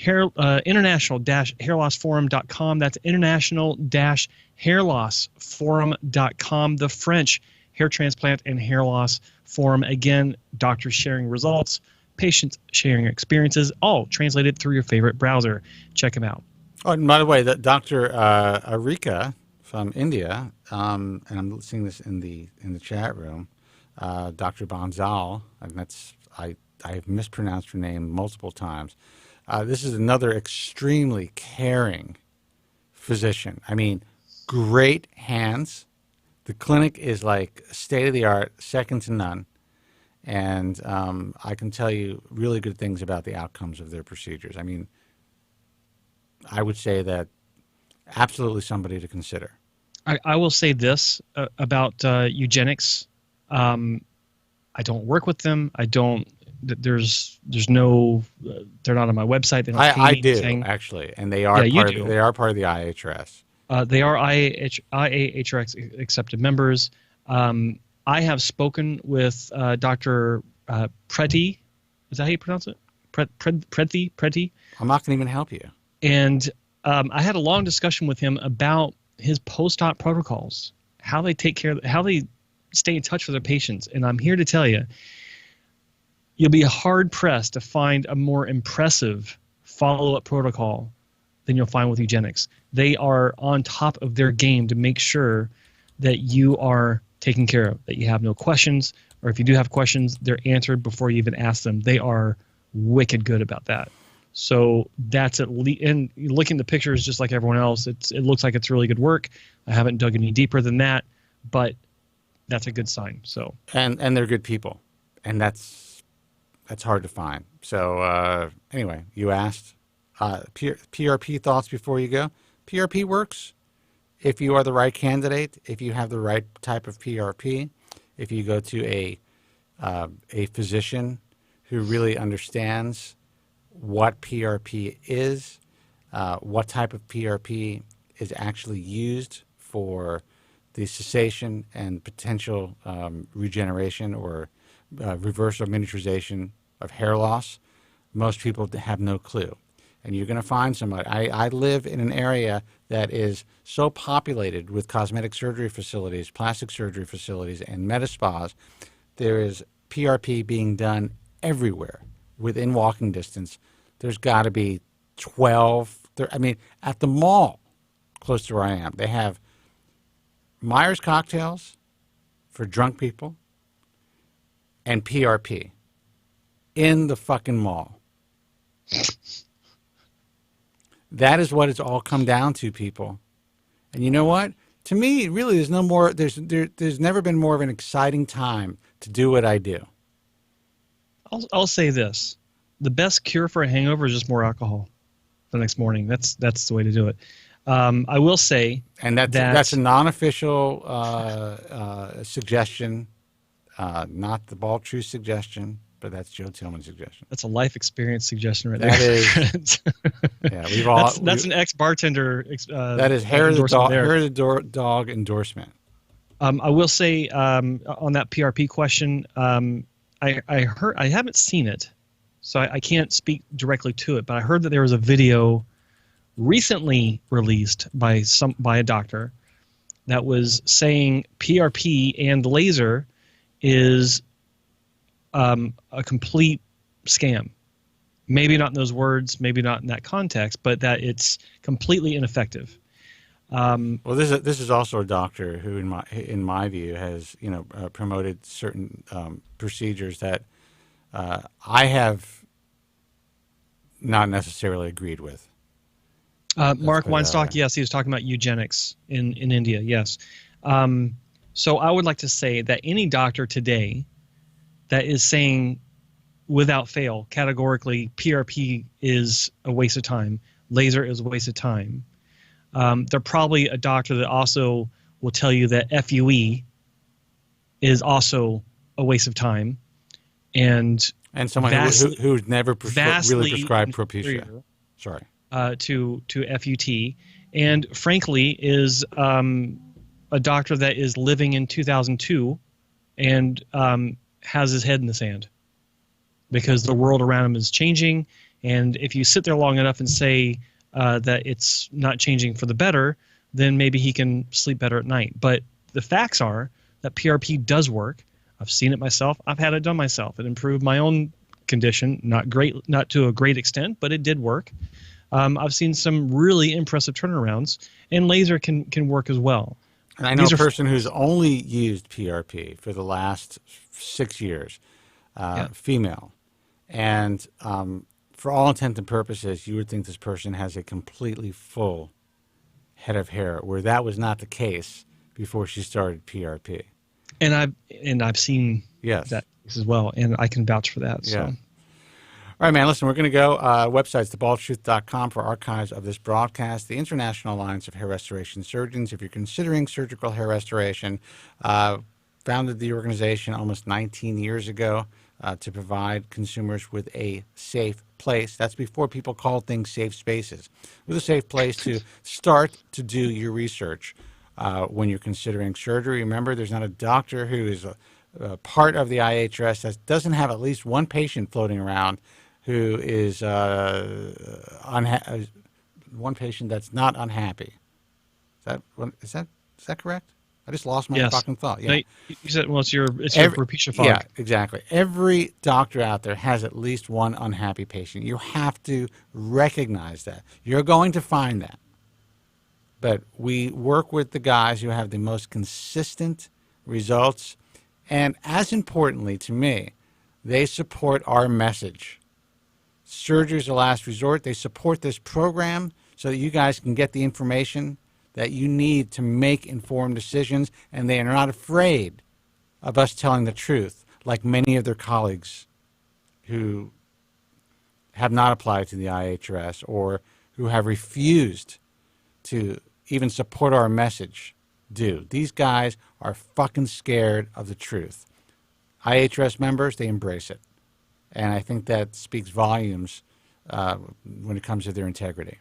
international-hairlossforum.com. That's international-hairlossforum.com. The French hair transplant and hair loss forum. Again, doctors sharing results, patients sharing experiences, all translated through your favorite browser. Check them out. Oh, and by the way, that Dr. Arika from India, and I'm seeing this in the chat room, Dr. Banzal, and I've mispronounced her name multiple times. This is another extremely caring physician. I mean, great hands. The clinic is like state of the art, second to none, and I can tell you really good things about the outcomes of their procedures. I mean, I would say that absolutely somebody to consider. I will say this about eugenics. I don't work with them. I don't. There's no. They're not on my website. They don't pay I me do anything. actually, and they are they are part of the IHRS. They are IAHRX accepted members. I have spoken with Dr. Preti. Is that how you pronounce it? Preti. I'm not going to even help you. And I had a long discussion with him about his post-op protocols, how they take care of, how they stay in touch with their patients. And I'm here to tell you, you'll be hard-pressed to find a more impressive follow-up protocol than you'll find with eugenics. They are on top of their game to make sure that you are taken care of, that you have no questions, or if you do have questions, they're answered before you even ask them. They are wicked good about that. So that's at least, and looking at the pictures just like everyone else, it looks like it's really good work. I haven't dug any deeper than that, but that's a good sign. So and they're good people, and that's hard to find. So anyway, you asked PRP thoughts before you go. PRP works if you are the right candidate, if you have the right type of PRP, if you go to a physician who really understands what PRP is, what type of PRP is actually used for the cessation and potential regeneration or reverse or miniaturization of hair loss. Most people have no clue. And you're going to find somebody. I live in an area that is so populated with cosmetic surgery facilities, plastic surgery facilities, and med spas. There is PRP being done everywhere within walking distance. There's got to be 12. At the mall close to where I am, they have Myers cocktails for drunk people and PRP in the fucking mall. That is what it's all come down to, people. And you know what? To me, really, there's no more. There's never been more of an exciting time to do what I do. I'll say this: the best cure for a hangover is just more alcohol the next morning. That's the way to do it. I will say, and that's a non-official suggestion, not the Bald Truth suggestion, but that's Joe Tillman's suggestion. That's a life experience suggestion right That there. is, yeah, we've all. That's an ex-bartender. That is hair of the dog endorsement. I will say on that PRP question, I haven't seen it, so I can't speak directly to it. But I heard that there was a video recently released by a doctor that was saying PRP and laser is a complete scam. Maybe not in those words, maybe not in that context, but that it's completely ineffective. Well, this is also a doctor who, in my view, has promoted certain procedures that I have not necessarily agreed with. Mark Weinstock, yes, he was talking about eugenics in India, yes. So I would like to say that any doctor today that is saying without fail, categorically, PRP is a waste of time, laser is a waste of time, they're probably a doctor that also will tell you that FUE is also a waste of time. And someone who's never really prescribed Propecia. Sorry. To FUT, and frankly is a doctor that is living in 2002 and has his head in the sand because the world around him is changing. And if you sit there long enough and say that it's not changing for the better, then maybe he can sleep better at night. But the facts are that PRP does work. I've seen it myself. I've had it done myself. It improved my own condition, not to a great extent, but it did work. I've seen some really impressive turnarounds, and laser can work as well. And I know a person who's only used PRP for the last 6 years, female. And for all intents and purposes, you would think this person has a completely full head of hair, where that was not the case before she started PRP. And I've seen that as well, and I can vouch for that. So. Yeah. All right, man, listen, we're going to go. Website's thebaldtruth.com for archives of this broadcast. The International Alliance of Hair Restoration Surgeons, if you're considering surgical hair restoration, founded the organization almost 19 years ago to provide consumers with a safe place. That's before people called things safe spaces. With a safe place to start to do your research when you're considering surgery. Remember, there's not a doctor who is a part of the IHRS that doesn't have at least one patient floating around who is one patient that's not unhappy. Is that correct? I just lost my fucking thought. Yeah. No, you said, well, it's your Propecia fog. Yeah, exactly. Every doctor out there has at least one unhappy patient. You have to recognize that. You're going to find that. But we work with the guys who have the most consistent results. And as importantly to me, they support our message. Surgery is the last resort. They support this program so that you guys can get the information that you need to make informed decisions, and they are not afraid of us telling the truth, like many of their colleagues who have not applied to the IHRS or who have refused to even support our message do. These guys are fucking scared of the truth. IHRS members, they embrace it. And I think that speaks volumes when it comes to their integrity.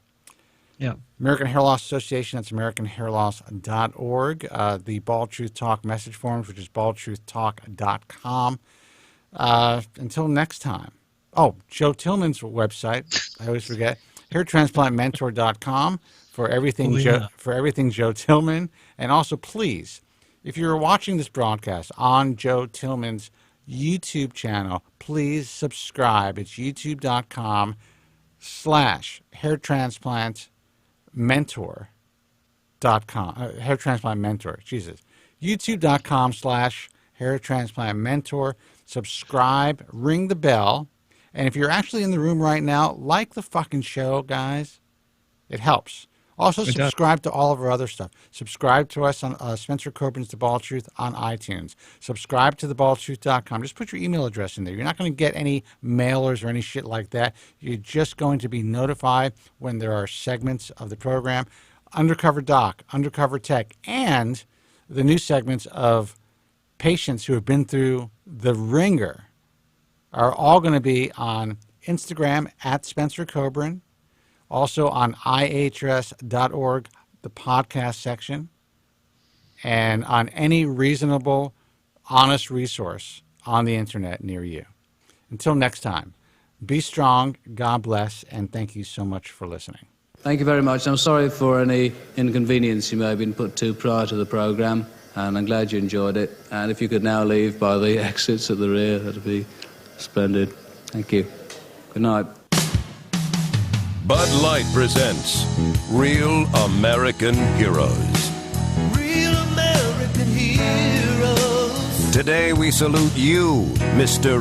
Yeah. American Hair Loss Association, that's AmericanHairLoss.org. The Bald Truth Talk message forums, which is baldtruthtalk.com. Until next time. Oh, Joe Tillman's website, I always forget, hairtransplantmentor.com for everything, for everything Joe Tillman. And also, please, if you're watching this broadcast on Joe Tillman's YouTube channel, please subscribe. It's youtube.com/hairtransplantmentor.com. Hairtransplantmentor, Jesus. youtube.com/hairtransplantmentor. Subscribe, ring the bell. And if you're actually in the room right now, like the fucking show, guys. It helps. Also, subscribe to all of our other stuff. Subscribe to us on Spencer Kobren's The Bald Truth on iTunes. Subscribe to thebaldtruth.com. Just put your email address in there. You're not going to get any mailers or any shit like that. You're just going to be notified when there are segments of the program. Undercover Doc, Undercover Tech, and the new segments of patients who have been through the ringer are all going to be on Instagram at Spencer Kobren, also on ihrs.org, the podcast section, and on any reasonable, honest resource on the internet near you. Until next time, be strong, God bless, and thank you so much for listening. Thank you very much. I'm sorry for any inconvenience you may have been put to prior to the program, and I'm glad you enjoyed it. And if you could now leave by the exits at the rear, that'd be splendid. Thank you. Good night. Bud Light presents Real American Heroes. Real American heroes. Today we salute you, Mr.